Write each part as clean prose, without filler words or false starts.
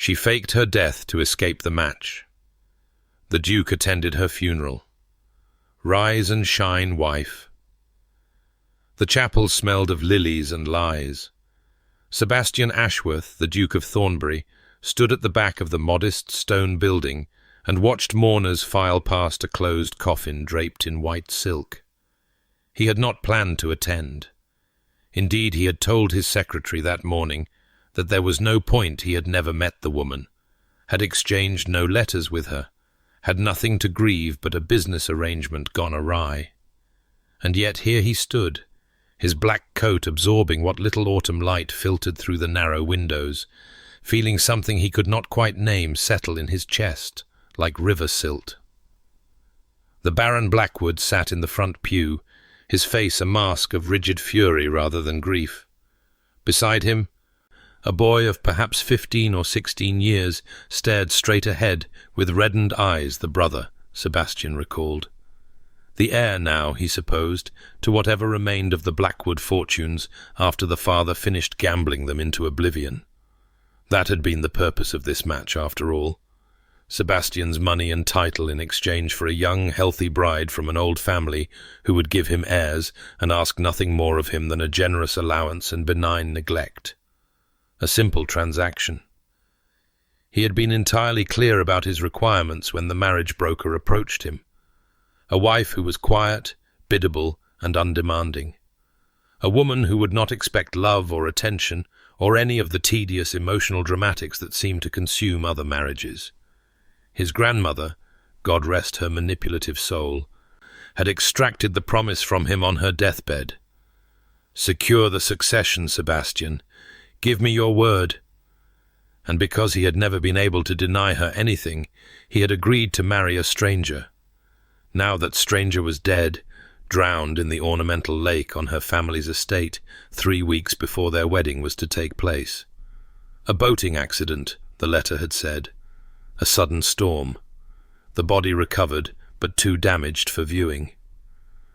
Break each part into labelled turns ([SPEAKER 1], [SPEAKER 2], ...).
[SPEAKER 1] She faked her death to escape the match. The Duke attended her funeral. Rise and shine, wife. The chapel smelled of lilies and lies. Sebastian Ashworth, the Duke of Thornbury, stood at the back of the modest stone building and watched mourners file past a closed coffin draped in white silk. He had not planned to attend. Indeed, he had told his secretary that morning that there was no point. He had never met the woman, had exchanged no letters with her, had nothing to grieve but a business arrangement gone awry. And yet here he stood, his black coat absorbing what little autumn light filtered through the narrow windows, feeling something he could not quite name settle in his chest, like river silt. The Baron Blackwood sat in the front pew, his face a mask of rigid fury rather than grief. Beside him, a boy of perhaps 15 or 16 years stared straight ahead with reddened eyes, the brother, Sebastian recalled. The heir now, he supposed, to whatever remained of the Blackwood fortunes after the father finished gambling them into oblivion. That had been the purpose of this match, after all. Sebastian's money and title in exchange for a young, healthy bride from an old family who would give him heirs and ask nothing more of him than a generous allowance and benign neglect. A simple transaction. He had been entirely clear about his requirements when the marriage broker approached him. A wife who was quiet, biddable, and undemanding. A woman who would not expect love or attention or any of the tedious emotional dramatics that seem to consume other marriages. His grandmother, God rest her manipulative soul, had extracted the promise from him on her deathbed. Secure the succession, Sebastian. Give me your word. And because he had never been able to deny her anything, he had agreed to marry a stranger. Now that stranger was dead, drowned in the ornamental lake on her family's estate 3 weeks before their wedding was to take place. A boating accident, the letter had said. A sudden storm. The body recovered, but too damaged for viewing.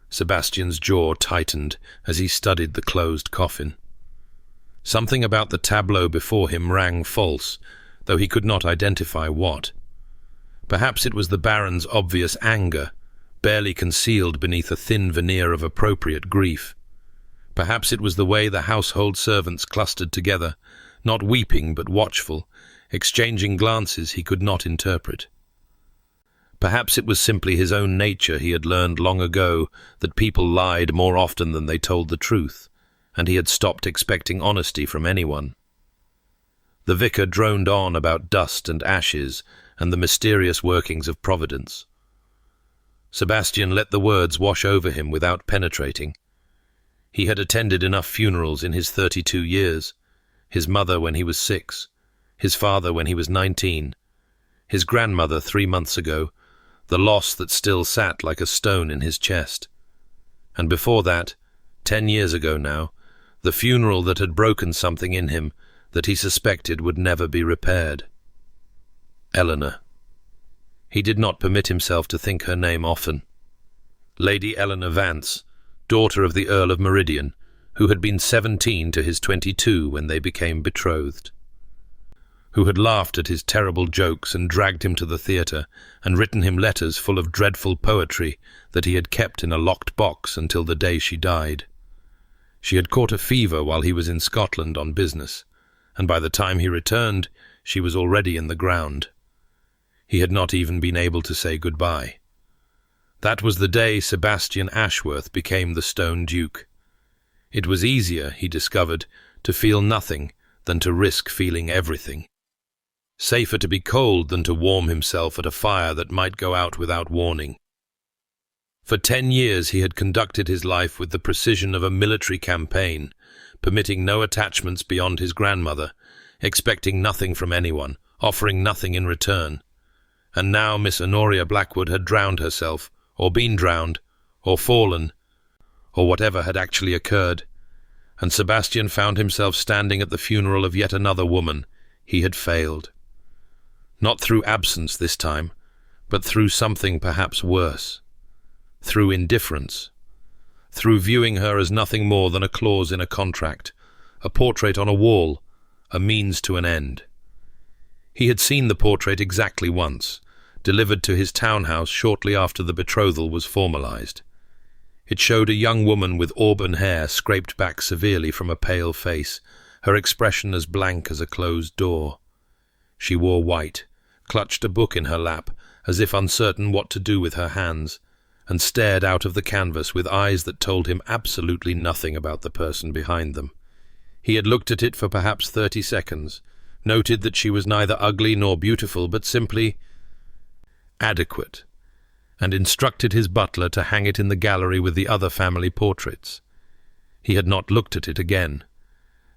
[SPEAKER 1] Sebastian's jaw tightened as he studied the closed coffin. Something about the tableau before him rang false, though he could not identify what. Perhaps it was the Baron's obvious anger, barely concealed beneath a thin veneer of appropriate grief. Perhaps it was the way the household servants clustered together, not weeping but watchful, exchanging glances he could not interpret. Perhaps it was simply his own nature. He had learned long ago that people lied more often than they told the truth, and he had stopped expecting honesty from anyone. The vicar droned on about dust and ashes and the mysterious workings of Providence. Sebastian let the words wash over him without penetrating. He had attended enough funerals in his 32 years, his mother when he was 6, his father when he was 19, his grandmother 3 months ago, the loss that still sat like a stone in his chest. And before that, 10 years ago now, the funeral that had broken something in him that he suspected would never be repaired. Eleanor. He did not permit himself to think her name often. Lady Eleanor Vance, daughter of the Earl of Meridian, who had been 17 to his 22 when they became betrothed. Who had laughed at his terrible jokes and dragged him to the theatre and written him letters full of dreadful poetry that he had kept in a locked box until the day she died. She had caught a fever while he was in Scotland on business, and by the time he returned, she was already in the ground. He had not even been able to say goodbye. That was the day Sebastian Ashworth became the Stone Duke. It was easier, he discovered, to feel nothing than to risk feeling everything. Safer to be cold than to warm himself at a fire that might go out without warning. For 10 years he had conducted his life with the precision of a military campaign, permitting no attachments beyond his grandmother, expecting nothing from anyone, offering nothing in return. And now Miss Honoria Blackwood had drowned herself, or been drowned, or fallen, or whatever had actually occurred, and Sebastian found himself standing at the funeral of yet another woman. He had failed. Not through absence this time, but through something perhaps worse. Through indifference. Through viewing her as nothing more than a clause in a contract, a portrait on a wall, a means to an end. He had seen the portrait exactly once, delivered to his townhouse shortly after the betrothal was formalized. It showed a young woman with auburn hair scraped back severely from a pale face, her expression as blank as a closed door. She wore white, clutched a book in her lap, as if uncertain what to do with her hands, and stared out of the canvas with eyes that told him absolutely nothing about the person behind them. He had looked at it for perhaps 30 seconds, noted that she was neither ugly nor beautiful, but simply adequate, and instructed his butler to hang it in the gallery with the other family portraits. He had not looked at it again.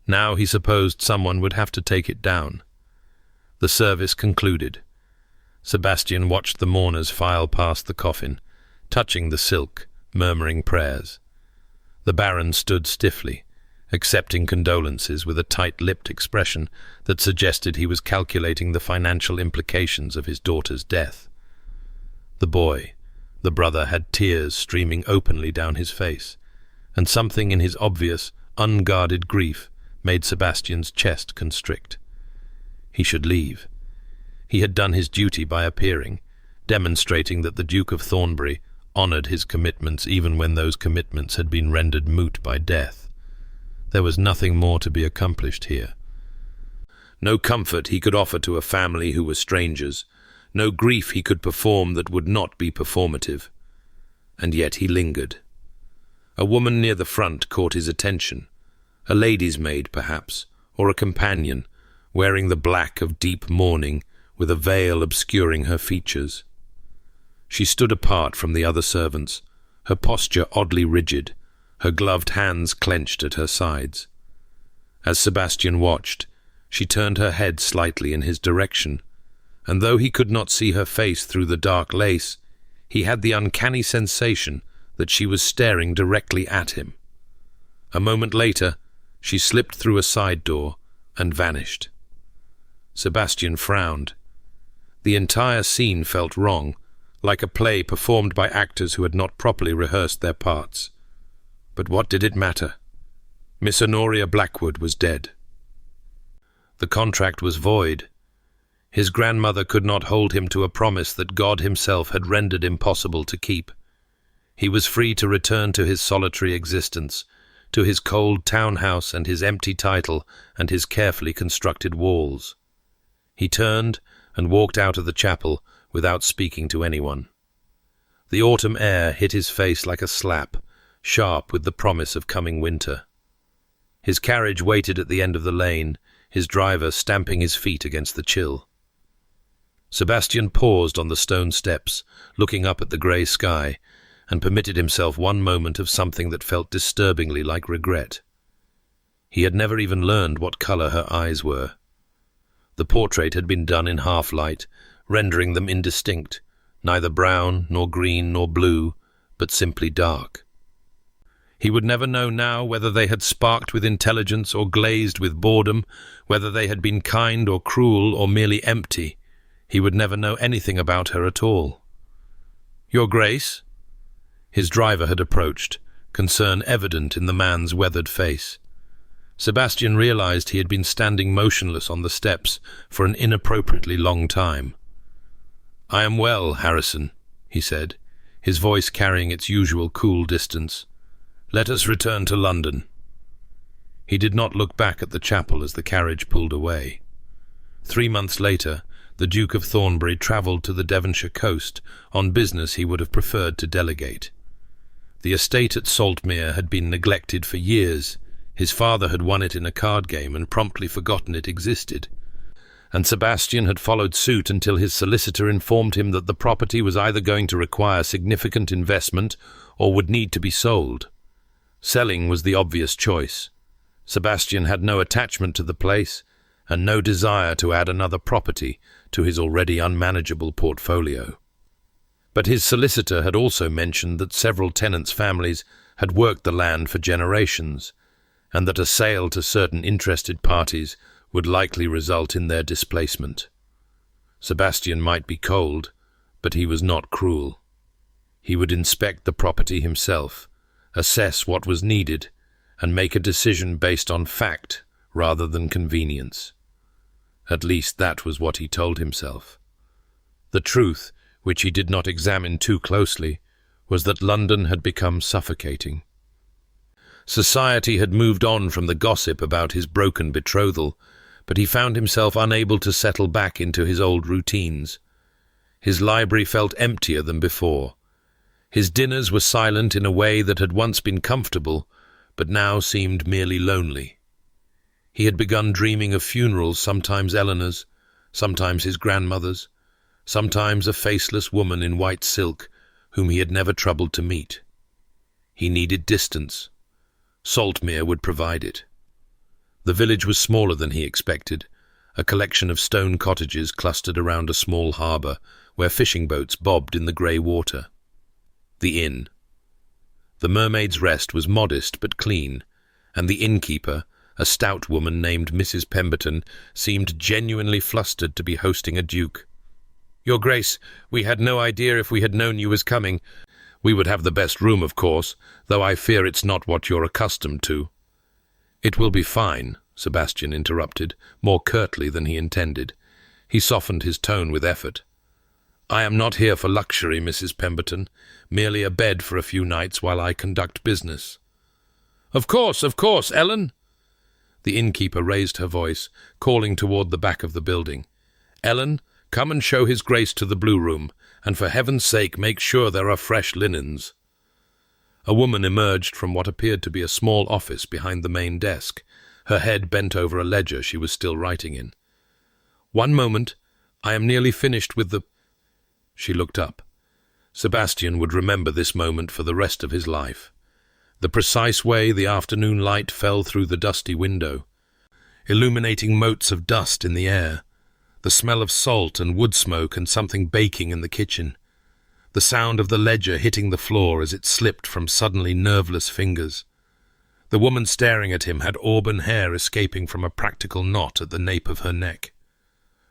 [SPEAKER 1] Now he supposed someone would have to take it down. The service concluded. Sebastian watched the mourners file past the coffin, touching the silk, murmuring prayers. The Baron stood stiffly, accepting condolences with a tight-lipped expression that suggested he was calculating the financial implications of his daughter's death. The boy, the brother, had tears streaming openly down his face, and something in his obvious, unguarded grief made Sebastian's chest constrict. He should leave. He had done his duty by appearing, demonstrating that the Duke of Thornbury honoured his commitments even when those commitments had been rendered moot by death. There was nothing more to be accomplished here. No comfort he could offer to a family who were strangers, no grief he could perform that would not be performative. And yet he lingered. A woman near the front caught his attention, a lady's maid perhaps, or a companion, wearing the black of deep mourning, with a veil obscuring her features. She stood apart from the other servants, her posture oddly rigid, her gloved hands clenched at her sides. As Sebastian watched, she turned her head slightly in his direction, and though he could not see her face through the dark lace, he had the uncanny sensation that she was staring directly at him. A moment later, she slipped through a side door and vanished. Sebastian frowned. The entire scene felt wrong, like a play performed by actors who had not properly rehearsed their parts. But what did it matter? Miss Honoria Blackwood was dead. The contract was void. His grandmother could not hold him to a promise that God himself had rendered impossible to keep. He was free to return to his solitary existence, to his cold townhouse and his empty title and his carefully constructed walls. He turned and walked out of the chapel without speaking to anyone. The autumn air hit his face like a slap, sharp with the promise of coming winter. His carriage waited at the end of the lane, his driver stamping his feet against the chill. Sebastian paused on the stone steps, looking up at the grey sky, and permitted himself one moment of something that felt disturbingly like regret. He had never even learned what colour her eyes were. The portrait had been done in half-light, rendering them indistinct, neither brown, nor green, nor blue, but simply dark. He would never know now whether they had sparked with intelligence or glazed with boredom, whether they had been kind or cruel or merely empty. He would never know anything about her at all. "Your Grace?" His driver had approached, concern evident in the man's weathered face. Sebastian realized he had been standing motionless on the steps for an inappropriately long time. "I am well, Harrison," he said, his voice carrying its usual cool distance. "Let us return to London." He did not look back at the chapel as the carriage pulled away. 3 months later, the Duke of Thornbury travelled to the Devonshire coast on business he would have preferred to delegate. The estate at Saltmere had been neglected for years. His father had won it in a card game and promptly forgotten it existed. And Sebastian had followed suit until his solicitor informed him that the property was either going to require significant investment or would need to be sold. Selling was the obvious choice. Sebastian had no attachment to the place and no desire to add another property to his already unmanageable portfolio. But his solicitor had also mentioned that several tenants' families had worked the land for generations, and that a sale to certain interested parties would likely result in their displacement. Sebastian might be cold, but he was not cruel. He would inspect the property himself, assess what was needed, and make a decision based on fact rather than convenience. At least that was what he told himself. The truth, which he did not examine too closely, was that London had become suffocating. Society had moved on from the gossip about his broken betrothal, but he found himself unable to settle back into his old routines. His library felt emptier than before. His dinners were silent in a way that had once been comfortable, but now seemed merely lonely. He had begun dreaming of funerals, sometimes Eleanor's, sometimes his grandmother's, sometimes a faceless woman in white silk, whom he had never troubled to meet. He needed distance. Saltmere would provide it. The village was smaller than he expected, a collection of stone cottages clustered around a small harbour, where fishing boats bobbed in the grey water. The inn. The Mermaid's Rest was modest but clean, and the innkeeper, a stout woman named Mrs. Pemberton, seemed genuinely flustered to be hosting a duke. "Your Grace, we had no idea if we had known you was coming. We would have the best room, of course, though I fear it's not what you're accustomed to." "It will be fine," Sebastian interrupted, more curtly than he intended. He softened his tone with effort. "I am not here for luxury, Mrs. Pemberton, merely a bed for a few nights while I conduct business." Of course, Ellen!" The innkeeper raised her voice, calling toward the back of the building. "Ellen, come and show his Grace to the blue room, and for heaven's sake make sure there are fresh linens." A woman emerged from what appeared to be a small office behind the main desk, her head bent over a ledger she was still writing in. "One moment, I am nearly finished with the—" She looked up. Sebastian would remember this moment for the rest of his life. The precise way the afternoon light fell through the dusty window, illuminating motes of dust in the air, the smell of salt and wood smoke and something baking in the kitchen, the sound of the ledger hitting the floor as it slipped from suddenly nerveless fingers. The woman staring at him had auburn hair escaping from a practical knot at the nape of her neck.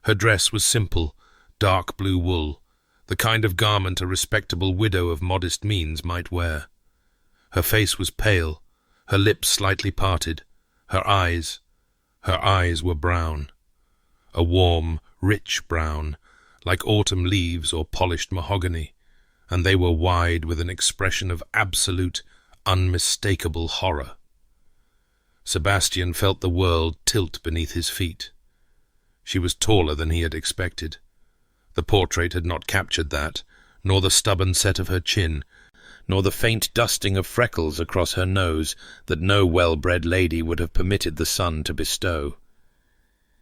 [SPEAKER 1] Her dress was simple, dark blue wool, the kind of garment a respectable widow of modest means might wear. Her face was pale, her lips slightly parted, her eyes were brown. A warm, rich brown, like autumn leaves or polished mahogany, and they were wide with an expression of absolute, unmistakable horror. Sebastian felt the world tilt beneath his feet. She was taller than he had expected. The portrait had not captured that, nor the stubborn set of her chin, nor the faint dusting of freckles across her nose that no well-bred lady would have permitted the sun to bestow.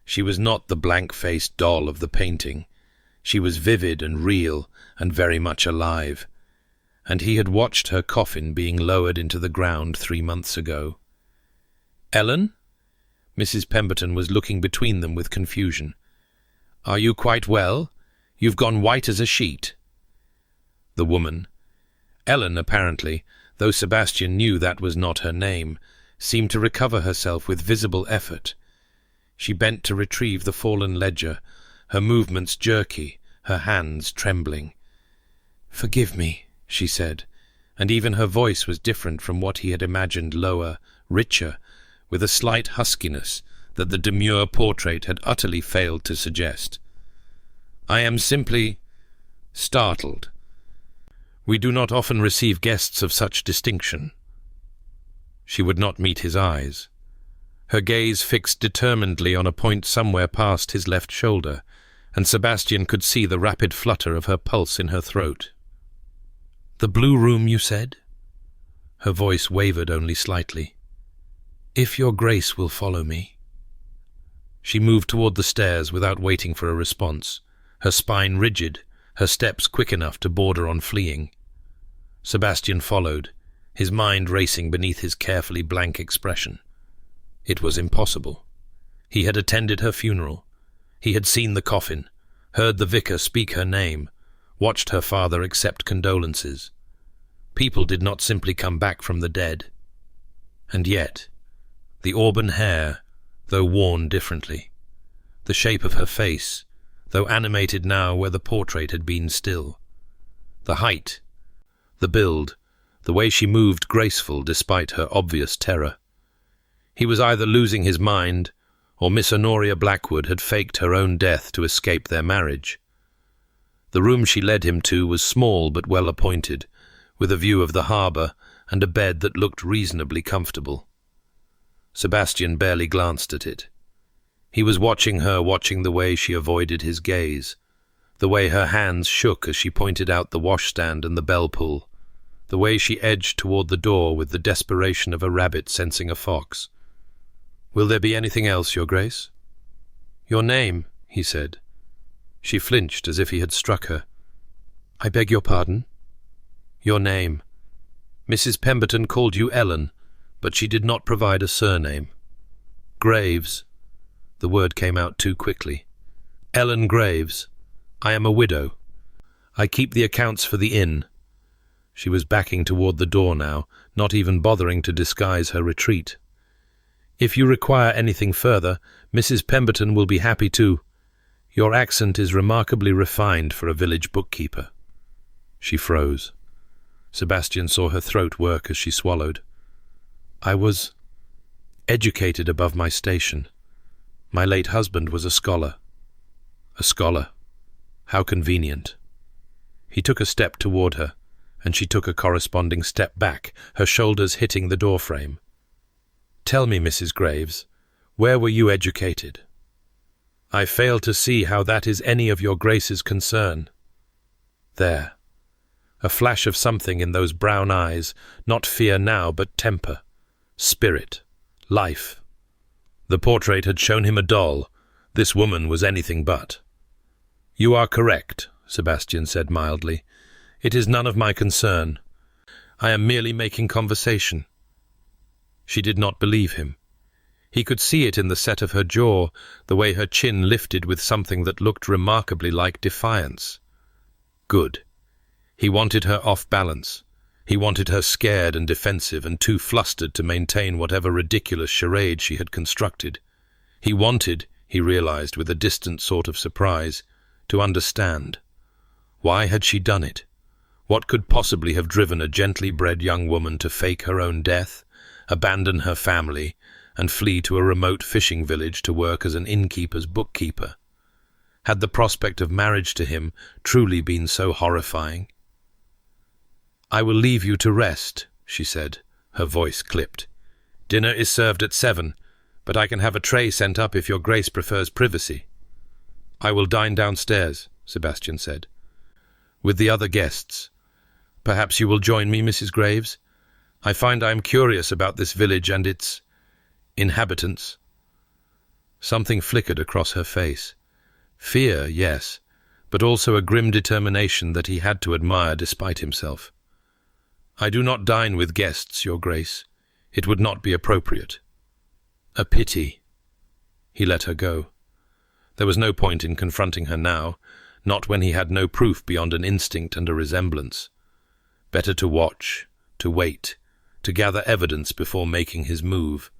[SPEAKER 1] She was not the blank-faced doll of the painting. She was vivid and real and very much alive, and he had watched her coffin being lowered into the ground 3 months ago. "Ellen?" Mrs. Pemberton was looking between them with confusion. "Are you quite well? You've gone white as a sheet." The woman, Ellen apparently, though Sebastian knew that was not her name, seemed to recover herself with visible effort. She bent to retrieve the fallen ledger, her movements jerky, her hands trembling. "Forgive me," she said, and even her voice was different from what he had imagined, lower, richer, with a slight huskiness that the demure portrait had utterly failed to suggest. "I am simply startled. We do not often receive guests of such distinction." She would not meet his eyes. Her gaze fixed determinedly on a point somewhere past his left shoulder, and Sebastian could see the rapid flutter of her pulse in her throat. "The blue room, you said?" Her voice wavered only slightly. "If your Grace will follow me." She moved toward the stairs without waiting for a response, her spine rigid, her steps quick enough to border on fleeing. Sebastian followed, his mind racing beneath his carefully blank expression. It was impossible. He had attended her funeral. He had seen the coffin, heard the vicar speak her name, watched her father accept condolences. People did not simply come back from the dead. And yet, the auburn hair, though worn differently, the shape of her face, though animated now where the portrait had been still, the height, the build, the way she moved graceful despite her obvious terror. He was either losing his mind or Miss Honoria Blackwood had faked her own death to escape their marriage. The room she led him to was small but well appointed, with a view of the harbour and a bed that looked reasonably comfortable. Sebastian barely glanced at it. He was watching her, watching the way she avoided his gaze, the way her hands shook as she pointed out the washstand and the bell-pull, the way she edged toward the door with the desperation of a rabbit sensing a fox. "Will there be anything else, Your Grace?" "Your name," he said. She flinched as if he had struck her. "I beg your pardon?" "Your name. Mrs. Pemberton called you Ellen, but she did not provide a surname." "Graves." The word came out too quickly. "Ellen Graves. I am a widow. I keep the accounts for the inn." She was backing toward the door now, not even bothering to disguise her retreat. "If you require anything further, Mrs. Pemberton will be happy to—" "Your accent is remarkably refined for a village bookkeeper." She froze. Sebastian saw her throat work as she swallowed. "I was educated above my station. My late husband was a scholar." "A scholar? How convenient." He took a step toward her, and she took a corresponding step back, her shoulders hitting the doorframe. "Tell me, Mrs. Graves, where were you educated?" "I fail to see how that is any of your Grace's concern." There. A flash of something in those brown eyes, not fear now, but temper, spirit, life. The portrait had shown him a doll. This woman was anything but. "You are correct," Sebastian said mildly. "It is none of my concern. I am merely making conversation." She did not believe him. He could see it in the set of her jaw, the way her chin lifted with something that looked remarkably like defiance. Good. He wanted her off balance. He wanted her scared and defensive and too flustered to maintain whatever ridiculous charade she had constructed. He wanted, he realized with a distant sort of surprise, to understand. Why had she done it? What could possibly have driven a gently bred young woman to fake her own death, abandon her family, and flee to a remote fishing village to work as an innkeeper's bookkeeper? Had the prospect of marriage to him truly been so horrifying? "I will leave you to rest," she said, her voice clipped. "Dinner is served at 7, but I can have a tray sent up if your Grace prefers privacy." "I will dine downstairs," Sebastian said. "With the other guests. Perhaps you will join me, Mrs. Graves? I find I am curious about this village and its inhabitants." Something flickered across her face. Fear, yes, but also a grim determination that he had to admire despite himself. "I do not dine with guests, Your Grace. It would not be appropriate." "A pity." He let her go. There was no point in confronting her now, not when he had no proof beyond an instinct and a resemblance. Better to watch, to wait, to gather evidence before making his move.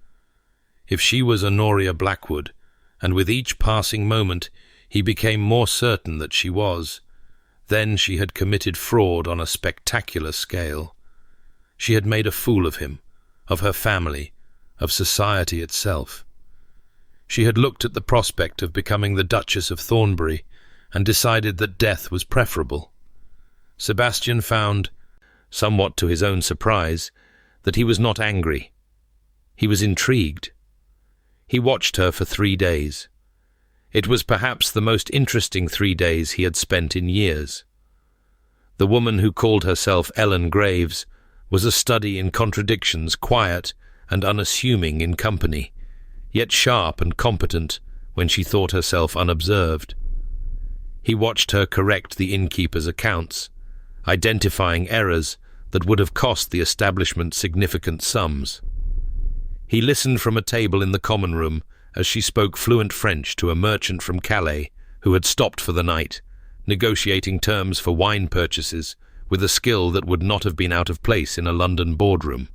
[SPEAKER 1] If she was Honoria Blackwood, and with each passing moment he became more certain that she was, then she had committed fraud on a spectacular scale. She had made a fool of him, of her family, of society itself. She had looked at the prospect of becoming the Duchess of Thornbury and decided that death was preferable. Sebastian found, somewhat to his own surprise, that he was not angry. He was intrigued. He watched her for 3 days. It was perhaps the most interesting 3 days he had spent in years. The woman who called herself Ellen Graves was a study in contradictions, quiet and unassuming in company, yet sharp and competent when she thought herself unobserved. He watched her correct the innkeeper's accounts, identifying errors that would have cost the establishment significant sums. He listened from a table in the common room as she spoke fluent French to a merchant from Calais who had stopped for the night, negotiating terms for wine purchases with a skill that would not have been out of place in a London boardroom.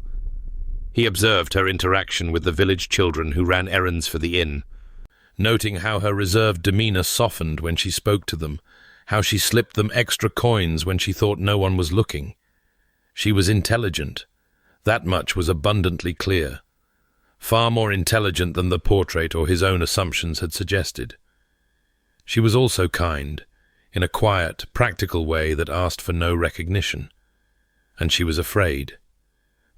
[SPEAKER 1] He observed her interaction with the village children who ran errands for the inn, noting how her reserved demeanour softened when she spoke to them, how she slipped them extra coins when she thought no one was looking. She was intelligent. That much was abundantly clear. far more intelligent than the portrait or his own assumptions had suggested. She was also kind, in a quiet, practical way that asked for no recognition. And she was afraid.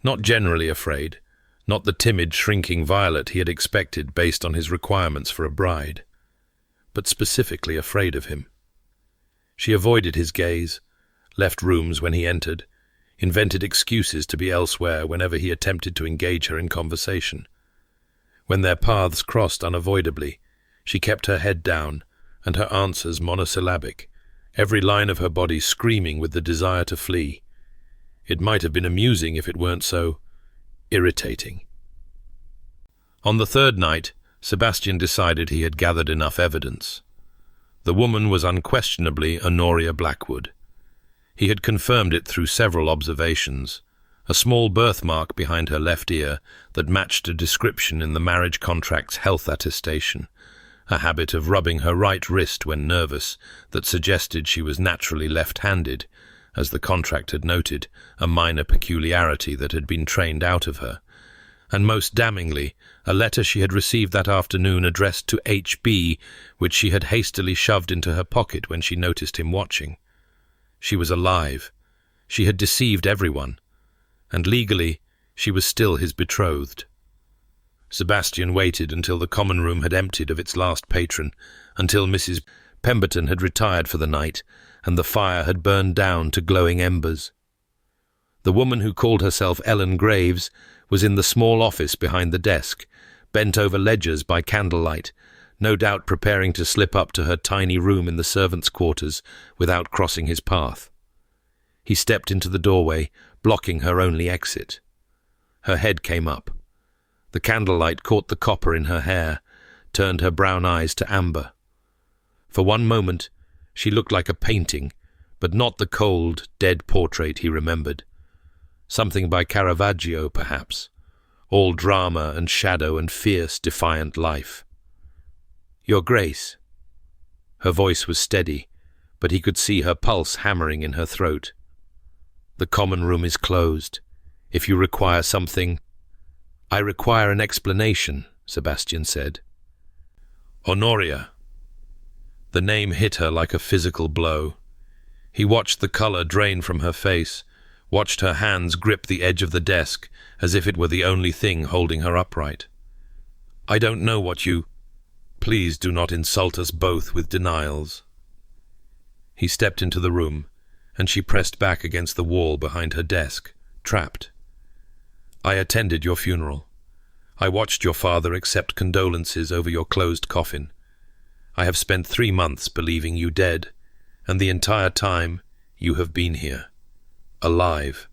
[SPEAKER 1] Not generally afraid, not the timid, shrinking Violet he had expected based on his requirements for a bride, but specifically afraid of him. She avoided his gaze, left rooms when he entered, invented excuses to be elsewhere whenever he attempted to engage her in conversation. When their paths crossed unavoidably, she kept her head down and her answers monosyllabic, every line of her body screaming with the desire to flee. It might have been amusing if it weren't so irritating. On the third night, Sebastian decided he had gathered enough evidence. The woman was unquestionably Honoria Blackwood. He had confirmed it through several observations. A small birthmark behind her left ear that matched a description in the marriage contract's health attestation, a habit of rubbing her right wrist when nervous that suggested she was naturally left-handed, as the contract had noted, a minor peculiarity that had been trained out of her, and most damningly, a letter she had received that afternoon addressed to H.B., which she had hastily shoved into her pocket when she noticed him watching. She was alive. She had deceived everyone, and legally she was still his betrothed. Sebastian waited until the common room had emptied of its last patron, until Mrs. Pemberton had retired for the night, and the fire had burned down to glowing embers. The woman who called herself Ellen Graves was in the small office behind the desk, bent over ledgers by candlelight, no doubt preparing to slip up to her tiny room in the servants' quarters without crossing his path. He stepped into the doorway, blocking her only exit. Her head came up. The candlelight caught the copper in her hair, turned her brown eyes to amber. For one moment, she looked like a painting, but not the cold, dead portrait he remembered. Something by Caravaggio, perhaps, all drama and shadow and fierce, defiant life. "Your Grace." Her voice was steady, but he could see her pulse hammering in her throat. "The common room is closed. If you require something—" "I require an explanation," Sebastian said. "Honoria." The name hit her like a physical blow. He watched the color drain from her face, watched her hands grip the edge of the desk as if it were the only thing holding her upright. "I don't know what you— Please do not insult us both with denials." He stepped into the room, and she pressed back against the wall behind her desk, trapped. "I attended your funeral. I watched your father accept condolences over your closed coffin. I have spent 3 months believing you dead, and the entire time you have been here, alive,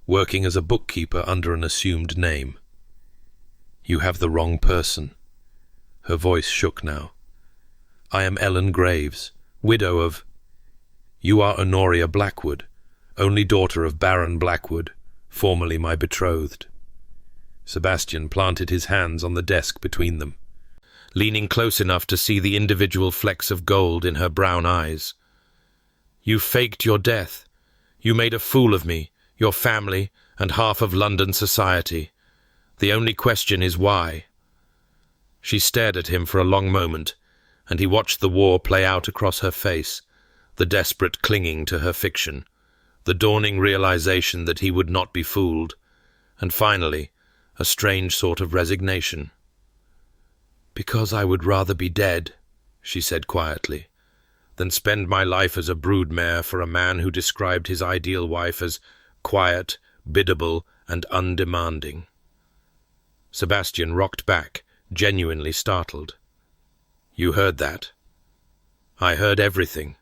[SPEAKER 1] working as a bookkeeper under an assumed name. You have the wrong person." Her voice shook now. "I am Ellen Graves, widow of— You are Honoria Blackwood, only daughter of Baron Blackwood, formerly my betrothed." Sebastian planted his hands on the desk between them, leaning close enough to see the individual flecks of gold in her brown eyes. "You faked your death. You made a fool of me, your family, and half of London society. The only question is why." She stared at him for a long moment, and he watched the war play out across her face, the desperate clinging to her fiction, the dawning realization that he would not be fooled, and finally, a strange sort of resignation. "Because I would rather be dead," she said quietly, "than spend my life as a broodmare for a man who described his ideal wife as quiet, biddable, and undemanding." Sebastian rocked back, genuinely startled. "You heard that?" "I heard everything."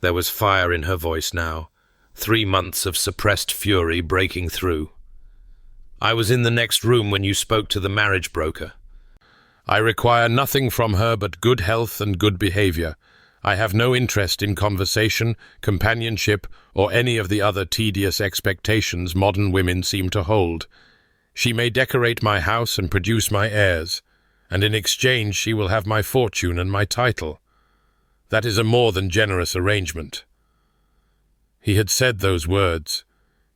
[SPEAKER 1] There was fire in her voice now, 3 months of suppressed fury breaking through. "I was in the next room when you spoke to the marriage broker. I require nothing from her but good health and good behavior. I have no interest in conversation, companionship, or any of the other tedious expectations modern women seem to hold. She may decorate my house and produce my heirs, and in exchange she will have my fortune and my title. That is a more than generous arrangement." He had said those words.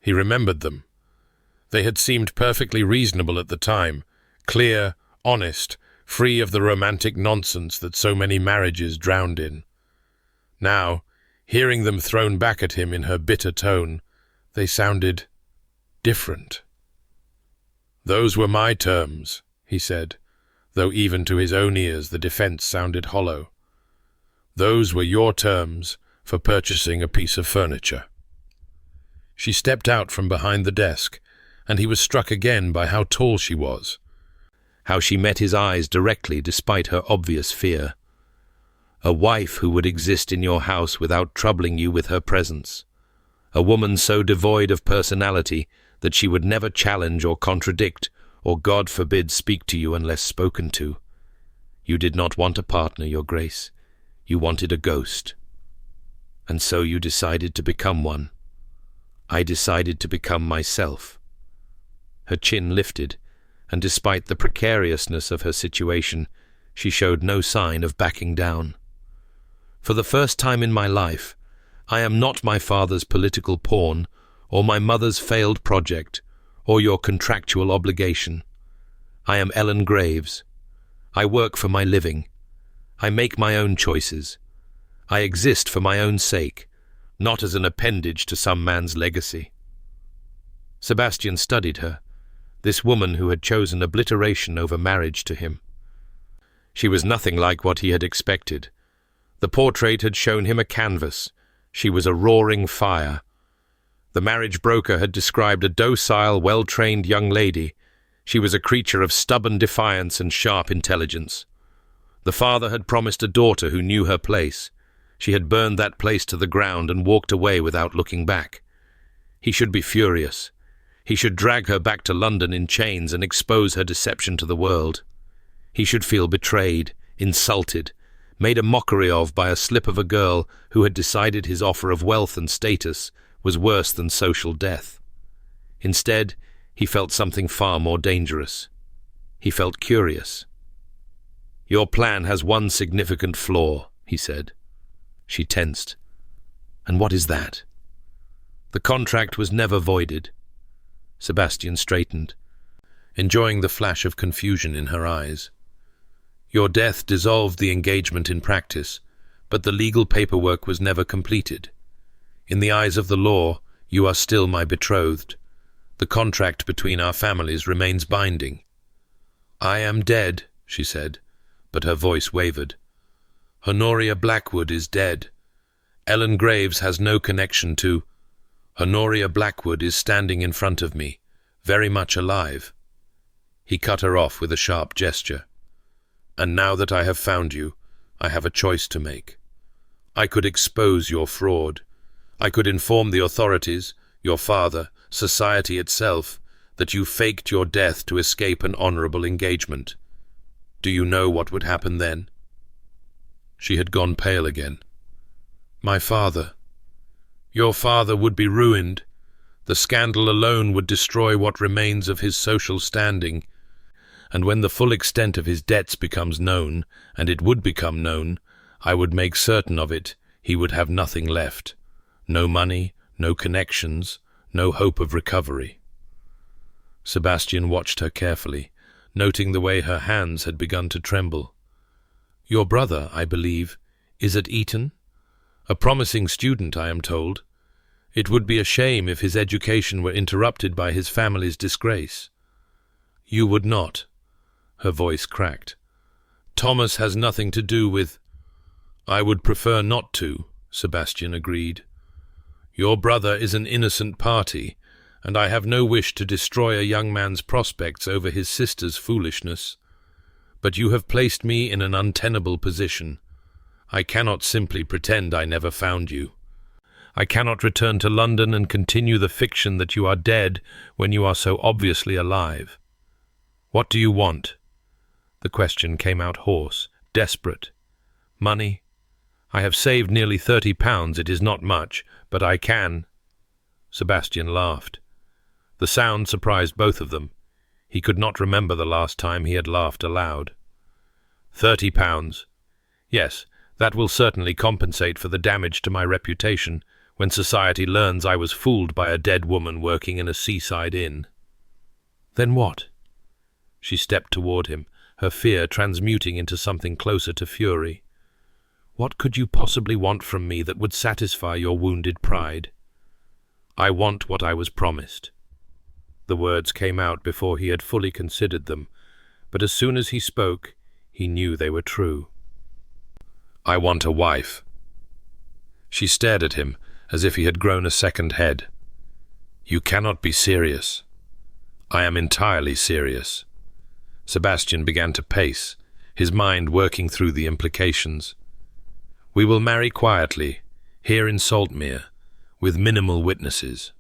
[SPEAKER 1] He remembered them. They had seemed perfectly reasonable at the time, Clear, honest, free of the romantic nonsense that so many marriages drowned in. Now, hearing them thrown back at him in her bitter tone, they sounded different. "Those were my terms," he said, though even to his own ears the defense sounded hollow. "Those were your terms for purchasing a piece of furniture." She stepped out from behind the desk, and he was struck again by how tall she was, how she met his eyes directly despite her obvious fear. A wife who would exist in your house without troubling you with her presence. A woman so devoid of personality that she would never challenge or contradict, or God forbid speak to you unless spoken to. You did not want a partner, Your Grace. You wanted a ghost. And so you decided to become one. I decided to become myself. Her chin lifted, and despite the precariousness of her situation, she showed no sign of backing down. For the first time in my life, I am not my father's political pawn, or my mother's failed project, or your contractual obligation. I am Ellen Graves. I work for my living. I make my own choices. I exist for my own sake, not as an appendage to some man's legacy. Sebastian studied her, this woman who had chosen obliteration over marriage to him. She was nothing like what he had expected. The portrait had shown him a canvas. She was a roaring fire. The marriage broker had described a docile, well-trained young lady. She was a creature of stubborn defiance and sharp intelligence. The father had promised a daughter who knew her place. She had burned that place to the ground and walked away without looking back. He should be furious. He should drag her back to London in chains and expose her deception to the world. He should feel betrayed, insulted, made a mockery of by a slip of a girl who had decided his offer of wealth and status was worse than social death. Instead, he felt something far more dangerous. He felt curious. "Your plan has one significant flaw," he said. She tensed. "And what is that?" "The contract was never voided." Sebastian straightened, enjoying the flash of confusion in her eyes. "Your death dissolved the engagement in practice, but the legal paperwork was never completed. In the eyes of the law, you are still my betrothed. The contract between our families remains binding." "I am dead," she said, but her voice wavered. "Honoria Blackwood is dead. Ellen Graves has no connection to... Honoria Blackwood is standing in front of me, very much alive." He cut her off with a sharp gesture. "And now that I have found you, I have a choice to make. I could expose your fraud. I could inform the authorities, your father, society itself, that you faked your death to escape an honorable engagement. Do you know what would happen then?" She had gone pale again. "My father. Your father would be ruined. The scandal alone would destroy what remains of his social standing. And when the full extent of his debts becomes known, and it would become known, I would make certain of it, he would have nothing left. No money, no connections, no hope of recovery." Sebastian watched her carefully, noting the way her hands had begun to tremble. "Your brother, I believe, is at Eton? A promising student, I am told. It would be a shame if his education were interrupted by his family's disgrace." "You would not." Her voice cracked. "Thomas has nothing to do with—" "I would prefer not to," Sebastian agreed. "Your brother is an innocent party, and I have no wish to destroy a young man's prospects over his sister's foolishness. But you have placed me in an untenable position. I cannot simply pretend I never found you. I cannot return to London and continue the fiction that you are dead when you are so obviously alive. What do you want?" The question came out hoarse, desperate. "Money? I have saved nearly £30. It is not much, but I can—" Sebastian laughed. The sound surprised both of them. He could not remember the last time he had laughed aloud. £30. Yes, that will certainly compensate for the damage to my reputation when society learns I was fooled by a dead woman working in a seaside inn." "Then what?" She stepped toward him, her fear transmuting into something closer to fury. "What could you possibly want from me that would satisfy your wounded pride?" "I want what I was promised." The words came out before he had fully considered them, but as soon as he spoke, he knew they were true. "I want a wife." She stared at him as if he had grown a second head. "You cannot be serious." "I am entirely serious." Sebastian began to pace, his mind working through the implications. "We will marry quietly, here in Saltmere, with minimal witnesses.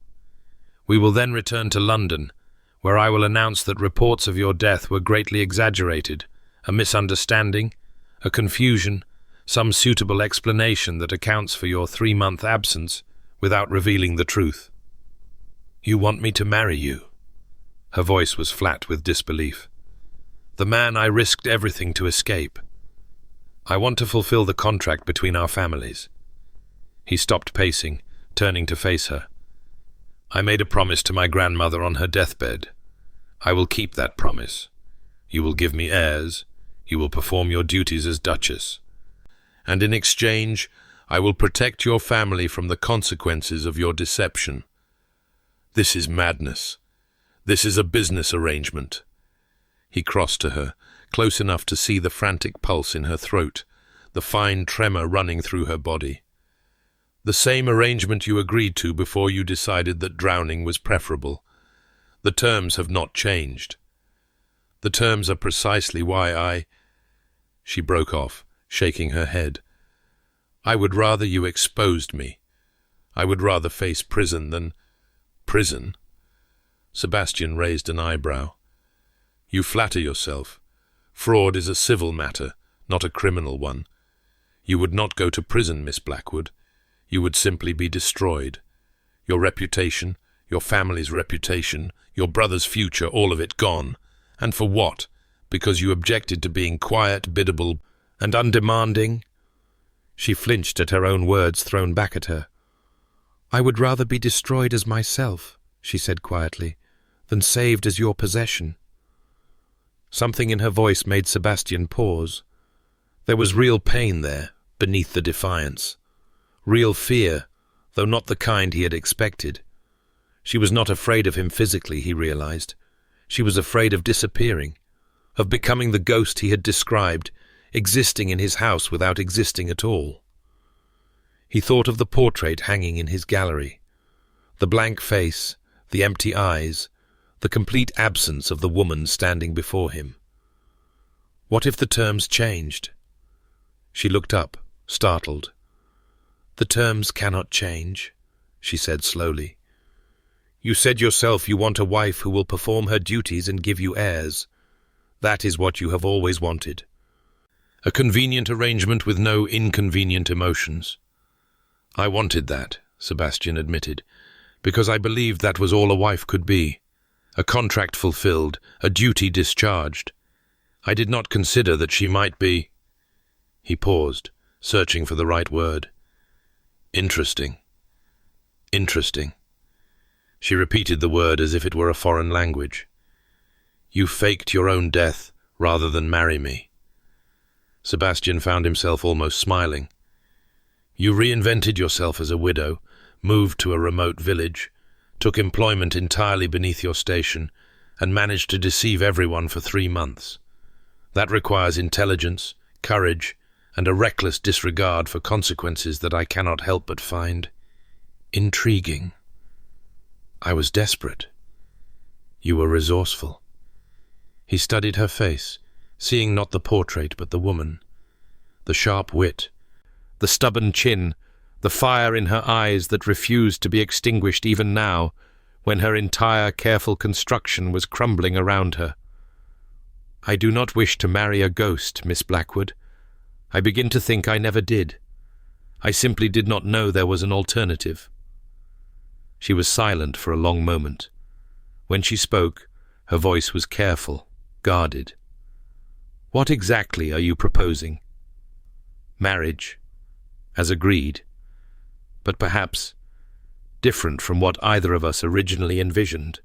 [SPEAKER 1] We will then return to London, where I will announce that reports of your death were greatly exaggerated, a misunderstanding, a confusion, some suitable explanation that accounts for your 3-month absence without revealing the truth." "You want me to marry you?" Her voice was flat with disbelief. "The man I risked everything to escape. I want to fulfill the contract between our families." He stopped pacing, turning to face her. "I made a promise to my grandmother on her deathbed. I will keep that promise. You will give me heirs. You will perform your duties as Duchess. And in exchange, I will protect your family from the consequences of your deception. This is madness. This is a business arrangement." He crossed to her, close enough to see the frantic pulse in her throat, the fine tremor running through her body. "The same arrangement you agreed to before you decided that drowning was preferable. The terms have not changed. The terms are precisely why I—" She broke off, shaking her head. "I would rather you exposed me. I would rather face prison than—" "Prison?" Sebastian raised an eyebrow. "You flatter yourself. Fraud is a civil matter, not a criminal one. You would not go to prison, Miss Blackwood. You would simply be destroyed. Your reputation, your family's reputation, your brother's future, all of it gone. And for what? Because you objected to being quiet, biddable, and undemanding?" She flinched at her own words thrown back at her. "I would rather be destroyed as myself," she said quietly, "than saved as your possession." Something in her voice made Sebastian pause. There was real pain there, beneath the defiance. Real fear, though not the kind he had expected. She was not afraid of him physically, he realized. She was afraid of disappearing, of becoming the ghost he had described, existing in his house without existing at all. He thought of the portrait hanging in his gallery, the blank face, the empty eyes, the complete absence of the woman standing before him. What if the terms changed? She looked up, startled. "The terms cannot change," she said slowly. "You said yourself you want a wife who will perform her duties and give you heirs. That is what you have always wanted. A convenient arrangement with no inconvenient emotions." "I wanted that," Sebastian admitted, "because I believed that was all a wife could be. A contract fulfilled, a duty discharged. I did not consider that she might be—" He paused, searching for the right word. "Interesting. Interesting." She repeated the word as if it were a foreign language. "You faked your own death rather than marry me." Sebastian found himself almost smiling. "You reinvented yourself as a widow, moved to a remote village, took employment entirely beneath your station, and managed to deceive everyone for 3 months. That requires intelligence, courage, and a reckless disregard for consequences that I cannot help but find intriguing." "I was desperate." "You were resourceful." He studied her face, seeing not the portrait but the woman. The sharp wit, the stubborn chin, the fire in her eyes that refused to be extinguished even now, when her entire careful construction was crumbling around her. "I do not wish to marry a ghost, Miss Blackwood. I begin to think I never did. I simply did not know there was an alternative." She was silent for a long moment. When she spoke, her voice was careful, guarded. "What exactly are you proposing?" "Marriage, as agreed, but perhaps different from what either of us originally envisioned."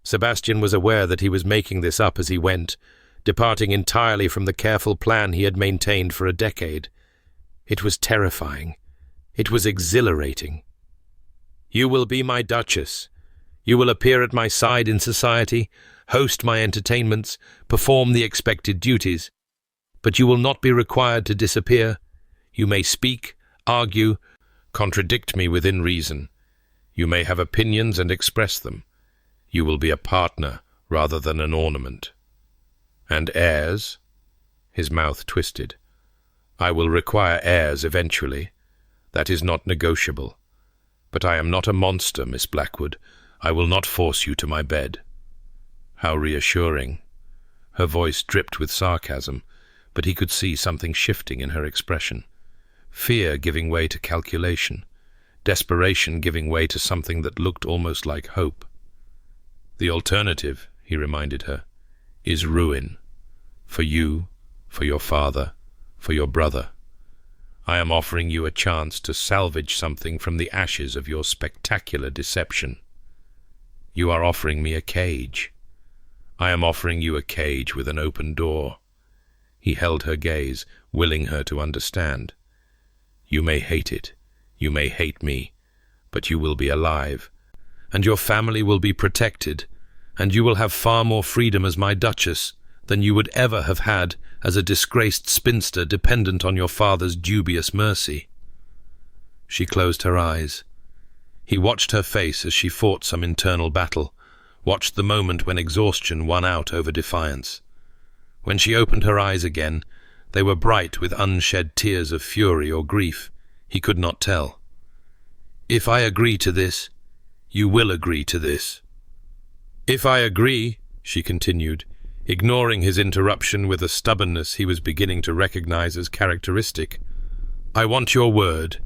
[SPEAKER 1] Sebastian was aware that he was making this up as he went, departing entirely from the careful plan he had maintained for a decade. It was terrifying. It was exhilarating. "You will be my Duchess. You will appear at my side in society, host my entertainments, perform the expected duties. But you will not be required to disappear. You may speak, argue, contradict me within reason. You may have opinions and express them. You will be a partner rather than an ornament. And heirs?" His mouth twisted. "I will require heirs eventually. That is not negotiable. But I am not a monster, Miss Blackwood. I will not force you to my bed." How reassuring. Her voice dripped with sarcasm, but he could see something shifting in her expression. Fear giving way to calculation. Desperation giving way to something that looked almost like hope. "The alternative," he reminded her, "is ruin. For you, for your father, for your brother. I am offering you a chance to salvage something from the ashes of your spectacular deception. You are offering me a cage. I am offering you a cage with an open door." He held her gaze, willing her to understand. "You may hate it. You may hate me. But you will be alive. And your family will be protected. And you will have far more freedom as my Duchess than you would ever have had as a disgraced spinster dependent on your father's dubious mercy." She closed her eyes. He watched her face as she fought some internal battle, watched the moment when exhaustion won out over defiance. When she opened her eyes again, they were bright with unshed tears of fury or grief. He could not tell. "If I agree to this, you will agree to this." "If I agree," she continued, ignoring his interruption with a stubbornness he was beginning to recognize as characteristic, "I want your word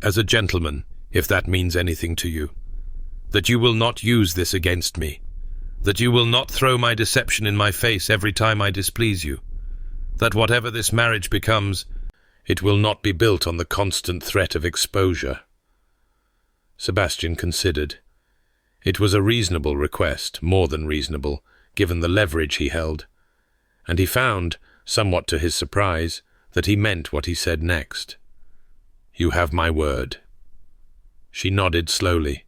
[SPEAKER 1] as a gentleman, if that means anything to you, that you will not use this against me, that you will not throw my deception in my face every time I displease you, that whatever this marriage becomes, it will not be built on the constant threat of exposure." Sebastian considered. It was a reasonable request, more than reasonable, given the leverage he held, and he found, somewhat to his surprise, that he meant what he said next. "You have my word." She nodded slowly,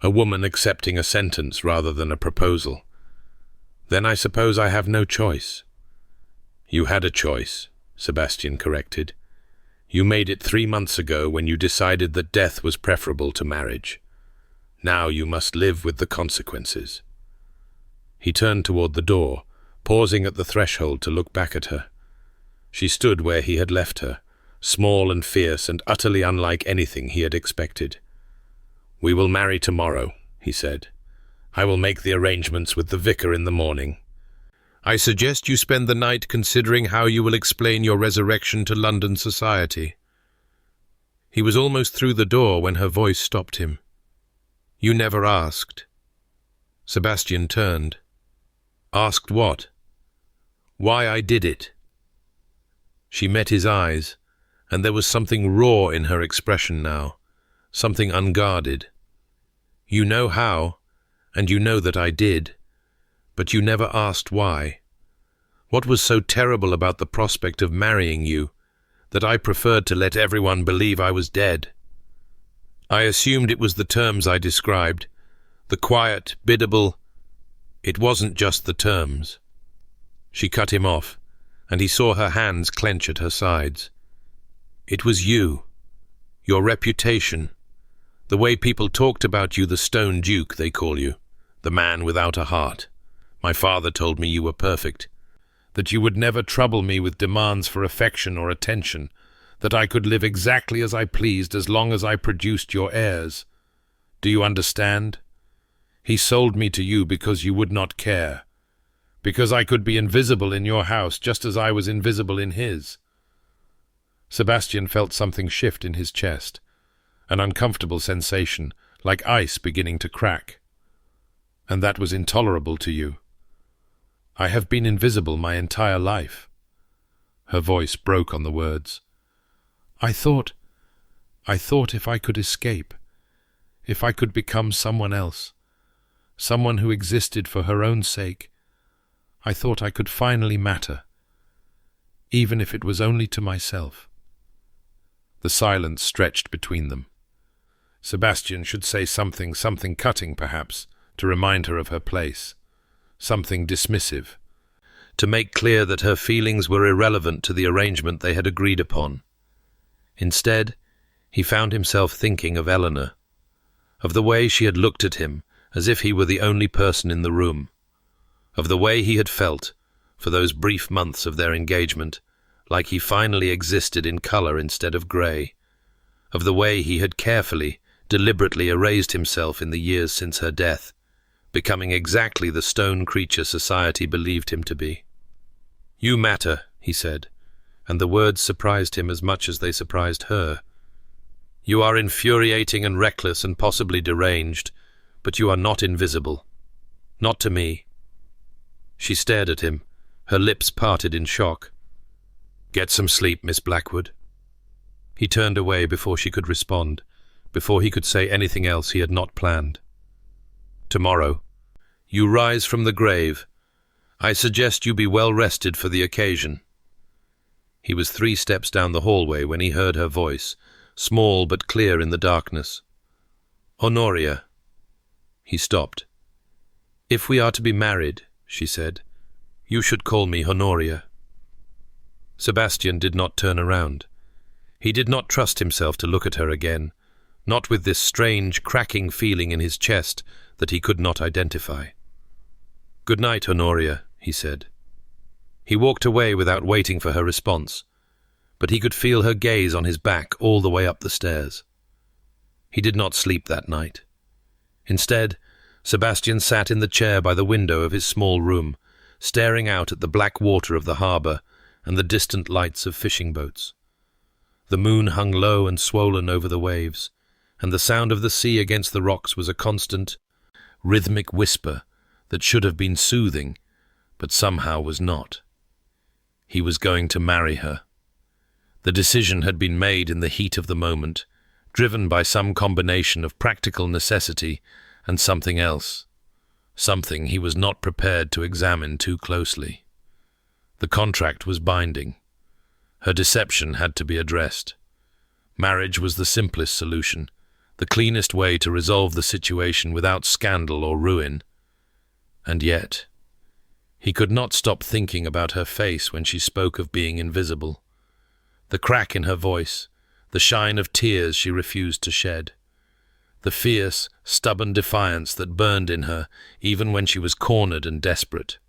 [SPEAKER 1] a woman accepting a sentence rather than a proposal. "Then I suppose I have no choice." "You had a choice," Sebastian corrected. "You made it 3 months ago when you decided that death was preferable to marriage. Now you must live with the consequences." He turned toward the door, pausing at the threshold to look back at her. She stood where he had left her, small and fierce and utterly unlike anything he had expected. "We will marry tomorrow," he said. "I will make the arrangements with the vicar in the morning. I suggest you spend the night considering how you will explain your resurrection to London society." He was almost through the door when her voice stopped him. "You never asked." Sebastian turned. "Asked what?" "Why I did it." She met his eyes, and there was something raw in her expression now, something unguarded. "You know how, and you know that I did, but you never asked why. What was so terrible about the prospect of marrying you that I preferred to let everyone believe I was dead? I assumed it was the terms I described, the quiet, biddable. It wasn't just the terms." She cut him off, and he saw her hands clench at her sides. "It was you, your reputation, the way people talked about you, the Stone Duke, they call you, the man without a heart. My father told me you were perfect, that you would never trouble me with demands for affection or attention, that I could live exactly as I pleased as long as I produced your heirs. Do you understand? He sold me to you because you would not care, because I could be invisible in your house just as I was invisible in his." Sebastian felt something shift in his chest, an uncomfortable sensation, like ice beginning to crack. "And that was intolerable to you?" "I have been invisible my entire life." Her voice broke on the words. I thought if I could escape, if I could become someone else, someone who existed for her own sake, I thought I could finally matter, even if it was only to myself. The silence stretched between them. Sebastian should say something cutting perhaps, to remind her of her place, something dismissive, to make clear that her feelings were irrelevant to the arrangement they had agreed upon. Instead, he found himself thinking of Eleanor, of the way she had looked at him as if he were the only person in the room, of the way he had felt, for those brief months of their engagement, like he finally existed in color instead of grey, of the way he had carefully, deliberately erased himself in the years since her death, becoming exactly the stone creature society believed him to be. "You matter," he said, and the words surprised him as much as they surprised her. "You are infuriating and reckless and possibly deranged, but you are not invisible. Not to me." She stared at him, her lips parted in shock. "Get some sleep, Miss Blackwood." He turned away before she could respond, before he could say anything else he had not planned. "Tomorrow, you rise from the grave. I suggest you be well rested for the occasion." He was 3 steps down the hallway when he heard her voice, small but clear in the darkness. "Honoria." He stopped. "If we are to be married," she said, "you should call me Honoria." Sebastian did not turn around. He did not trust himself to look at her again, not with this strange, cracking feeling in his chest that he could not identify. "Good night, Honoria," he said. He walked away without waiting for her response, but he could feel her gaze on his back all the way up the stairs. He did not sleep that night. Instead, Sebastian sat in the chair by the window of his small room, staring out at the black water of the harbour and the distant lights of fishing boats. The moon hung low and swollen over the waves, and the sound of the sea against the rocks was a constant, rhythmic whisper that should have been soothing, but somehow was not. He was going to marry her. The decision had been made in the heat of the moment, driven by some combination of practical necessity and something else, something he was not prepared to examine too closely. The contract was binding. Her deception had to be addressed. Marriage was the simplest solution, the cleanest way to resolve the situation without scandal or ruin. And yet, he could not stop thinking about her face when she spoke of being invisible. The crack in her voice, the shine of tears she refused to shed, the fierce, stubborn defiance that burned in her even when she was cornered and desperate.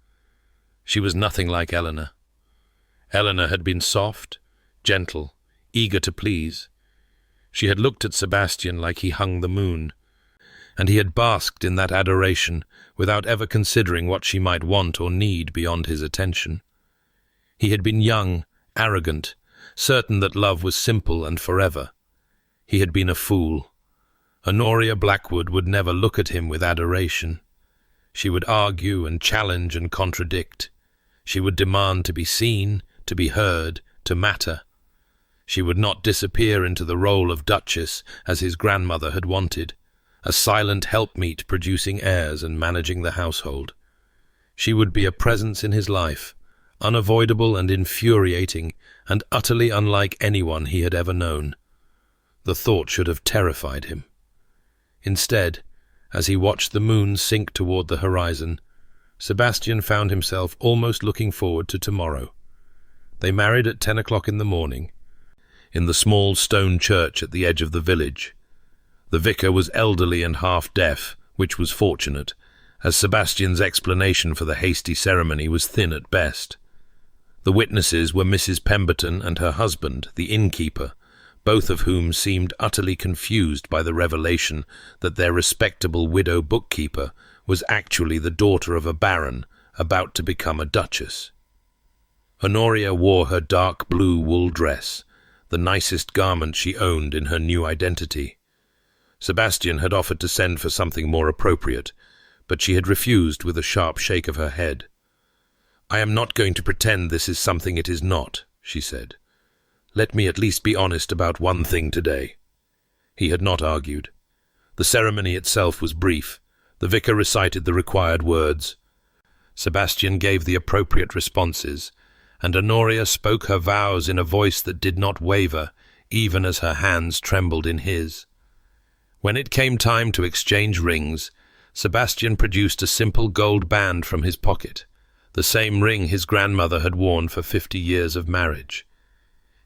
[SPEAKER 1] She was nothing like Eleanor. Eleanor had been soft, gentle, eager to please. She had looked at Sebastian like he hung the moon, and he had basked in that adoration without ever considering what she might want or need beyond his attention. He had been young, arrogant, certain that love was simple and forever. He had been a fool. Honoria Blackwood would never look at him with adoration. She would argue and challenge and contradict. She would demand to be seen, to be heard, to matter. She would not disappear into the role of Duchess as his grandmother had wanted, a silent helpmeet producing heirs and managing the household. She would be a presence in his life, unavoidable and infuriating, and utterly unlike anyone he had ever known. The thought should have terrified him. Instead, as he watched the moon sink toward the horizon, Sebastian found himself almost looking forward to tomorrow. They married at 10 o'clock in the morning, in the small stone church at the edge of the village. The vicar was elderly and half-deaf, which was fortunate, as Sebastian's explanation for the hasty ceremony was thin at best. The witnesses were Mrs. Pemberton and her husband, the innkeeper, both of whom seemed utterly confused by the revelation that their respectable widow bookkeeper was actually the daughter of a baron about to become a duchess. Honoria wore her dark blue wool dress, the nicest garment she owned in her new identity. Sebastian had offered to send for something more appropriate, but she had refused with a sharp shake of her head. "I am not going to pretend this is something it is not," she said. "Let me at least be honest about one thing today." He had not argued. The ceremony itself was brief, The vicar recited the required words. Sebastian gave the appropriate responses, and Honoria spoke her vows in a voice that did not waver, even as her hands trembled in his. When it came time to exchange rings, Sebastian produced a simple gold band from his pocket, the same ring his grandmother had worn for 50 years of marriage.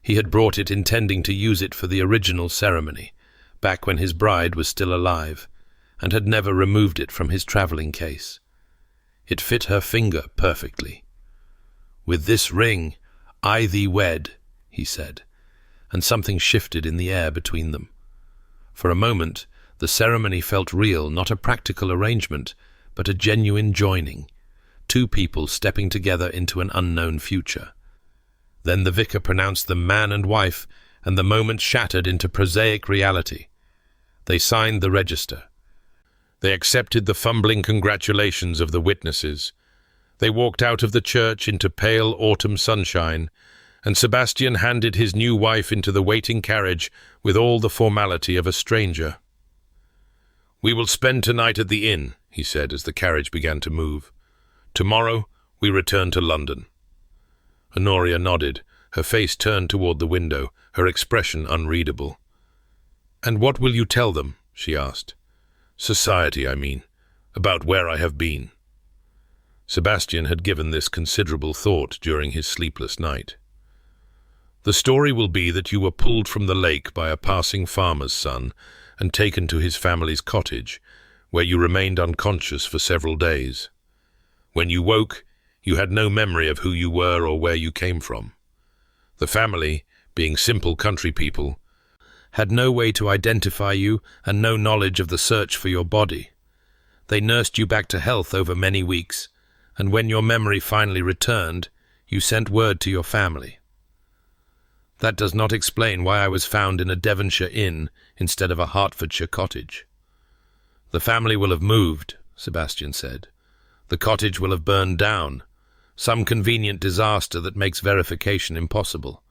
[SPEAKER 1] He had brought it intending to use it for the original ceremony, back when his bride was still alive, and had never removed it from his travelling case. It fit her finger perfectly. "With this ring, I thee wed," he said, and something shifted in the air between them. For a moment, the ceremony felt real, not a practical arrangement, but a genuine joining, two people stepping together into an unknown future. Then the vicar pronounced them man and wife, and the moment shattered into prosaic reality. They signed the register. They accepted the fumbling congratulations of the witnesses. They walked out of the church into pale autumn sunshine, and Sebastian handed his new wife into the waiting carriage with all the formality of a stranger. "We will spend tonight at the inn," he said as the carriage began to move. "Tomorrow we return to London." Honoria nodded, her face turned toward the window, her expression unreadable. "And what will you tell them?" she asked. "Society, I mean. About where I have been." Sebastian had given this considerable thought during his sleepless night. "The story will be that you were pulled from the lake by a passing farmer's son and taken to his family's cottage, where you remained unconscious for several days. When you woke, you had no memory of who you were or where you came from. The family, being simple country people, had no way to identify you and no knowledge of the search for your body. They nursed you back to health over many weeks, and when your memory finally returned, you sent word to your family. That does not explain why I was found in a Devonshire inn instead of a Hertfordshire cottage." "The family will have moved," Sebastian said. "The cottage will have burned down, some convenient disaster that makes verification impossible.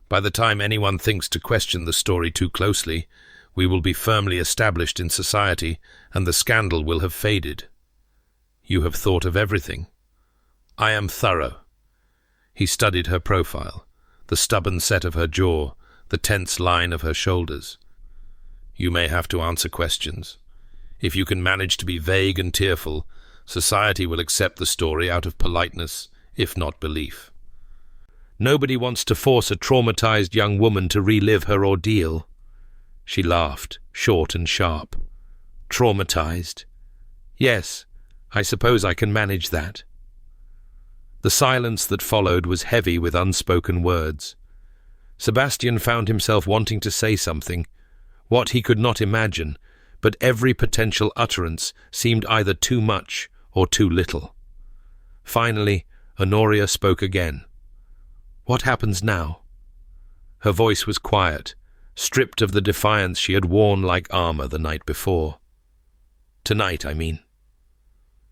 [SPEAKER 1] By the time anyone thinks to question the story too closely, we will be firmly established in society, and the scandal will have faded. You have thought of everything." "I am thorough." He studied her profile, the stubborn set of her jaw, the tense line of her shoulders. "You may have to answer questions. If you can manage to be vague and tearful, society will accept the story out of politeness, if not belief. Nobody wants to force a traumatized young woman to relive her ordeal." She laughed, short and sharp. "Traumatized? Yes, I suppose I can manage that." The silence that followed was heavy with unspoken words. Sebastian found himself wanting to say something, what he could not imagine, but every potential utterance seemed either too much or too little. Finally, Honoria spoke again. "What happens now?" Her voice was quiet, stripped of the defiance she had worn like armor the night before. "Tonight, I mean."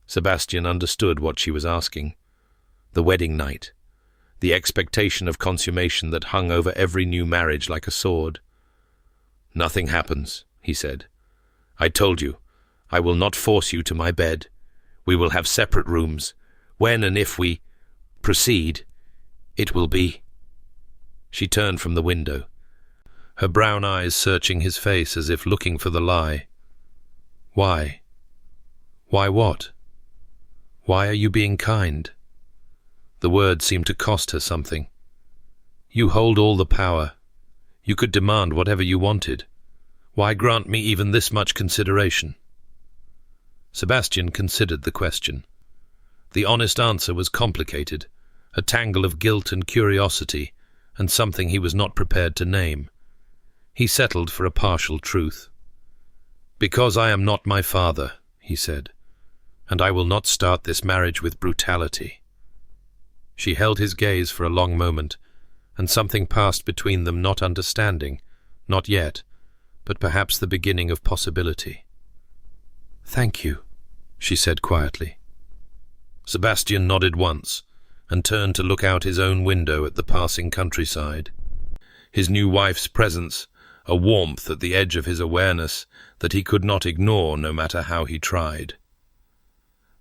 [SPEAKER 1] Sebastian understood what she was asking. The wedding night, the expectation of consummation that hung over every new marriage like a sword. "Nothing happens," he said. "I told you, I will not force you to my bed. We will have separate rooms. When and if we proceed, it will be." She turned from the window, her brown eyes searching his face as if looking for the lie. "Why? Why what? Why are you being kind?" The words seemed to cost her something. "You hold all the power. You could demand whatever you wanted. Why grant me even this much consideration?" Sebastian considered the question. The honest answer was complicated, a tangle of guilt and curiosity, and something he was not prepared to name. He settled for a partial truth. "Because I am not my father," he said, "and I will not start this marriage with brutality." She held his gaze for a long moment, and something passed between them, not understanding, not yet, but perhaps the beginning of possibility. "Thank you," she said quietly. Sebastian nodded once, and turned to look out his own window at the passing countryside. His new wife's presence, a warmth at the edge of his awareness that he could not ignore no matter how he tried.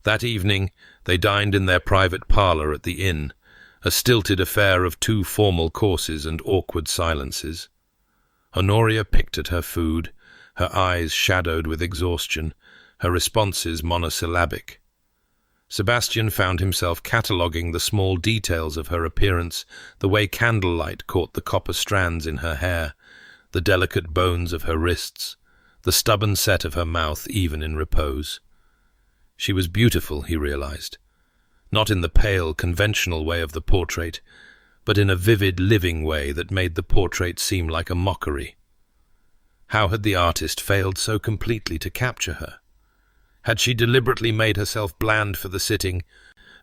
[SPEAKER 1] That evening they dined in their private parlour at the inn, a stilted affair of 2 formal courses and awkward silences. Honoria picked at her food, her eyes shadowed with exhaustion, her responses monosyllabic. Sebastian found himself cataloguing the small details of her appearance, the way candlelight caught the copper strands in her hair, the delicate bones of her wrists, the stubborn set of her mouth even in repose. She was beautiful, he realized, not in the pale, conventional way of the portrait, but in a vivid, living way that made the portrait seem like a mockery. How had the artist failed so completely to capture her? Had she deliberately made herself bland for the sitting,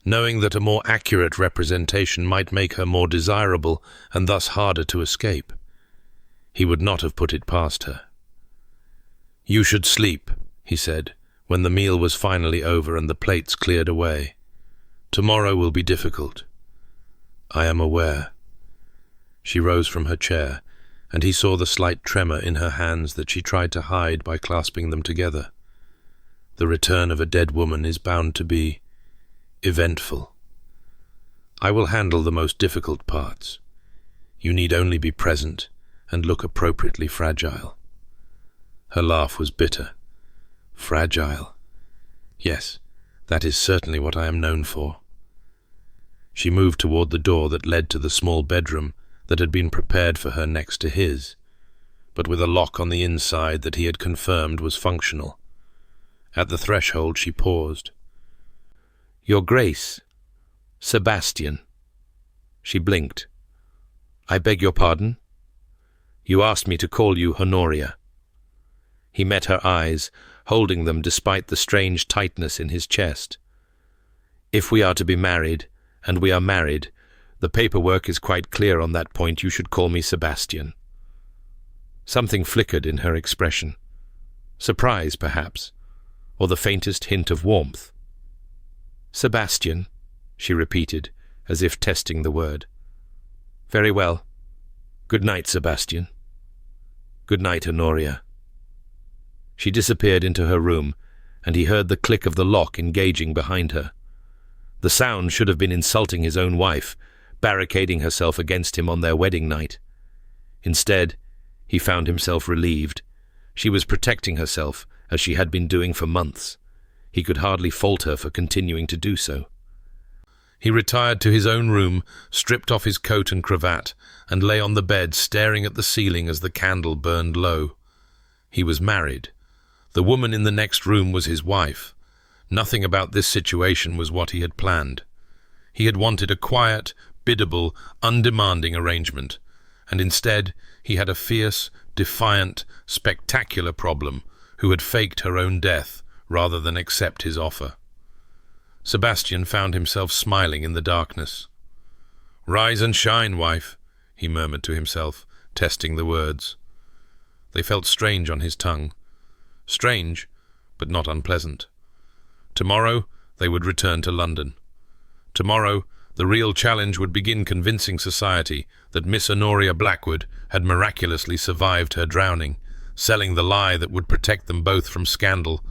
[SPEAKER 1] knowing that a more accurate representation might make her more desirable and thus harder to escape? He would not have put it past her. "You should sleep," he said, when the meal was finally over and the plates cleared away. "Tomorrow will be difficult." "I am aware." She rose from her chair, and he saw the slight tremor in her hands that she tried to hide by clasping them together. The return of a dead woman is bound to be eventful. "I will handle the most difficult parts. You need only be present and look appropriately fragile." Her laugh was bitter. "Fragile? Yes, that is certainly what I am known for." She moved toward the door that led to the small bedroom that had been prepared for her next to his, but with a lock on the inside that he had confirmed was functional. At the threshold she paused. "Your Grace, Sebastian." She blinked. "I beg your pardon? You asked me to call you Honoria." He met her eyes, holding them despite the strange tightness in his chest. "If we are to be married, and we are married, the paperwork is quite clear on that point. You should call me Sebastian." Something flickered in her expression. Surprise, perhaps, or the faintest hint of warmth. "Sebastian," she repeated, as if testing the word. "Very well. Good night, Sebastian." "Good night, Honoria." She disappeared into her room, and he heard the click of the lock engaging behind her. The sound should have been insulting his own wife, barricading herself against him on their wedding night. Instead, he found himself relieved. She was protecting herself, as she had been doing for months. He could hardly fault her for continuing to do so. He retired to his own room, stripped off his coat and cravat, and lay on the bed staring at the ceiling as the candle burned low. He was married. The woman in the next room was his wife. Nothing about this situation was what he had planned. He had wanted a quiet, biddable, undemanding arrangement, and instead he had a fierce, defiant, spectacular problem who had faked her own death rather than accept his offer. Sebastian found himself smiling in the darkness. "Rise and shine, wife," he murmured to himself, testing the words. They felt strange on his tongue. Strange, but not unpleasant. Tomorrow they would return to London. Tomorrow the real challenge would begin convincing society that Miss Honoria Blackwood had miraculously survived her drowning, selling the lie that would protect them both from scandal,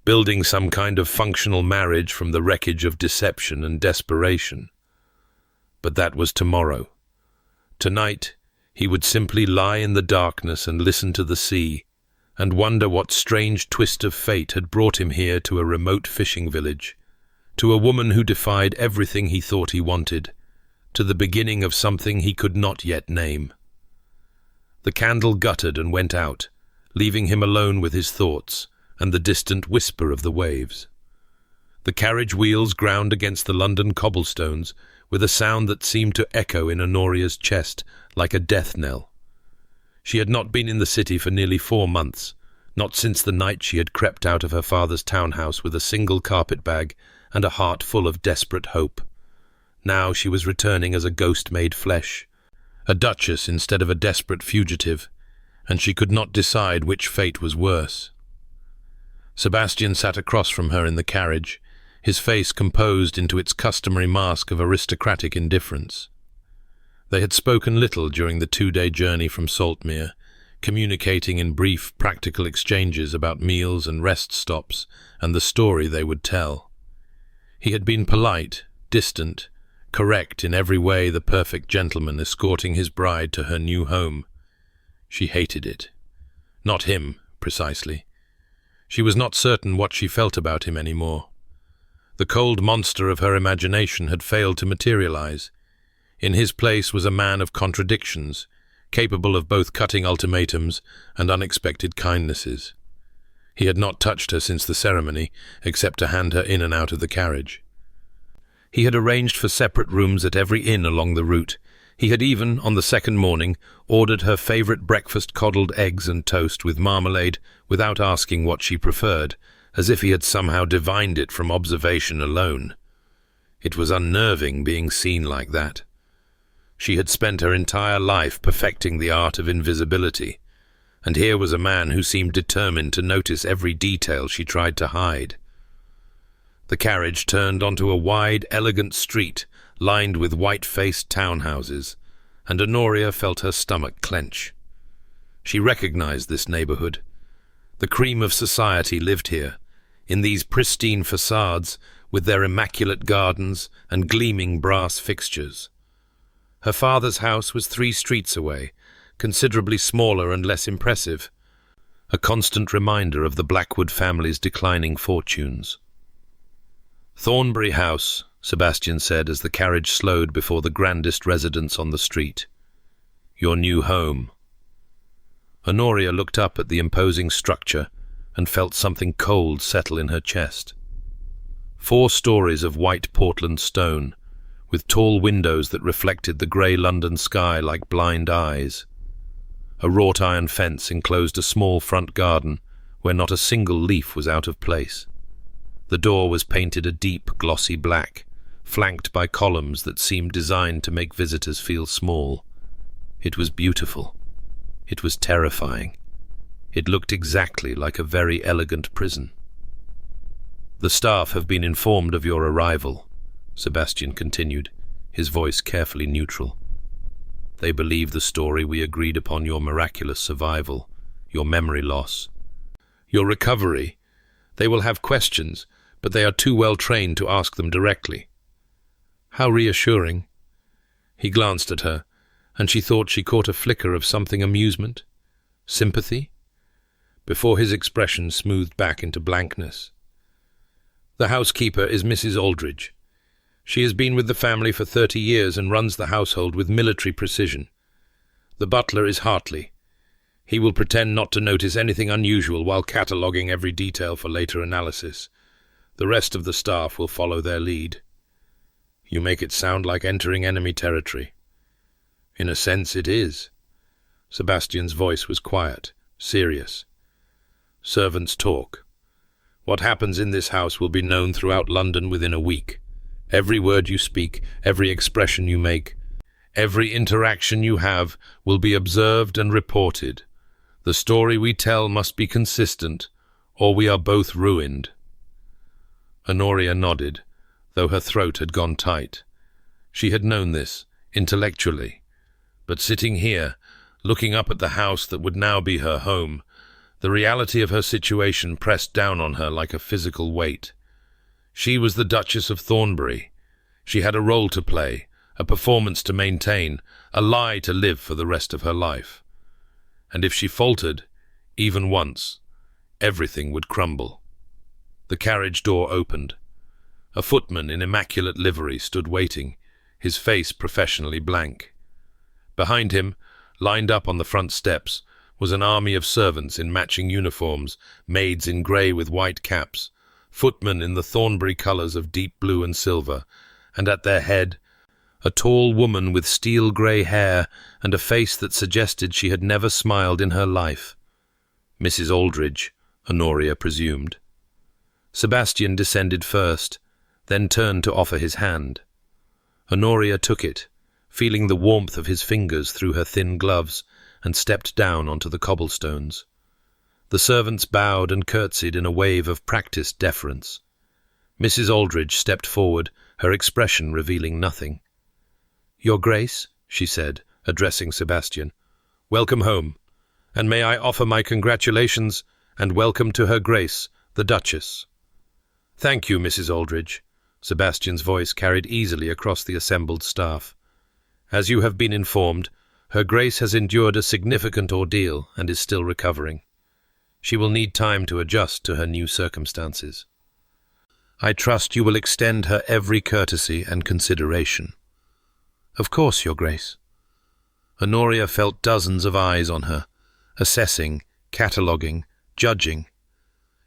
[SPEAKER 1] building some kind of functional marriage from the wreckage of deception and desperation. But that was tomorrow. Tonight he would simply lie in the darkness and listen to the sea, and wonder what strange twist of fate had brought him here to a remote fishing village, to a woman who defied everything he thought he wanted, to the beginning of something he could not yet name. The candle guttered and went out, leaving him alone with his thoughts and the distant whisper of the waves. The carriage wheels ground against the London cobblestones with a sound that seemed to echo in Honoria's chest like a death knell. She had not been in the city for nearly 4 months, not since the night she had crept out of her father's townhouse with a single carpet-bag and a heart full of desperate hope. Now she was returning as a ghost made flesh, a duchess instead of a desperate fugitive, and she could not decide which fate was worse. Sebastian sat across from her in the carriage, his face composed into its customary mask of aristocratic indifference. They had spoken little during the 2-day journey from Saltmere, communicating in brief, practical exchanges about meals and rest stops and the story they would tell. He had been polite, distant, correct in every way, the perfect gentleman escorting his bride to her new home. She hated it. Not him, precisely. She was not certain what she felt about him anymore. The cold monster of her imagination had failed to materialize. In his place was a man of contradictions, capable of both cutting ultimatums and unexpected kindnesses. He had not touched her since the ceremony, except to hand her in and out of the carriage. He had arranged for separate rooms at every inn along the route. He had even, on the second morning, ordered her favorite breakfast, coddled eggs and toast with marmalade, without asking what she preferred, as if he had somehow divined it from observation alone. It was unnerving being seen like that. She had spent her entire life perfecting the art of invisibility, and here was a man who seemed determined to notice every detail she tried to hide. The carriage turned onto a wide, elegant street lined with white-faced townhouses, and Honoria felt her stomach clench. She recognized this neighborhood. The cream of society lived here, in these pristine facades with their immaculate gardens and gleaming brass fixtures. Her father's house was 3 streets away, considerably smaller and less impressive, a constant reminder of the Blackwood family's declining fortunes. "Thornbury House," Sebastian said as the carriage slowed before the grandest residence on the street. "Your new home." Honoria looked up at the imposing structure and felt something cold settle in her chest. 4 stories of white Portland stone, with tall windows that reflected the grey London sky like blind eyes. A wrought iron fence enclosed a small front garden where not a single leaf was out of place. The door was painted a deep, glossy black, flanked by columns that seemed designed to make visitors feel small. It was beautiful. It was terrifying. It looked exactly like a very elegant prison. "The staff have been informed of your arrival," Sebastian continued, his voice carefully neutral. "They believe the story we agreed upon: your miraculous survival, your memory loss, your recovery. They will have questions, but they are too well trained to ask them directly." How reassuring. He glanced at her, and she thought she caught a flicker of something: amusement, sympathy, before his expression smoothed back into blankness. "The housekeeper is Mrs. Aldridge. She has been with the family for 30 years and runs the household with military precision. The butler is Hartley. He will pretend not to notice anything unusual while cataloguing every detail for later analysis. The rest of the staff will follow their lead." "You make it sound like entering enemy territory." "In a sense it is." Sebastian's voice was quiet, serious. "Servants talk. What happens in this house will be known throughout London within a week. Every word you speak, every expression you make, every interaction you have will be observed and reported. The story we tell must be consistent, or we are both ruined." Honoria nodded, though her throat had gone tight. She had known this, intellectually, but sitting here, looking up at the house that would now be her home, the reality of her situation pressed down on her like a physical weight. She was the Duchess of Thornbury. She had a role to play, a performance to maintain, a lie to live for the rest of her life. And if she faltered, even once, everything would crumble. The carriage door opened. A footman in immaculate livery stood waiting, his face professionally blank. Behind him, lined up on the front steps, was an army of servants in matching uniforms, maids in grey with white caps, footmen in the Thornbury colours of deep blue and silver, and at their head a tall woman with steel-grey hair and a face that suggested she had never smiled in her life. Mrs. Aldridge, Honoria presumed. Sebastian descended first, then turned to offer his hand. Honoria took it, feeling the warmth of his fingers through her thin gloves, and stepped down onto the cobblestones. The servants bowed and curtsied in a wave of practiced deference. Mrs. Aldridge stepped forward, her expression revealing nothing. "Your Grace," she said, addressing Sebastian, "welcome home. and may I offer my congratulations and welcome to Her Grace, the Duchess." "Thank you, Mrs. Aldridge." Sebastian's voice carried easily across the assembled staff. "As you have been informed, Her Grace has endured a significant ordeal and is still recovering. She will need time to adjust to her new circumstances. I trust you will extend her every courtesy and consideration." "Of course, Your Grace." Honoria felt dozens of eyes on her, assessing, cataloguing, judging.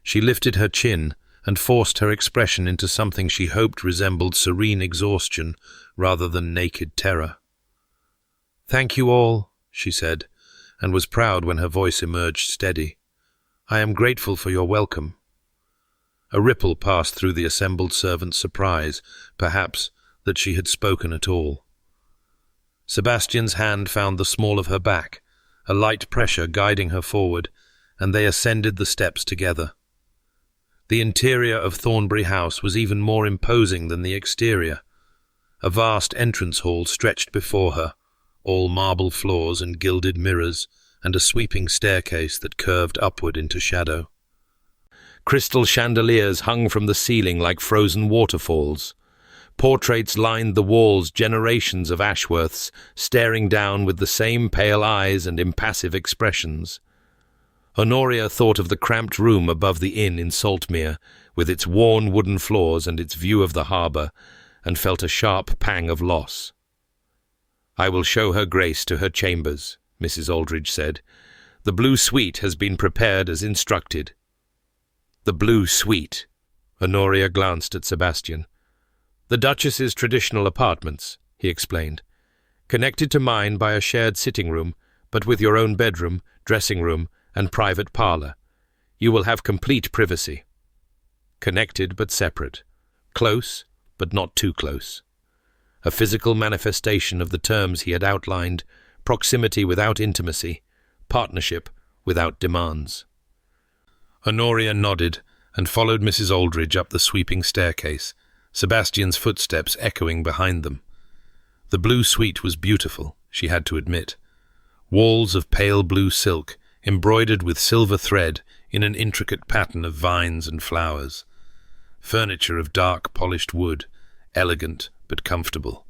[SPEAKER 1] She lifted her chin and forced her expression into something she hoped resembled serene exhaustion rather than naked terror. "Thank you all," she said, and was proud when her voice emerged steady. "I am grateful for your welcome." A ripple passed through the assembled servants' surprise, perhaps, that she had spoken at all. Sebastian's hand found the small of her back, a light pressure guiding her forward, and they ascended the steps together. The interior of Thornbury House was even more imposing than the exterior. A vast entrance hall stretched before her, all marble floors and gilded mirrors, and a sweeping staircase that curved upward into shadow. Crystal chandeliers hung from the ceiling like frozen waterfalls. Portraits lined the walls, generations of Ashworths, staring down with the same pale eyes and impassive expressions. Honoria thought of the cramped room above the inn in Saltmere, with its worn wooden floors and its view of the harbour, and felt a sharp pang of loss. "I will show Her Grace to her chambers," Mrs. Aldridge said. "The blue suite has been prepared as instructed." "The blue suite." Honoria glanced at Sebastian. "The Duchess's traditional apartments," he explained. "Connected to mine by a shared sitting room, but with your own bedroom, dressing room, and private parlour. You will have complete privacy. Connected but separate. Close, but not too close. A physical manifestation of the terms he had outlined, proximity without intimacy, partnership without demands." Honoria nodded and followed Mrs. Aldridge up the sweeping staircase, Sebastian's footsteps echoing behind them. The blue suite was beautiful, she had to admit. Walls of pale blue silk, embroidered with silver thread in an intricate pattern of vines and flowers. Furniture of dark polished wood, elegant but comfortable.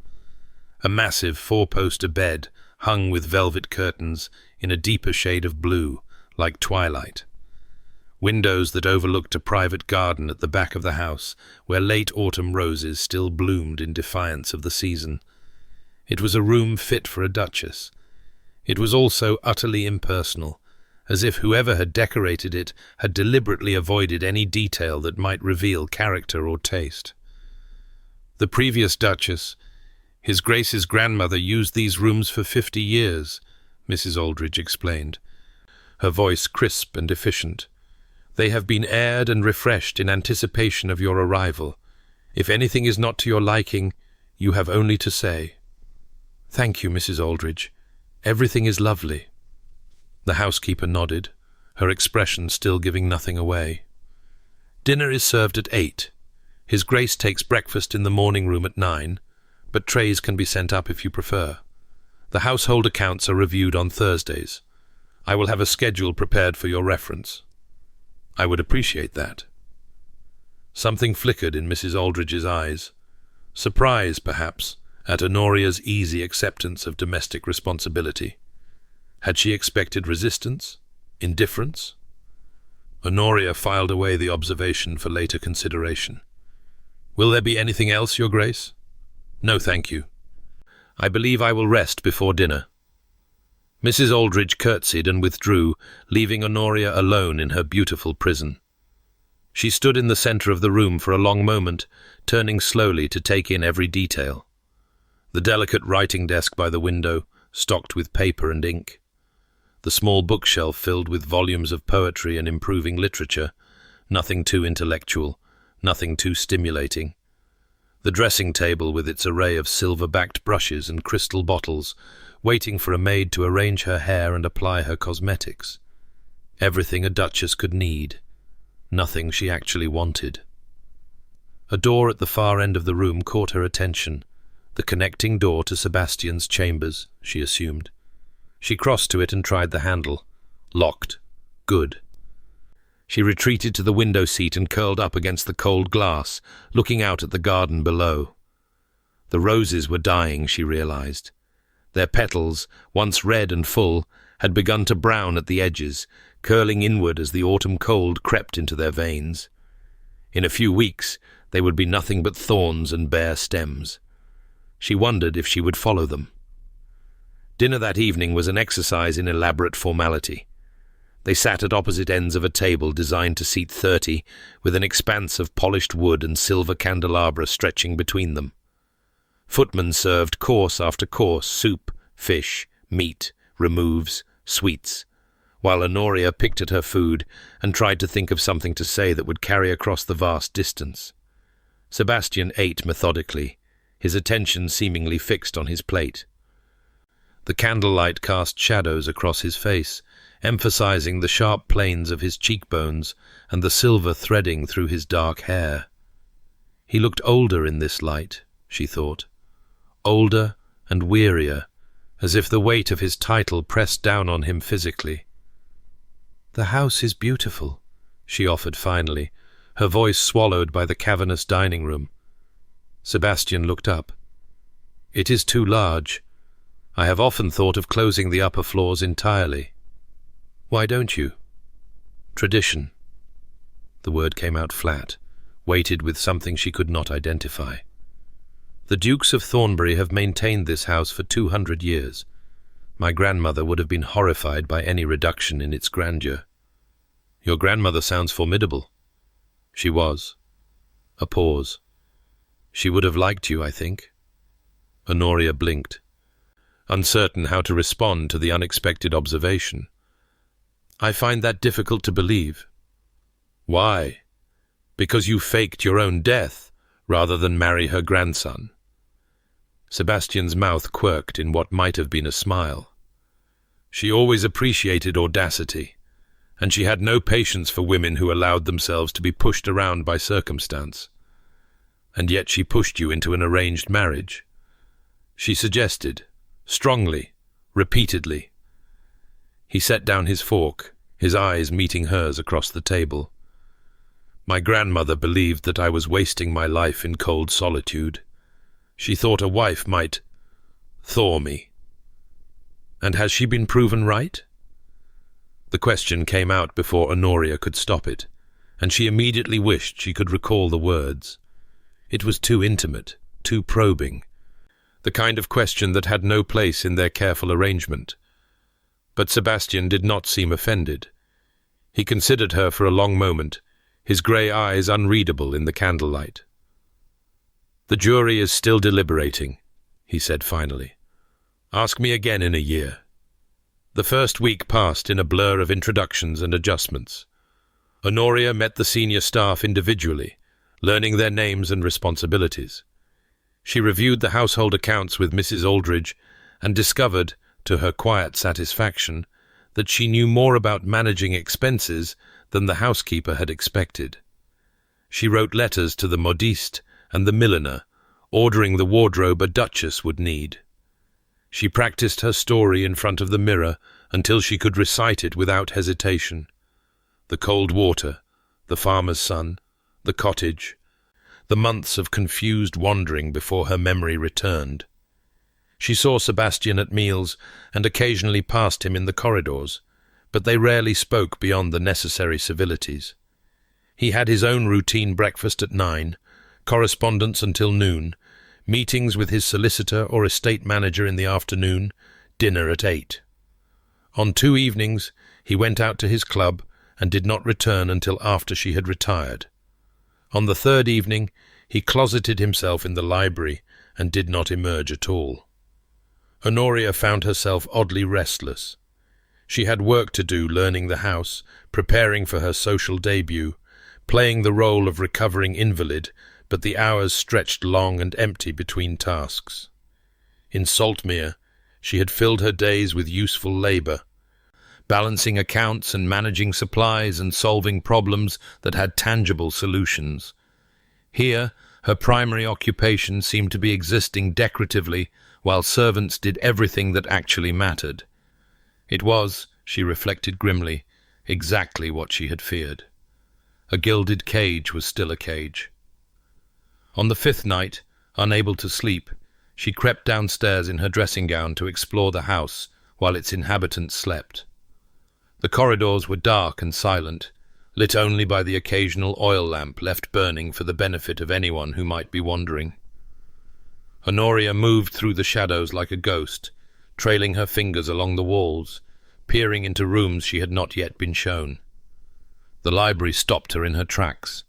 [SPEAKER 1] A massive four-poster bed hung with velvet curtains in a deeper shade of blue, like twilight. Windows that overlooked a private garden at the back of the house, where late autumn roses still bloomed in defiance of the season. It was a room fit for a duchess. It was also utterly impersonal, as if whoever had decorated it had deliberately avoided any detail that might reveal character or taste. The previous Duchess, His Grace's grandmother, used these rooms for 50 years, Mrs. Aldridge explained, her voice crisp and efficient. "They have been aired and refreshed in anticipation of your arrival. If anything is not to your liking, you have only to say." "Thank you, Mrs. Aldridge. Everything is lovely." The housekeeper nodded, her expression still giving nothing away. "Dinner is served at 8. His Grace takes breakfast in the morning room at 9, but trays can be sent up if you prefer. The household accounts are reviewed on Thursdays. I will have a schedule prepared for your reference." "I would appreciate that." Something flickered in Mrs. Aldridge's eyes. Surprise, perhaps, at Honoria's easy acceptance of domestic responsibility. Had she expected resistance? Indifference? Honoria filed away the observation for later consideration. "Will there be anything else, Your Grace?" "No, thank you. I believe I will rest before dinner." Mrs. Aldridge curtsied and withdrew, leaving Honoria alone in her beautiful prison. She stood in the centre of the room for a long moment, turning slowly to take in every detail. The delicate writing desk by the window, stocked with paper and ink. The small bookshelf filled with volumes of poetry and improving literature, nothing too intellectual, nothing too stimulating. The dressing table with its array of silver-backed brushes and crystal bottles, waiting for a maid to arrange her hair and apply her cosmetics. Everything a duchess could need, nothing she actually wanted. A door at the far end of the room caught her attention, the connecting door to Sebastian's chambers, she assumed. She crossed to it and tried the handle. Locked. Good. She retreated to the window seat and curled up against the cold glass, looking out at the garden below. The roses were dying, she realized. Their petals, once red and full, had begun to brown at the edges, curling inward as the autumn cold crept into their veins. In a few weeks, they would be nothing but thorns and bare stems. She wondered if she would follow them. Dinner that evening was an exercise in elaborate formality. They sat at opposite ends of a table designed to seat 30, with an expanse of polished wood and silver candelabra stretching between them. Footmen served course after course, soup, fish, meat, removes, sweets, while Honoria picked at her food and tried to think of something to say that would carry across the vast distance. Sebastian ate methodically, his attention seemingly fixed on his plate. The candlelight cast shadows across his face, emphasizing the sharp planes of his cheekbones and the silver threading through his dark hair. He looked older in this light, she thought. Older and wearier, as if the weight of his title pressed down on him physically. "The house is beautiful," she offered finally, her voice swallowed by the cavernous dining room. Sebastian looked up. "It is too large. I have often thought of closing the upper floors entirely." "Why don't you?" "Tradition." The word came out flat, weighted with something she could not identify. "The Dukes of Thornbury have maintained this house for 200 years. My grandmother would have been horrified by any reduction in its grandeur." "Your grandmother sounds formidable." "She was." A pause. "She would have liked you, I think." Honoria blinked, uncertain how to respond to the unexpected observation. "I find that difficult to believe." "Why?" "Because you faked your own death rather than marry her grandson." Sebastian's mouth quirked in what might have been a smile. "She always appreciated audacity, and she had no patience for women who allowed themselves to be pushed around by circumstance. And yet she pushed you into an arranged marriage. She suggested, strongly, repeatedly." He set down his fork, his eyes meeting hers across the table. "My grandmother believed that I was wasting my life in cold solitude. She thought a wife might thaw me." "And has she been proven right?" The question came out before Honoria could stop it, and she immediately wished she could recall the words. It was too intimate, too probing, the kind of question that had no place in their careful arrangement. But Sebastian did not seem offended. He considered her for a long moment, his grey eyes unreadable in the candlelight. "The jury is still deliberating," he said finally. "Ask me again in a year." The first week passed in a blur of introductions and adjustments. Honoria met the senior staff individually, learning their names and responsibilities. She reviewed the household accounts with Mrs. Aldridge and discovered, to her quiet satisfaction, that she knew more about managing expenses than the housekeeper had expected. She wrote letters to the modiste and the milliner, ordering the wardrobe a duchess would need. She practiced her story in front of the mirror until she could recite it without hesitation. The cold water, the farmer's son, the cottage, the months of confused wandering before her memory returned. She saw Sebastian at meals and occasionally passed him in the corridors, but they rarely spoke beyond the necessary civilities. He had his own routine breakfast at 9, correspondence until noon, meetings with his solicitor or estate manager in the afternoon, dinner at 8. On 2 evenings, he went out to his club and did not return until after she had retired. On the 3rd evening, he closeted himself in the library and did not emerge at all. Honoria found herself oddly restless. She had work to do learning the house, preparing for her social debut, playing the role of recovering invalid, but the hours stretched long and empty between tasks. In Saltmere, she had filled her days with useful labour, balancing accounts and managing supplies and solving problems that had tangible solutions. Here, her primary occupation seemed to be existing decoratively while servants did everything that actually mattered. It was, she reflected grimly, exactly what she had feared. A gilded cage was still a cage. On the 5th night, unable to sleep, she crept downstairs in her dressing gown to explore the house while its inhabitants slept. The corridors were dark and silent, lit only by the occasional oil lamp left burning for the benefit of anyone who might be wandering. Honoria moved through the shadows like a ghost, trailing her fingers along the walls, peering into rooms she had not yet been shown. The library stopped her in her tracks.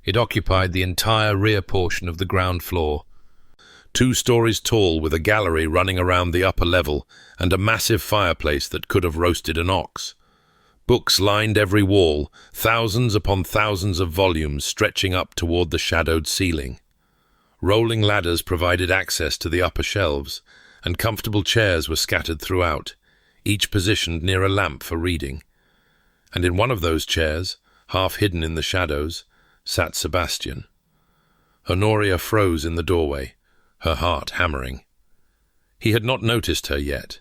[SPEAKER 1] It occupied the entire rear portion of the ground floor, 2 stories tall, with a gallery running around the upper level and a massive fireplace that could have roasted an ox. Books lined every wall, thousands upon thousands of volumes stretching up toward the shadowed ceiling. Rolling ladders provided access to the upper shelves, and comfortable chairs were scattered throughout, each positioned near a lamp for reading. And in one of those chairs, half hidden in the shadows, sat Sebastian. Honoria froze in the doorway, her heart hammering. He had not noticed her yet.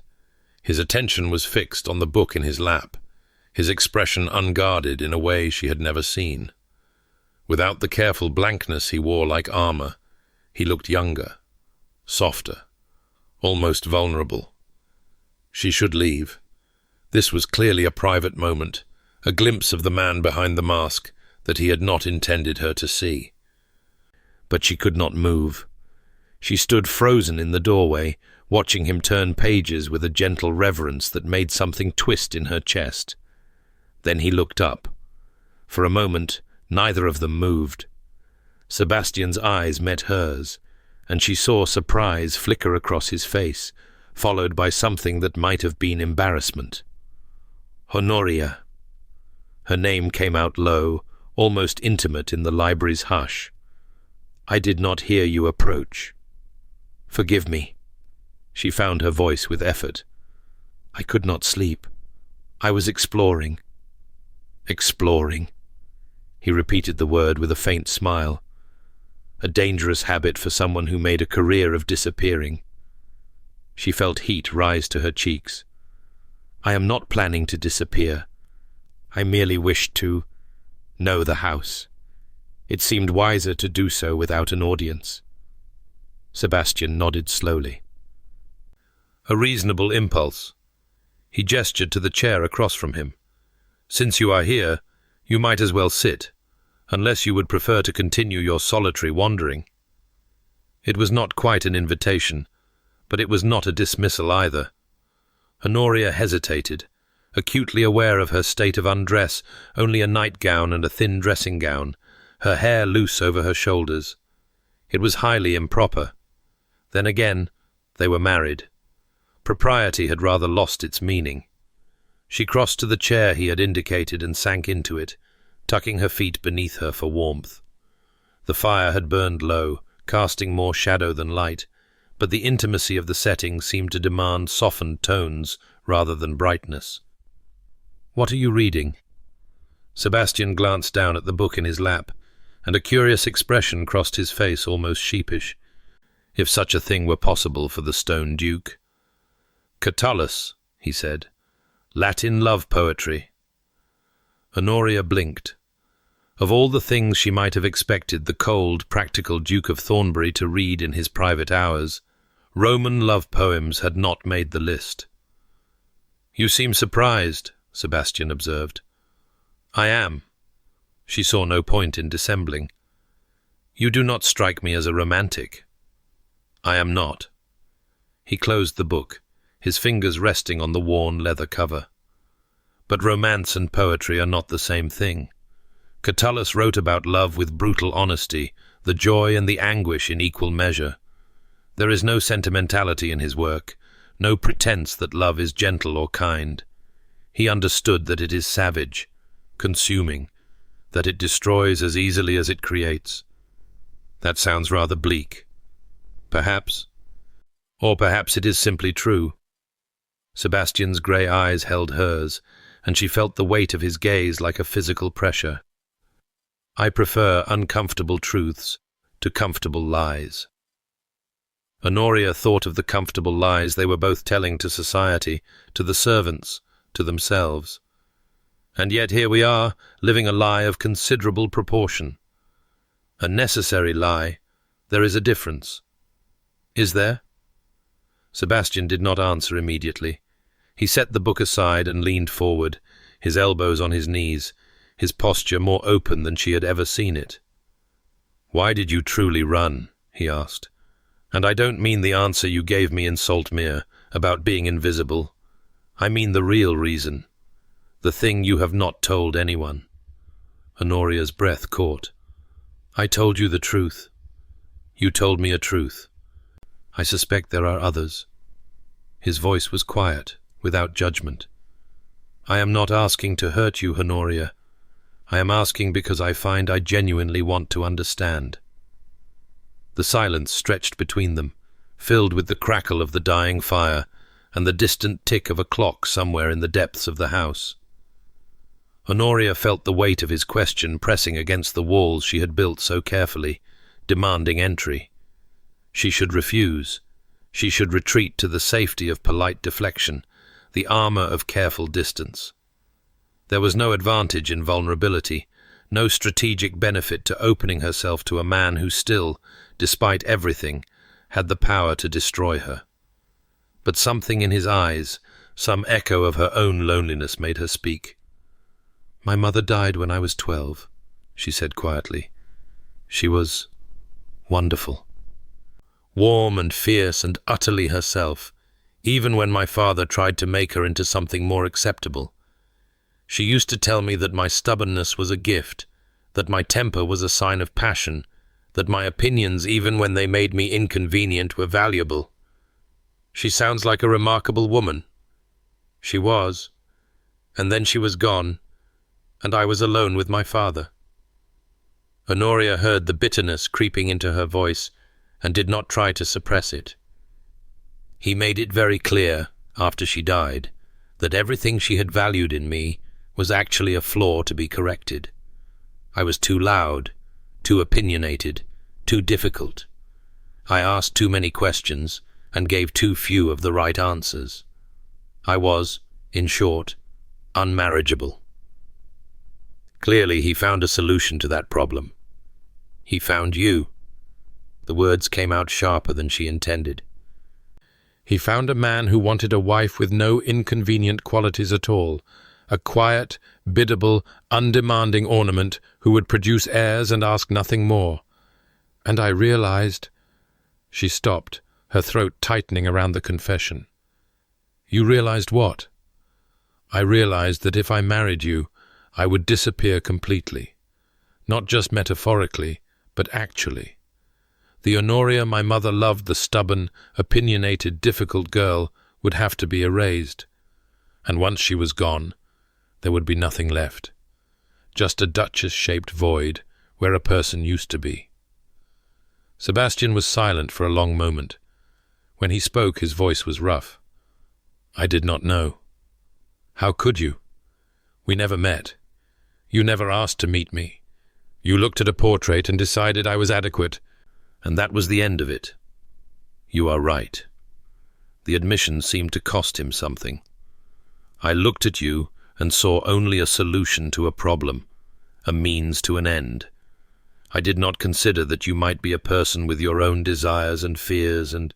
[SPEAKER 1] His attention was fixed on the book in his lap, his expression unguarded in a way she had never seen. Without the careful blankness he wore like armor, he looked younger, softer, almost vulnerable. She should leave. This was clearly a private moment, a glimpse of the man behind the mask that he had not intended her to see. But she could not move. She stood frozen in the doorway, watching him turn pages with a gentle reverence that made something twist in her chest. Then he looked up. For a moment, neither of them moved. Sebastian's eyes met hers, and she saw surprise flicker across his face, followed by something that might have been embarrassment. Honoria. Her name came out low, almost intimate in the library's hush. I did not hear you approach. Forgive me. She found her voice with effort. I could not sleep. I was exploring. Exploring. He repeated the word with a faint smile. A dangerous habit for someone who made a career of disappearing. She felt heat rise to her cheeks. I am not planning to disappear. I merely wished to know the house. It seemed wiser to do so without an audience. Sebastian nodded slowly. A reasonable impulse. He gestured to the chair across from him. Since you are here, you might as well sit, unless you would prefer to continue your solitary wandering. It was not quite an invitation, but it was not a dismissal either. Honoria hesitated, acutely aware of her state of undress, only a nightgown and a thin dressing gown, her hair loose over her shoulders. It was highly improper. Then again, they were married. Propriety had rather lost its meaning. She crossed to the chair he had indicated and sank into it, tucking her feet beneath her for warmth. The fire had burned low, casting more shadow than light, but the intimacy of the setting seemed to demand softened tones rather than brightness. What are you reading? Sebastian glanced down at the book in his lap, and a curious expression crossed his face, almost sheepish, if such a thing were possible for the Stone Duke. Catullus, he said. Latin love poetry. Honoria blinked. Of all the things she might have expected the cold, practical Duke of Thornbury to read in his private hours, Roman love poems had not made the list. You seem surprised, Sebastian observed. I am. She saw no point in dissembling. You do not strike me as a romantic. I am not. He closed the book, his fingers resting on the worn leather cover. But romance and poetry are not the same thing. Catullus wrote about love with brutal honesty, the joy and the anguish in equal measure. There is no sentimentality in his work, no pretense that love is gentle or kind. He understood that it is savage, consuming, that it destroys as easily as it creates. That sounds rather bleak. Perhaps. Or perhaps it is simply true. Sebastian's grey eyes held hers, and she felt the weight of his gaze like a physical pressure. I prefer uncomfortable truths to comfortable lies. Honoria thought of the comfortable lies they were both telling to society, to the servants, to themselves. And yet here we are, living a lie of considerable proportion. A necessary lie. There is a difference. Is there? Sebastian did not answer immediately. He set the book aside and leaned forward, his elbows on his knees, his posture more open than she had ever seen it. "Why did you truly run?" he asked. "And I don't mean the answer you gave me in Saltmere about being invisible. I mean the real reason. The thing you have not told anyone." Honoria's breath caught. "I told you the truth. You told me a truth. I suspect there are others." His voice was quiet, without judgment. "I am not asking to hurt you, Honoria. I am asking because I find I genuinely want to understand." The silence stretched between them, filled with the crackle of the dying fire and the distant tick of a clock somewhere in the depths of the house. Honoria felt the weight of his question pressing against the walls she had built so carefully, demanding entry. She should refuse. She should retreat to the safety of polite deflection, the armor of careful distance. There was no advantage in vulnerability, no strategic benefit to opening herself to a man who still, despite everything, had the power to destroy her. But something in his eyes, some echo of her own loneliness, made her speak. "My mother died when I was 12, she said quietly. "She was wonderful. Warm and fierce and utterly herself, even when my father tried to make her into something more acceptable. She used to tell me that my stubbornness was a gift, that my temper was a sign of passion, that my opinions, even when they made me inconvenient, were valuable. She sounds like a remarkable woman. She was. And then she was gone, and I was alone with my father." Honoria heard the bitterness creeping into her voice and did not try to suppress it. "He made it very clear, after she died, that everything she had valued in me was actually a flaw to be corrected. I was too loud, too opinionated, too difficult. I asked too many questions and gave too few of the right answers. I was, in short, unmarriageable." Clearly he found a solution to that problem. "He found you." The words came out sharper than she intended. "He found a man who wanted a wife with no inconvenient qualities at all, a quiet, biddable, undemanding ornament who would produce heirs and ask nothing more. And I realized—" She stopped, her throat tightening around the confession. "You realized what?" "I realized that if I married you, I would disappear completely. Not just metaphorically, but actually. The Honoria my mother loved, the stubborn, opinionated, difficult girl, would have to be erased. And once she was gone, there would be nothing left. Just a duchess-shaped void where a person used to be." Sebastian was silent for a long moment. When he spoke, his voice was rough. "I did not know." "How could you? We never met. You never asked to meet me. You looked at a portrait and decided I was adequate, and that was the end of it." "You are right." The admission seemed to cost him something. "I looked at you and saw only a solution to a problem, a means to an end. I did not consider that you might be a person with your own desires and fears and—"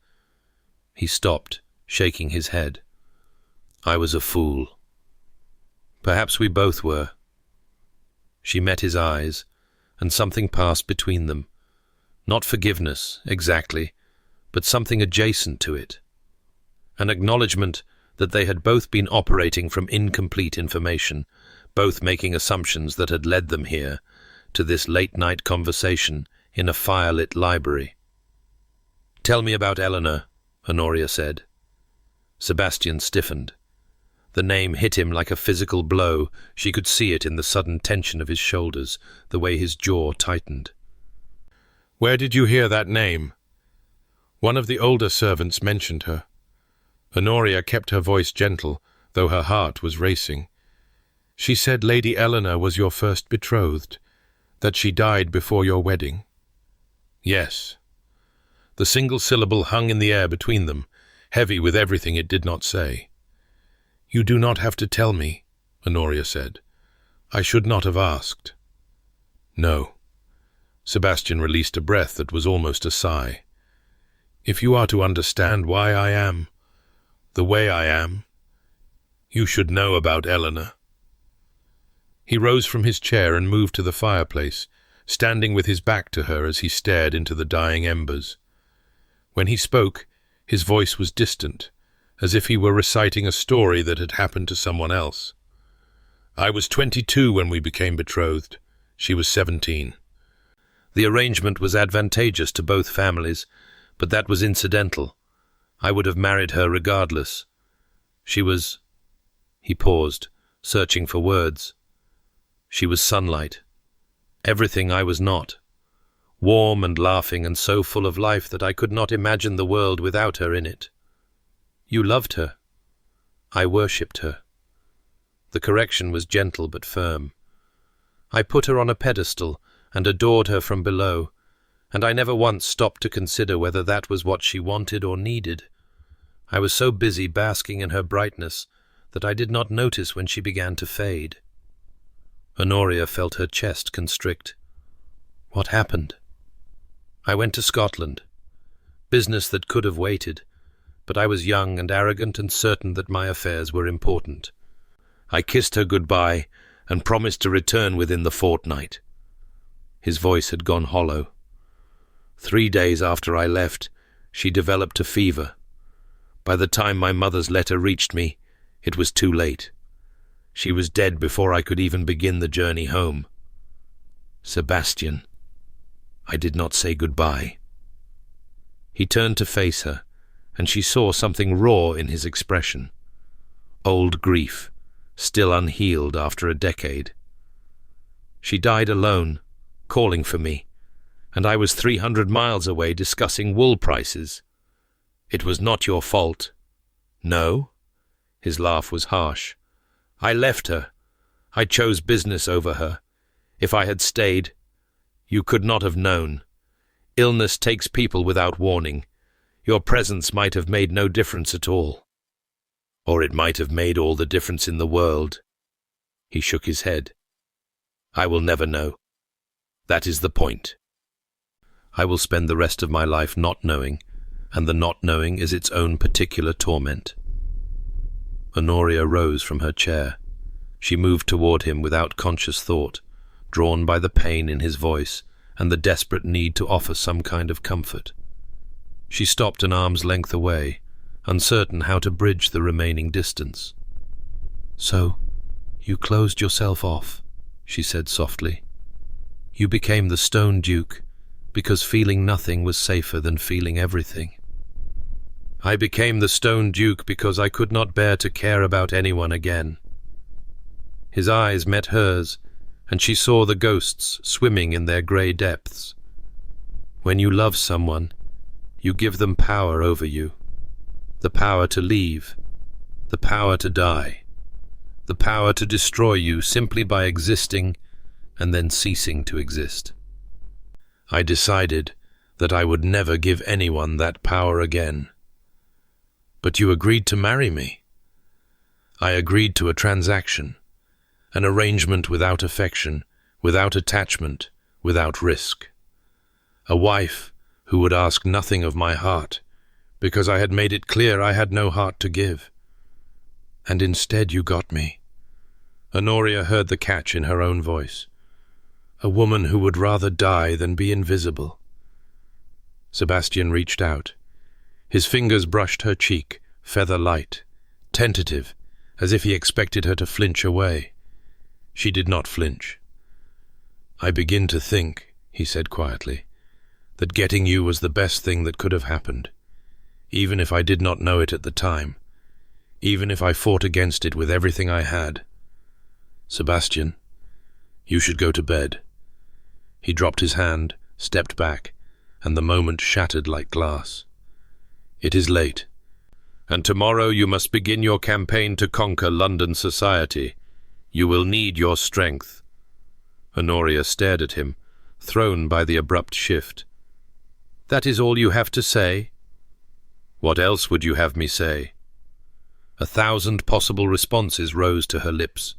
[SPEAKER 1] He stopped, shaking his head. "I was a fool. Perhaps we both were." She met his eyes, and something passed between them. Not forgiveness, exactly, but something adjacent to it. An acknowledgement that they had both been operating from incomplete information, both making assumptions that had led them here, to this late-night conversation in a firelit library. "Tell me about Eleanor," Honoria said. Sebastian stiffened. The name hit him like a physical blow. She could see it in the sudden tension of his shoulders, the way his jaw tightened. "Where did you hear that name?" "One of the older servants mentioned her." Honoria kept her voice gentle, though her heart was racing. "She said Lady Eleanor was your first betrothed, that she died before your wedding." "Yes." The single syllable hung in the air between them, heavy with everything it did not say. "You do not have to tell me," Honoria said. "I should not have asked." "No." Sebastian released a breath that was almost a sigh. "If you are to understand why I am the way I am, you should know about Eleanor." He rose from his chair and moved to the fireplace, standing with his back to her as he stared into the dying embers. When he spoke, his voice was distant, as if he were reciting a story that had happened to someone else. "I was 22 when we became betrothed. She was 17. The arrangement was advantageous to both families, but that was incidental. I would have married her regardless. She was—" He paused, searching for words. "She was sunlight. Everything I was not. Warm and laughing and so full of life that I could not imagine the world without her in it. You loved her. I worshipped her." The correction was gentle but firm. "I put her on a pedestal and adored her from below, and I never once stopped to consider whether that was what she wanted or needed. I was so busy basking in her brightness that I did not notice when she began to fade." Honoria felt her chest constrict. "What happened?" "I went to Scotland. Business that could have waited, but I was young and arrogant and certain that my affairs were important. I kissed her goodbye and promised to return within the fortnight." His voice had gone hollow. 3 days after I left, she developed a fever. By the time my mother's letter reached me, it was too late. She was dead before I could even begin the journey home. "Sebastian, I did not say goodbye." He turned to face her, and she saw something raw in his expression. Old grief, still unhealed after a decade. "She died alone, calling for me, and I was 300 miles away discussing wool prices. It was not your fault." "No?" His laugh was harsh. "I left her. I chose business over her. If I had stayed, you could not have known. Illness takes people without warning. Your presence might have made no difference at all. Or it might have made all the difference in the world." He shook his head. "I will never know. That is the point. I will spend the rest of my life not knowing, and the not knowing is its own particular torment." Honoria rose from her chair. She moved toward him without conscious thought, drawn by the pain in his voice and the desperate need to offer some kind of comfort. She stopped an arm's length away, uncertain how to bridge the remaining distance. "So, you closed yourself off," she said softly. "You became the Stone Duke because feeling nothing was safer than feeling everything." "I became the Stone Duke because I could not bear to care about anyone again." His eyes met hers, and she saw the ghosts swimming in their grey depths. When you love someone, you give them power over you. The power to leave, the power to die, the power to destroy you simply by existing and then ceasing to exist. I decided that I would never give anyone that power again. But you agreed to marry me. I agreed to a transaction, an arrangement without affection, without attachment, without risk. A wife who would ask nothing of my heart, because I had made it clear I had no heart to give. And instead you got me. Honoria heard the catch in her own voice. A woman who would rather die than be invisible. Sebastian reached out. His fingers brushed her cheek, feather light, tentative, as if he expected her to flinch away. She did not flinch. "I begin to think," he said quietly, "that getting you was the best thing that could have happened, even if I did not know it at the time, even if I fought against it with everything I had. Sebastian, you should go to bed." He dropped his hand, stepped back, and the moment shattered like glass. "It is late, and tomorrow you must begin your campaign to conquer London society. You will need your strength." Honoria stared at him, thrown by the abrupt shift. "That is all you have to say?" "What else would you have me say?" 1,000 possible responses rose to her lips.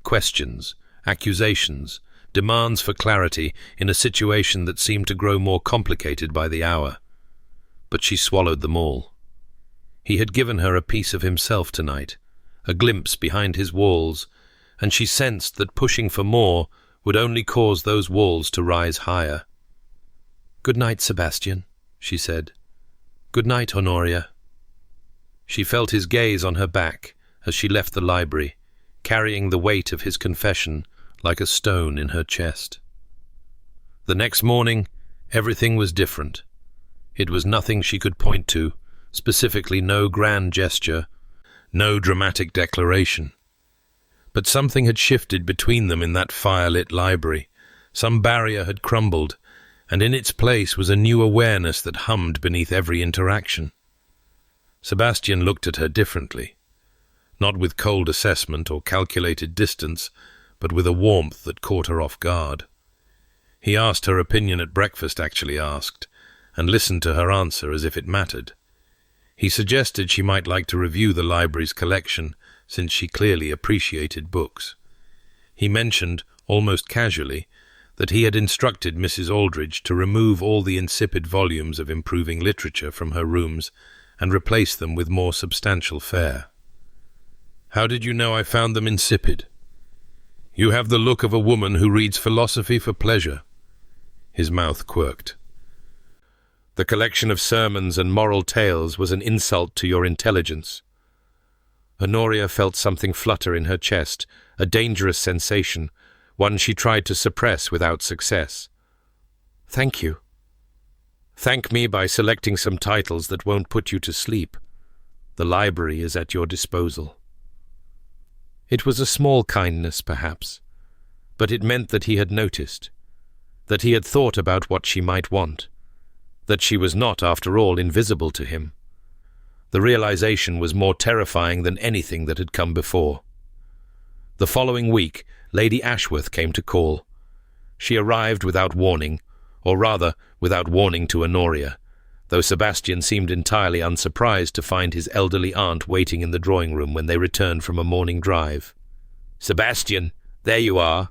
[SPEAKER 1] Questions, accusations, demands for clarity in a situation that seemed to grow more complicated by the hour. But she swallowed them all. He had given her a piece of himself tonight, a glimpse behind his walls, and she sensed that pushing for more would only cause those walls to rise higher. "Good night, Sebastian," she said. "Good night, Honoria." She felt his gaze on her back as she left the library, carrying the weight of his confession like a stone in her chest. The next morning, everything was different. It was nothing she could point to, specifically no grand gesture, no dramatic declaration. But something had shifted between them in that firelit library. Some barrier had crumbled, and in its place was a new awareness that hummed beneath every interaction. Sebastian looked at her differently, not with cold assessment or calculated distance, but with a warmth that caught her off guard. He asked her opinion at breakfast, actually asked, and listened to her answer as if it mattered. He suggested she might like to review the library's collection, since she clearly appreciated books. He mentioned, almost casually, that he had instructed Mrs. Aldridge to remove all the insipid volumes of improving literature from her rooms and replace them with more substantial fare. "How did you know I found them insipid?" "You have the look of a woman who reads philosophy for pleasure." His mouth quirked. "The collection of sermons and moral tales was an insult to your intelligence." Honoria felt something flutter in her chest, a dangerous sensation, one she tried to suppress without success. "Thank you." "Thank me by selecting some titles that won't put you to sleep. The library is at your disposal." It was a small kindness, perhaps, but it meant that he had noticed, that he had thought about what she might want, that she was not, after all, invisible to him. The realization was more terrifying than anything that had come before. The following week, Lady Ashworth came to call. She arrived without warning, or rather, without warning to Honoria, though Sebastian seemed entirely unsurprised to find his elderly aunt waiting in the drawing-room when they returned from a morning drive. "Sebastian, there you are."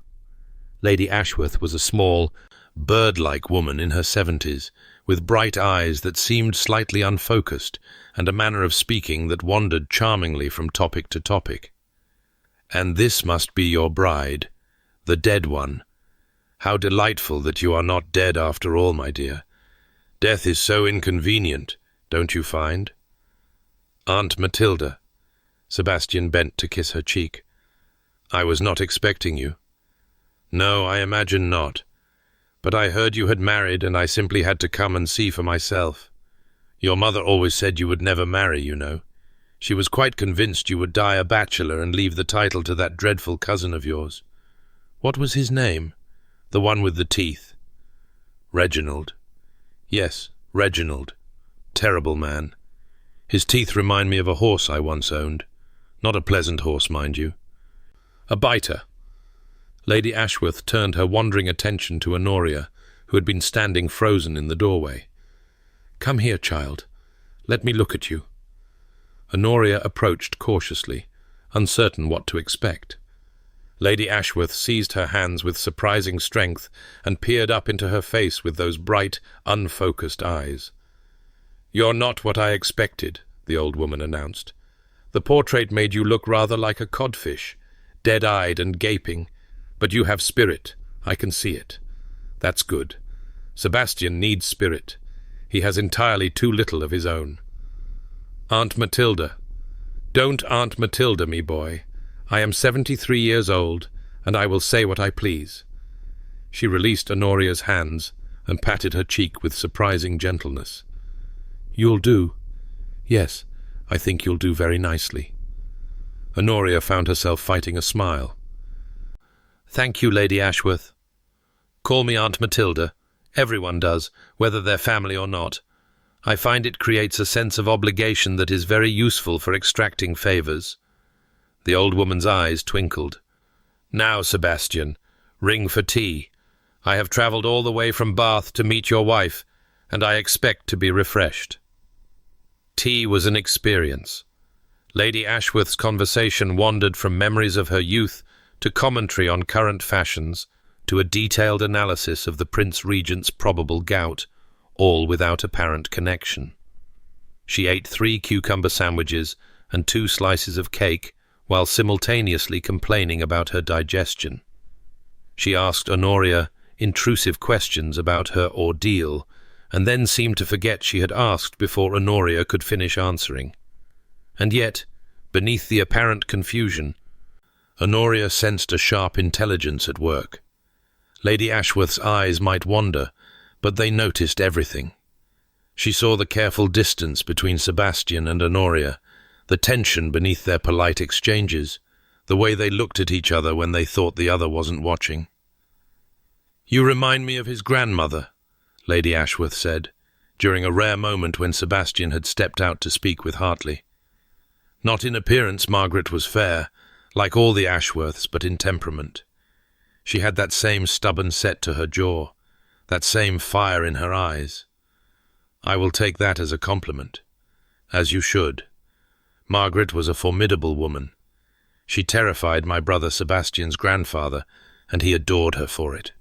[SPEAKER 1] Lady Ashworth was a small, bird-like woman in her 70s, with bright eyes that seemed slightly unfocused and a manner of speaking that wandered charmingly from topic to topic. "And this must be your bride, the dead one. How delightful that you are not dead after all, my dear. Death is so inconvenient, don't you find?" "Aunt Matilda." Sebastian bent to kiss her cheek. "I was not expecting you." "No, I imagine not. But I heard you had married, and I simply had to come and see for myself. Your mother always said you would never marry, you know. She was quite convinced you would die a bachelor and leave the title to that dreadful cousin of yours. What was his name? The one with the teeth." "Reginald." "Yes, Reginald. Terrible man. His teeth remind me of a horse I once owned. Not a pleasant horse, mind you. A biter." Lady Ashworth turned her wandering attention to Honoria, who had been standing frozen in the doorway. "Come here, child. Let me look at you." Honoria approached cautiously, uncertain what to expect. Lady Ashworth seized her hands with surprising strength and peered up into her face with those bright, unfocused eyes. "You're not what I expected," the old woman announced. "The portrait made you look rather like a codfish, dead-eyed and gaping, but you have spirit, I can see it. That's good. Sebastian needs spirit. He has entirely too little of his own." "Aunt Matilda." "Don't Aunt Matilda me, boy. I am 73 years old, and I will say what I please." She released Honoria's hands and patted her cheek with surprising gentleness. "You'll do. Yes, I think you'll do very nicely." Honoria found herself fighting a smile. "Thank you, Lady Ashworth. Call me Aunt Matilda. Everyone does, whether they're family or not. I find it creates a sense of obligation that is very useful for extracting favours." The old woman's eyes twinkled. "Now, Sebastian, ring for tea. I have travelled all the way from Bath to meet your wife, and I expect to be refreshed." Tea was an experience. Lady Ashworth's conversation wandered from memories of her youth to commentary on current fashions to a detailed analysis of the Prince Regent's probable gout, all without apparent connection. She ate 3 cucumber sandwiches and 2 slices of cake while simultaneously complaining about her digestion. She asked Honoria intrusive questions about her ordeal and then seemed to forget she had asked before Honoria could finish answering. And yet, beneath the apparent confusion, Honoria sensed a sharp intelligence at work. Lady Ashworth's eyes might wander, but they noticed everything. She saw the careful distance between Sebastian and Honoria, the tension beneath their polite exchanges, the way they looked at each other when they thought the other wasn't watching. "You remind me of his grandmother," Lady Ashworth said, during a rare moment when Sebastian had stepped out to speak with Hartley. Not in appearance, Margaret was fair, like all the Ashworths, but in temperament. She had that same stubborn set to her jaw, that same fire in her eyes. I will take that as a compliment. As you should. Margaret was a formidable woman. She terrified my brother Sebastian's grandfather, and he adored her for it.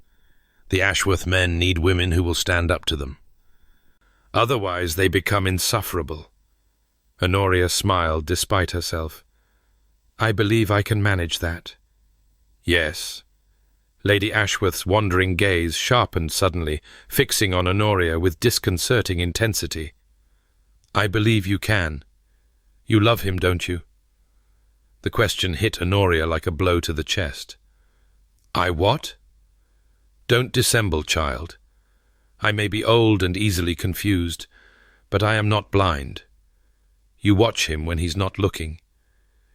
[SPEAKER 1] The Ashworth men need women who will stand up to them. Otherwise they become insufferable. Honoria smiled despite herself. I believe I can manage that. Yes. Lady Ashworth's wandering gaze sharpened suddenly, fixing on Honoria with disconcerting intensity. I believe you can. You love him, don't you? The question hit Honoria like a blow to the chest. I what? Don't dissemble, child. I may be old and easily confused, but I am not blind. You watch him when he's not looking.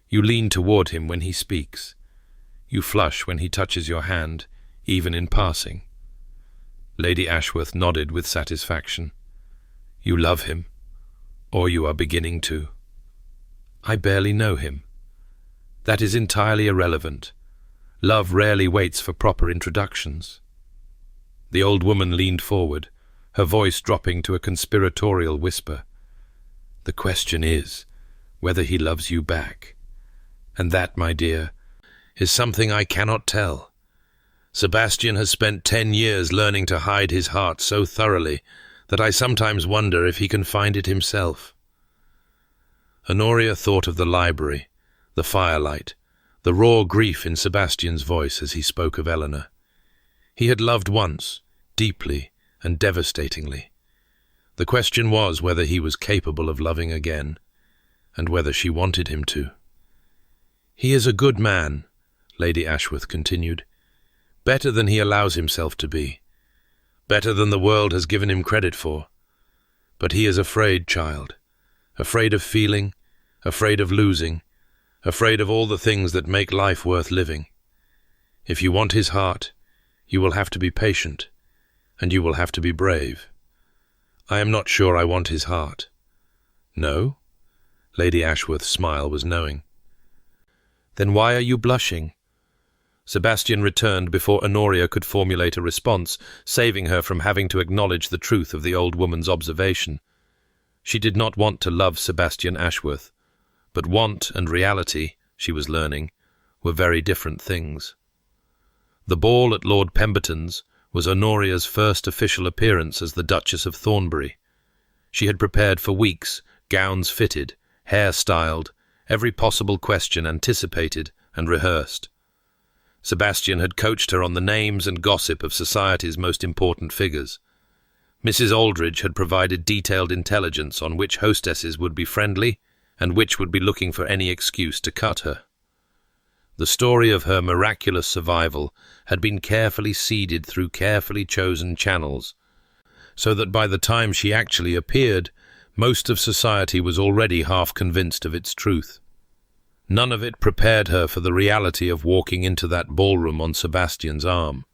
[SPEAKER 1] You lean toward him when he speaks. You flush when he touches your hand, even in passing. Lady Ashworth nodded with satisfaction. You love him, or you are beginning to. I barely know him. That is entirely irrelevant. Love rarely waits for proper introductions. The old woman leaned forward, her voice dropping to a conspiratorial whisper. The question is whether he loves you back. And that, my dear, is something I cannot tell. Sebastian has spent 10 years learning to hide his heart so thoroughly that I sometimes wonder if he can find it himself. Honoria thought of the library, the firelight, the raw grief in Sebastian's voice as he spoke of Eleanor. He had loved once, deeply and devastatingly. The question was whether he was capable of loving again, and whether she wanted him to. He is a good man, Lady Ashworth continued. Better than he allows himself to be. Better than the world has given him credit for. But he is afraid, child. Afraid of feeling, afraid of losing, afraid of all the things that make life worth living. If you want his heart, you will have to be patient, and you will have to be brave. I am not sure I want his heart. No? Lady Ashworth's smile was knowing. Then why are you blushing? Sebastian returned before Honoria could formulate a response, saving her from having to acknowledge the truth of the old woman's observation. She did not want to love Sebastian Ashworth, but want and reality, she was learning, were very different things. The ball at Lord Pemberton's was Honoria's first official appearance as the Duchess of Thornbury. She had prepared for weeks, gowns fitted, hair styled, every possible question anticipated and rehearsed. Sebastian had coached her on the names and gossip of society's most important figures. Mrs. Aldridge had provided detailed intelligence on which hostesses would be friendly and which would be looking for any excuse to cut her. The story of her miraculous survival had been carefully seeded through carefully chosen channels, so that by the time she actually appeared, most of society was already half convinced of its truth. None of it prepared her for the reality of walking into that ballroom on Sebastian's arm.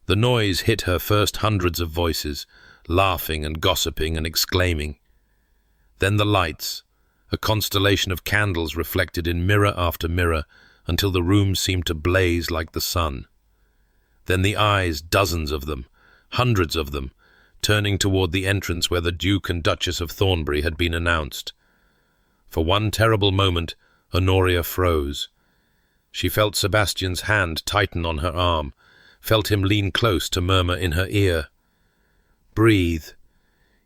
[SPEAKER 1] The noise hit her first hundreds of voices, laughing and gossiping and exclaiming. Then the lights, a constellation of candles reflected in mirror after mirror until the room seemed to blaze like the sun. Then the eyes, dozens of them, hundreds of them, turning toward the entrance where the Duke and Duchess of Thornbury had been announced. For one terrible moment, Honoria froze. She felt Sebastian's hand tighten on her arm, felt him lean close to murmur in her ear, "Breathe.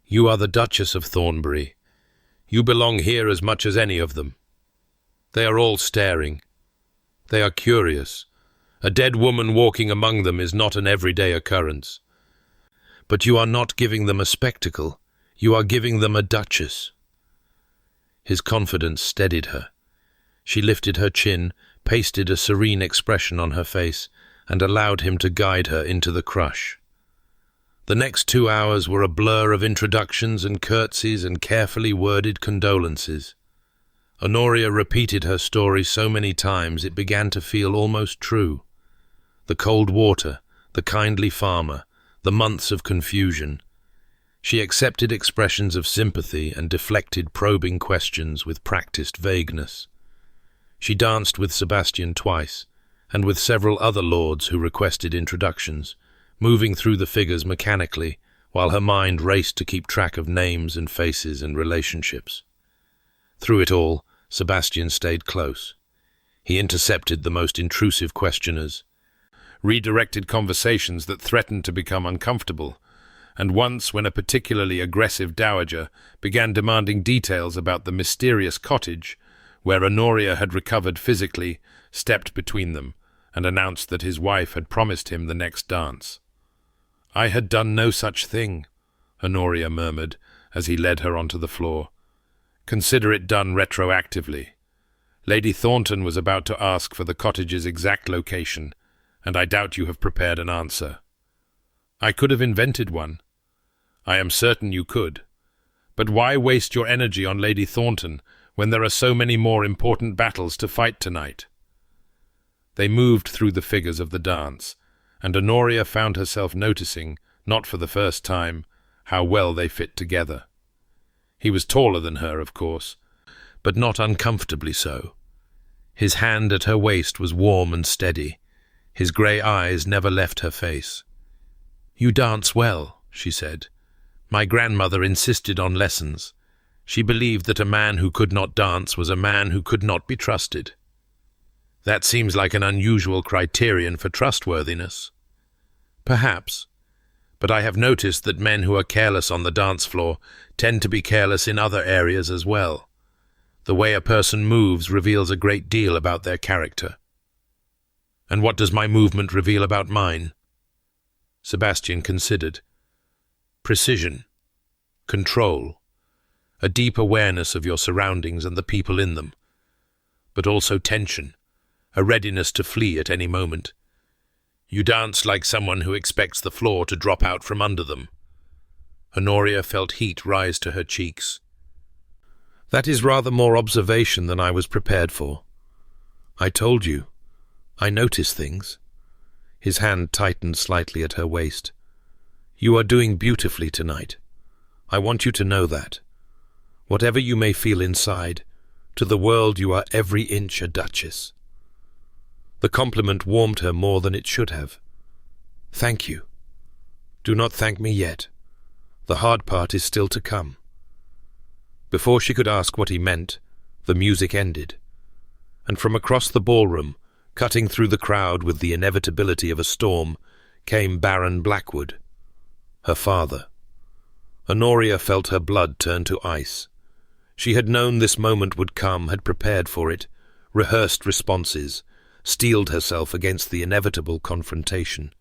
[SPEAKER 1] You are the Duchess of Thornbury. You belong here as much as any of them. They are all staring. They are curious. A dead woman walking among them is not an everyday occurrence. But you are not giving them a spectacle. You are giving them a duchess." His confidence steadied her. She lifted her chin, pasted a serene expression on her face, and allowed him to guide her into the crush. The next 2 hours were a blur of introductions and curtsies and carefully worded condolences. Honoria repeated her story so many times it began to feel almost true. The cold water, the kindly farmer, the months of confusion. She accepted expressions of sympathy and deflected probing questions with practiced vagueness. She danced with Sebastian twice, and with several other lords who requested introductions, moving through the figures mechanically, while her mind raced to keep track of names and faces and relationships. Through it all, Sebastian stayed close. He intercepted the most intrusive questioners, redirected conversations that threatened to become uncomfortable, and once, when a particularly aggressive dowager began demanding details about the mysterious cottage where Honoria had recovered physically, stepped between them and announced that his wife had promised him the next dance. "I had done no such thing," Honoria murmured as he led her onto the floor. "Consider it done retroactively. Lady Thornton was about to ask for the cottage's exact location, and I doubt you have prepared an answer. I could have invented one. I am certain you could. But why waste your energy on Lady Thornton when there are so many more important battles to fight tonight?" They moved through the figures of the dance, and Honoria found herself noticing, not for the first time, how well they fit together. He was taller than her, of course, but not uncomfortably so. His hand at her waist was warm and steady. His grey eyes never left her face. "You dance well," she said. "My grandmother insisted on lessons. She believed that a man who could not dance was a man who could not be trusted." "That seems like an unusual criterion for trustworthiness." "Perhaps. But I have noticed that men who are careless on the dance floor tend to be careless in other areas as well. The way a person moves reveals a great deal about their character." "And what does my movement reveal about mine?" Sebastian considered. "Precision. Control. A deep awareness of your surroundings and the people in them. But also tension. A readiness to flee at any moment. You dance like someone who expects the floor to drop out from under them." Honoria felt heat rise to her cheeks. "That is rather more observation than I was prepared for. I told you. I notice things." His hand tightened slightly at her waist. "You are doing beautifully tonight. I want you to know that. Whatever you may feel inside, to the world you are every inch a duchess." The compliment warmed her more than it should have. "Thank you. Do not thank me yet. The hard part is still to come." Before she could ask what he meant, the music ended, and from across the ballroom, cutting through the crowd with the inevitability of a storm, came Baron Blackwood, her father. Honoria felt her blood turn to ice. She had known this moment would come, had prepared for it, rehearsed responses, steeled herself against the inevitable confrontation.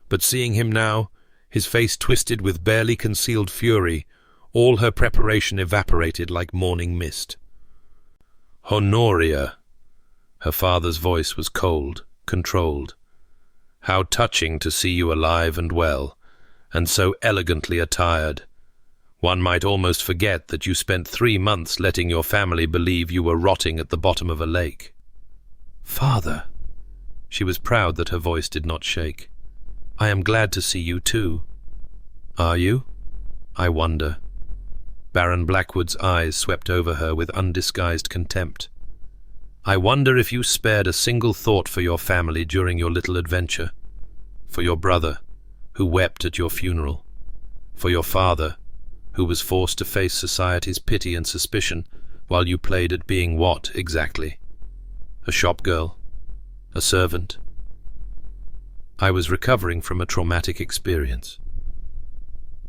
[SPEAKER 1] But seeing him now, his face twisted with barely concealed fury, all her preparation evaporated like morning mist. "Honoria." Her father's voice was cold, controlled. "How touching to see you alive and well, and so elegantly attired. One might almost forget that you spent 3 months letting your family believe you were rotting at the bottom of a lake." "Father." She was proud that her voice did not shake. "I am glad to see you too." "Are you? I wonder." Baron Blackwood's eyes swept over her with undisguised contempt. "I wonder if you spared a single thought for your family during your little adventure. For your brother, who wept at your funeral. For your father, who was forced to face society's pity and suspicion while you played at being what, exactly? A shop girl? A servant? I was recovering from a traumatic experience.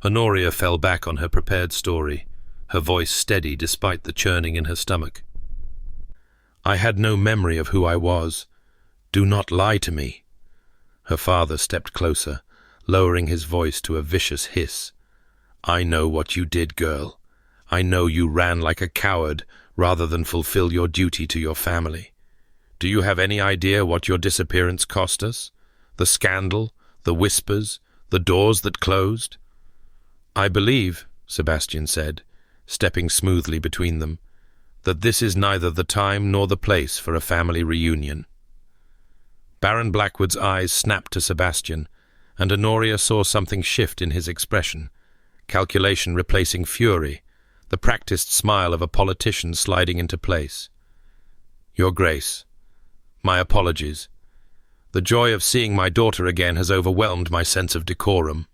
[SPEAKER 1] Honoria fell back on her prepared story, her voice steady despite the churning in her stomach. I had no memory of who I was. Do not lie to me. Her father stepped closer, lowering his voice to a vicious hiss. I know what you did, girl. I know you ran like a coward rather than fulfill your duty to your family. Do you have any idea what your disappearance cost us? The scandal, the whispers, the doors that closed? I believe, Sebastian said, stepping smoothly between them, that this is neither the time nor the place for a family reunion. Baron Blackwood's eyes snapped to Sebastian, and Honoria saw something shift in his expression, calculation replacing fury, the practiced smile of a politician sliding into place. Your Grace, my apologies. The joy of seeing my daughter again has overwhelmed my sense of decorum.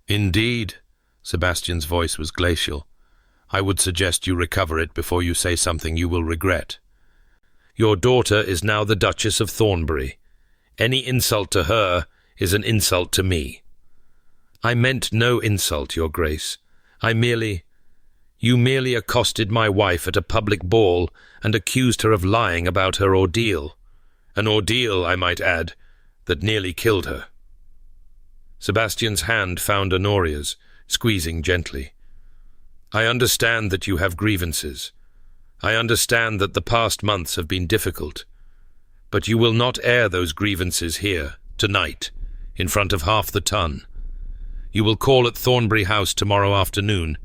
[SPEAKER 1] Indeed, Sebastian's voice was glacial. I would suggest you recover it before you say something you will regret. Your daughter is now the Duchess of Thornbury. Any insult to her is an insult to me. I meant no insult, Your Grace. You merely accosted my wife at a public ball and accused her of lying about her ordeal. An ordeal, I might add, that nearly killed her. Sebastian's hand found Honoria's, squeezing gently. I understand that you have grievances. I understand that the past months have been difficult. But you will not air those grievances here, tonight, in front of half the ton. You will call at Thornbury House tomorrow afternoon,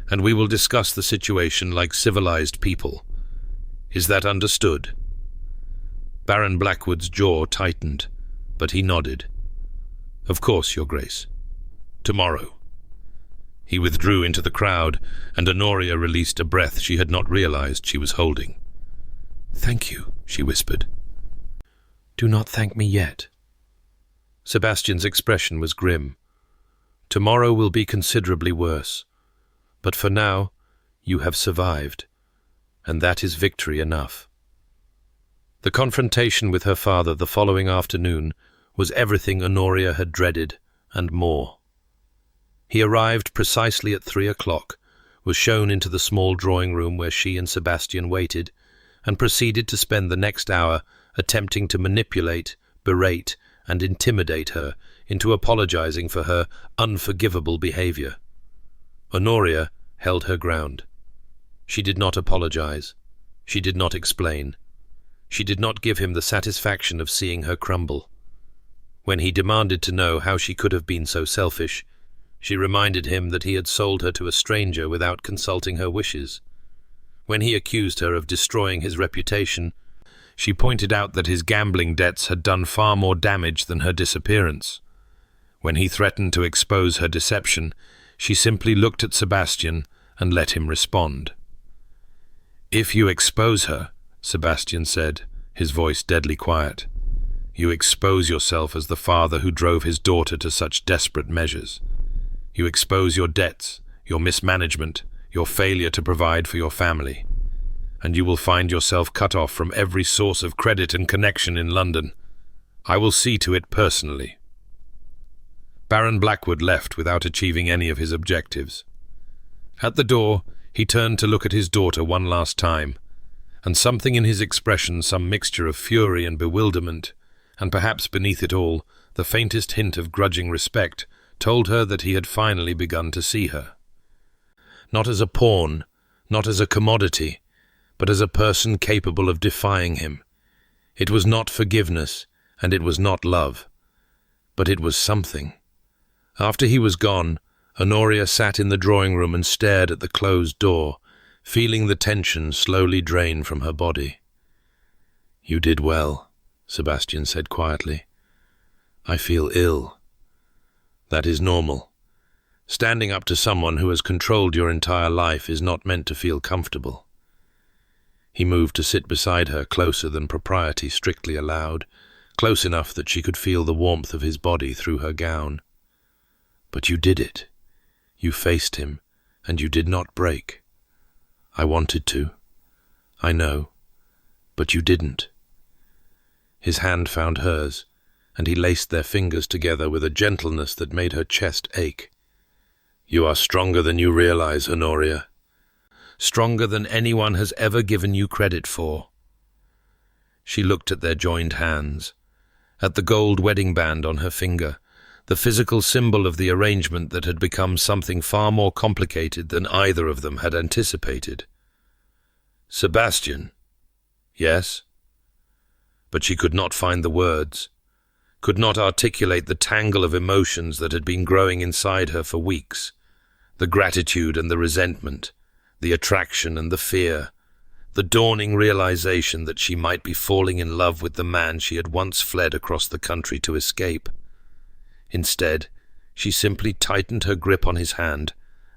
[SPEAKER 1] and we will discuss the situation like civilized people. Is that understood? Baron Blackwood's jaw tightened, but he nodded. Of course, Your Grace. Tomorrow. He withdrew into the crowd, and Honoria released a breath she had not realized she was holding. Thank you, she whispered. Do not thank me yet. Sebastian's expression was grim. Tomorrow will be considerably worse. But for now, you have survived, and that is victory enough. The confrontation with her father the following afternoon was everything Honoria had dreaded, and more. He arrived precisely at 3 o'clock, was shown into the small drawing room where she and Sebastian waited, and proceeded to spend the next hour attempting to manipulate, berate, and intimidate her into apologizing for her unforgivable behavior. Honoria held her ground. She did not apologize. She did not explain. She did not give him the satisfaction of seeing her crumble. When he demanded to know how she could have been so selfish, she reminded him that he had sold her to a stranger without consulting her wishes. When he accused her of destroying his reputation, she pointed out that his gambling debts had done far more damage than her disappearance. When he threatened to expose her deception, she simply looked at Sebastian and let him respond. If you expose her, Sebastian said, his voice deadly quiet, you expose yourself as the father who drove his daughter to such desperate measures. You expose your debts, your mismanagement, your failure to provide for your family, and you will find yourself cut off from every source of credit and connection in London. I will see to it personally. Baron Blackwood left without achieving any of his objectives. At the door, he turned to look at his daughter one last time, and something in his expression, some mixture of fury and bewilderment, and perhaps beneath it all, the faintest hint of grudging respect, told her that he had finally begun to see her. Not as a pawn, not as a commodity, but as a person capable of defying him. It was not forgiveness, and it was not love, but it was something. After he was gone, Honoria sat in the drawing room and stared at the closed door, feeling the tension slowly drain from her body. You did well, Sebastian said quietly. I feel ill. That is normal. Standing up to someone who has controlled your entire life is not meant to feel comfortable. He moved to sit beside her, closer than propriety strictly allowed, close enough that she could feel the warmth of his body through her gown. But you did it. You faced him, and you did not break. I wanted to. I know, but you didn't. His hand found hers, and he laced their fingers together with a gentleness that made her chest ache. You are stronger than you realize, Honoria. Stronger than anyone has ever given you credit for. She looked at their joined hands, at the gold wedding band on her finger, the physical symbol of the arrangement that had become something far more complicated than either of them had anticipated. Sebastian. Yes? But she could not find the words, could not articulate the tangle of emotions that had been growing inside her for weeks, the gratitude and the resentment, the attraction and the fear, the dawning realization that she might be falling in love with the man she had once fled across the country to escape. Instead, she simply tightened her grip on his hand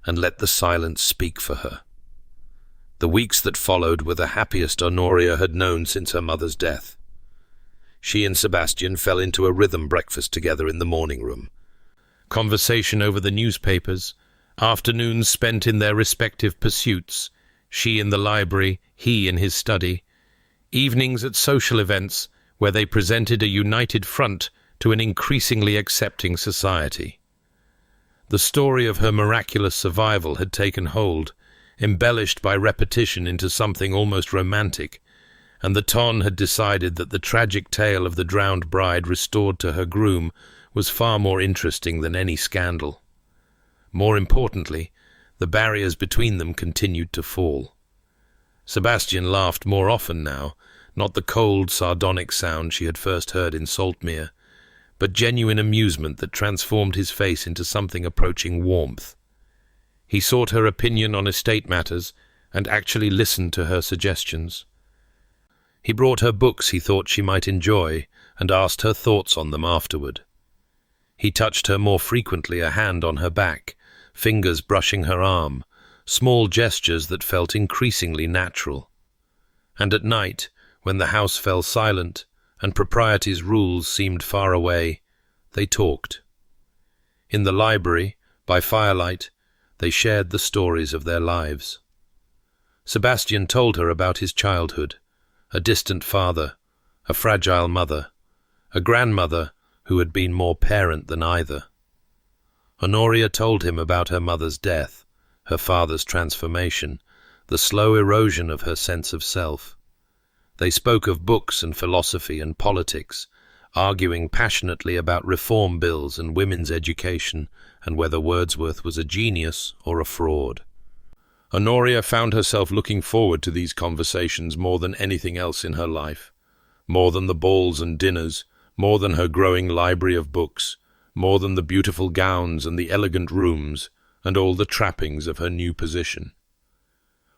[SPEAKER 1] and let the silence speak for her. The weeks that followed were the happiest Honoria had known since her mother's death. She and Sebastian fell into a rhythm breakfast together in the morning room. Conversation over the newspapers, afternoons spent in their respective pursuits, she in the library, he in his study, evenings at social events where they presented a united front to an increasingly accepting society. The story of her miraculous survival had taken hold, embellished by repetition into something almost romantic, and the Ton had decided that the tragic tale of the drowned bride restored to her groom was far more interesting than any scandal. More importantly, the barriers between them continued to fall. Sebastian laughed more often now, not the cold, sardonic sound she had first heard in Saltmere, but genuine amusement that transformed his face into something approaching warmth. He sought her opinion on estate matters and actually listened to her suggestions. He brought her books he thought she might enjoy and asked her thoughts on them afterward. He touched her more frequently, a hand on her back, fingers brushing her arm, small gestures that felt increasingly natural. And at night, when the house fell silent and propriety's rules seemed far away, they talked. In the library, by firelight, they shared the stories of their lives. Sebastian told her about his childhood, a distant father, a fragile mother, a grandmother who had been more parent than either. Honoria told him about her mother's death, her father's transformation, the slow erosion of her sense of self. They spoke of books and philosophy and politics, arguing passionately about reform bills and women's education and whether Wordsworth was a genius or a fraud. Honoria found herself looking forward to these conversations more than anything else in her life, more than the balls and dinners, more than her growing library of books, more than the beautiful gowns and the elegant rooms and all the trappings of her new position.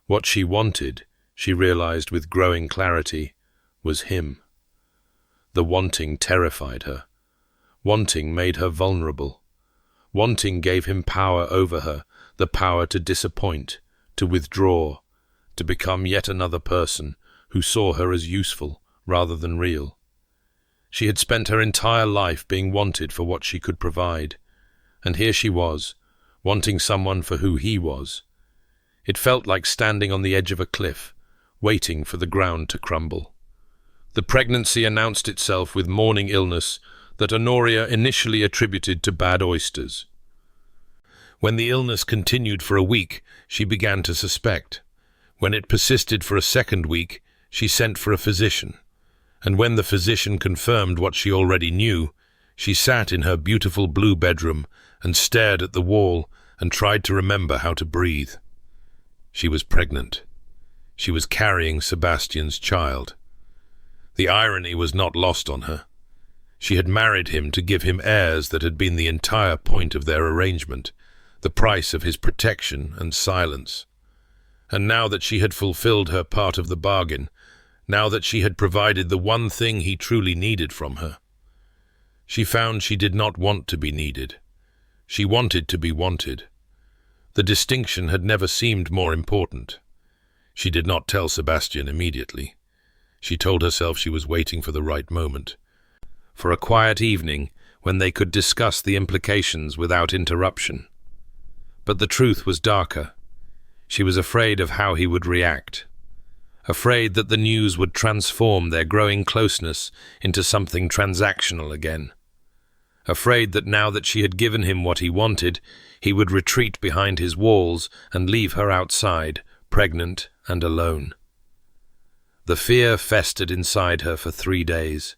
[SPEAKER 1] What she wanted, she realized with growing clarity, was him. The wanting terrified her. Wanting made her vulnerable. Wanting gave him power over her, the power to disappoint, to withdraw, to become yet another person who saw her as useful rather than real. She had spent her entire life being wanted for what she could provide, and here she was, wanting someone for who he was. It felt like standing on the edge of a cliff, waiting for the ground to crumble. The pregnancy announced itself with morning illness that Honoria initially attributed to bad oysters. When the illness continued for a week, she began to suspect. When it persisted for a second week, she sent for a physician. And when the physician confirmed what she already knew, she sat in her beautiful blue bedroom and stared at the wall and tried to remember how to breathe. She was pregnant. She was carrying Sebastian's child. The irony was not lost on her. She had married him to give him heirs that had been the entire point of their arrangement, the price of his protection and silence. And now that she had fulfilled her part of the bargain, now that she had provided the one thing he truly needed from her, she found she did not want to be needed. She wanted to be wanted. The distinction had never seemed more important. She did not tell Sebastian immediately. She told herself she was waiting for the right moment, for a quiet evening when they could discuss the implications without interruption. But the truth was darker. She was afraid of how he would react. afraid that the news would transform their growing closeness into something transactional again. Afraid that now that she had given him what he wanted, he would retreat behind his walls and leave her outside, pregnant and alone. The fear festered inside her for 3 days.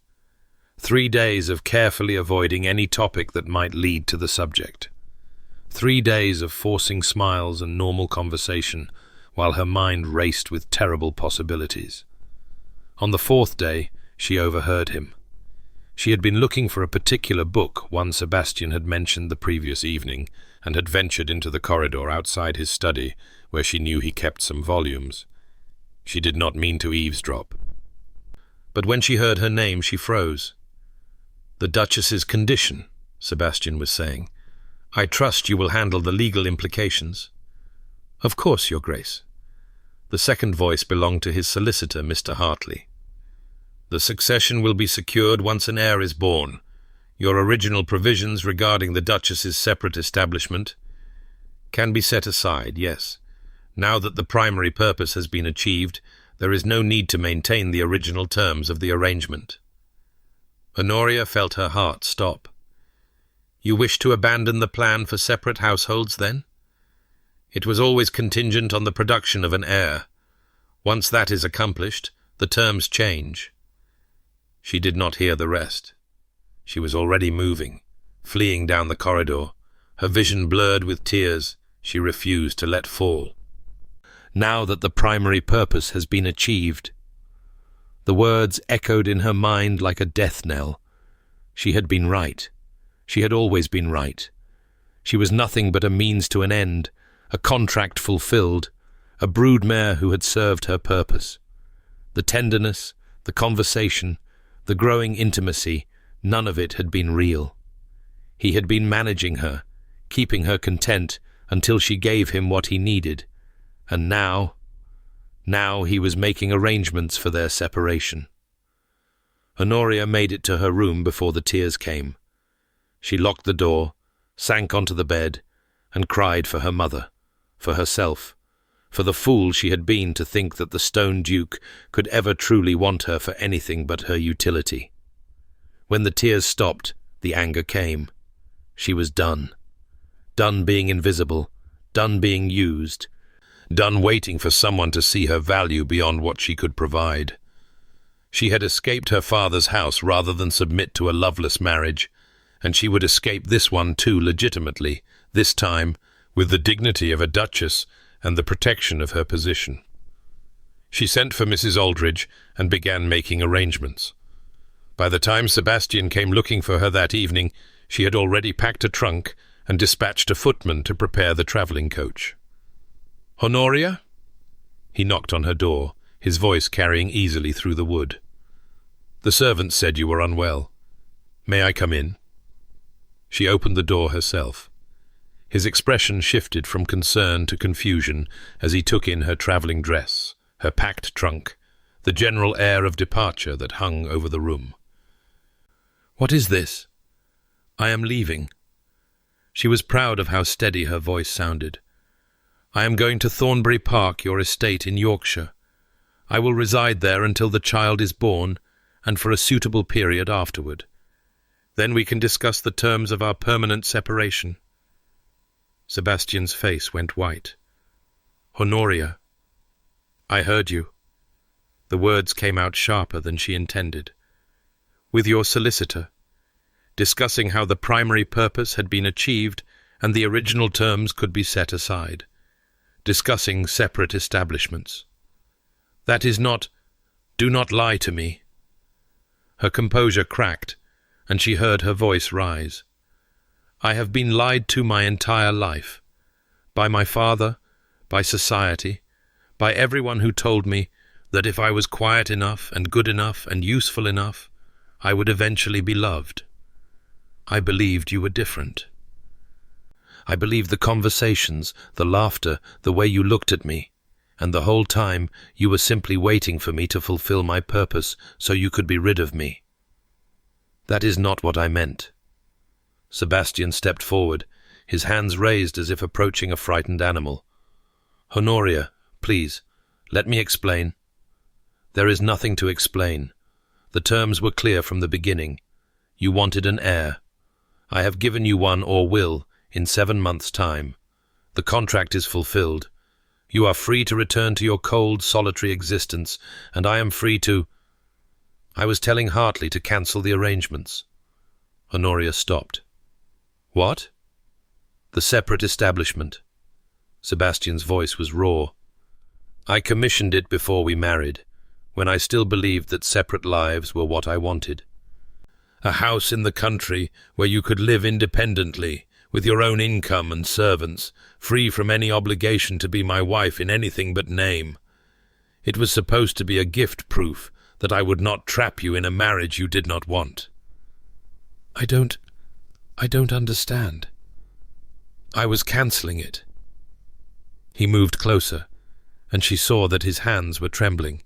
[SPEAKER 1] 3 days of carefully avoiding any topic that might lead to the subject. 3 days of forcing smiles and normal conversation, while her mind raced with terrible possibilities. On the 4th day, she overheard him. She had been looking for a particular book one Sebastian had mentioned the previous evening, and had ventured into the corridor outside his study, where she knew he kept some volumes. She did not mean to eavesdrop. But when she heard her name, she froze. "The Duchess's condition," Sebastian was saying. "I trust you will handle the legal implications." "Of course, Your Grace." The second voice belonged to his solicitor, Mr. Hartley. "The succession will be secured once an heir is born. Your original provisions regarding the Duchess's separate establishment can be set aside, yes. Now that the primary purpose has been achieved, there is no need to maintain the original terms of the arrangement." Honoria felt her heart stop. "You wish to abandon the plan for separate households, then?" "It was always contingent on the production of an heir. Once that is accomplished, the terms change." She did not hear the rest. She was already moving, fleeing down the corridor, her vision blurred with tears she refused to let fall. "Now that the primary purpose has been achieved." The words echoed in her mind like a death knell. She had been right. She had always been right. She was nothing but a means to an end, a contract fulfilled, a broodmare who had served her purpose. The tenderness, the conversation, the growing intimacy, none of it had been real. He had been managing her, keeping her content until she gave him what he needed, and now he was making arrangements for their separation. Honoria made it to her room before the tears came. She locked the door, sank onto the bed, and cried for her mother, for herself, for the fool she had been to think that the Stone Duke could ever truly want her for anything but her utility. When the tears stopped, the anger came. She was done. Done being invisible, done being used, done waiting for someone to see her value beyond what she could provide. She had escaped her father's house rather than submit to a loveless marriage, and she would escape this one too legitimately, this time with the dignity of a duchess and the protection of her position. She sent for Mrs. Aldridge and began making arrangements. By the time Sebastian came looking for her that evening, she had already packed a trunk and dispatched a footman to prepare the travelling coach. "Honoria?" He knocked on her door, his voice carrying easily through the wood. "The servant said you were unwell. May I come in?" She opened the door herself. His expression shifted from concern to confusion as he took in her travelling dress, her packed trunk, the general air of departure that hung over the room. "What is this?" "I am leaving." She was proud of how steady her voice sounded. "I am going to Thornbury Park, your estate in Yorkshire. I will reside there until the child is born, and for a suitable period afterward. Then we can discuss the terms of our permanent separation." Sebastian's face went white. "Honoria." "I heard you." The words came out sharper than she intended. "With your solicitor, discussing how the primary purpose had been achieved and the original terms could be set aside. Discussing separate establishments. That is not— do not lie to me." Her composure cracked, and she heard her voice rise. "I have been lied to my entire life. By my father, by society, by everyone who told me that if I was quiet enough and good enough and useful enough, I would eventually be loved. I believed you were different. I believed the conversations, the laughter, the way you looked at me, and the whole time you were simply waiting for me to fulfill my purpose so you could be rid of me. That is not what I meant." Sebastian stepped forward, his hands raised as if approaching a frightened animal. "Honoria, please, let me explain." There is nothing to explain. The terms were clear from the beginning. You wanted an heir. I have given you one, or will, in 7 months' time. The contract is fulfilled. You are free to return to your cold, solitary existence, and I am free to— I was telling Hartley to cancel the arrangements. Honoria stopped. What? The separate establishment. Sebastian's voice was raw. I commissioned it before we married, when I still believed that separate lives were what I wanted. A house in the country where you could live independently, with your own income and servants, free from any obligation to be my wife in anything but name. It was supposed to be a gift-proof that I would not trap you in a marriage you did not want. I don't understand. I was cancelling it. He moved closer, and she saw that his hands were trembling.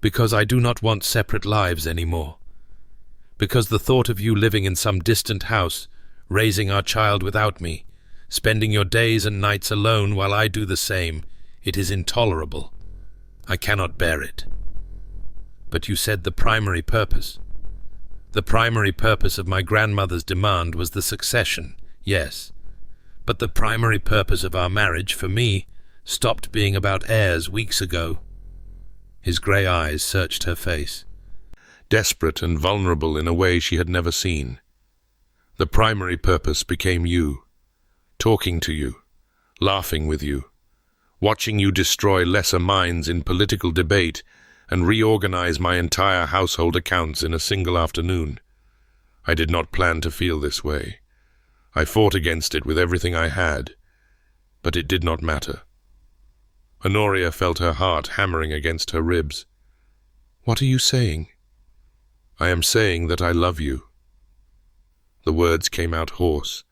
[SPEAKER 1] Because I do not want separate lives anymore. Because the thought of you living in some distant house, raising our child without me, spending your days and nights alone while I do the same, it is intolerable. I cannot bear it. But you said the primary purpose. The primary purpose of my grandmother's demand was the succession, yes. But the primary purpose of our marriage, for me, stopped being about heirs weeks ago. His grey eyes searched her face, desperate and vulnerable in a way she had never seen. The primary purpose became you, talking to you, laughing with you, watching you destroy lesser minds in political debate and reorganize my entire household accounts in a single afternoon. I did not plan to feel this way. I fought against it with everything I had, but it did not matter. Honoria felt her heart hammering against her ribs. What are you saying? I am saying that I love you. The words came out hoarse,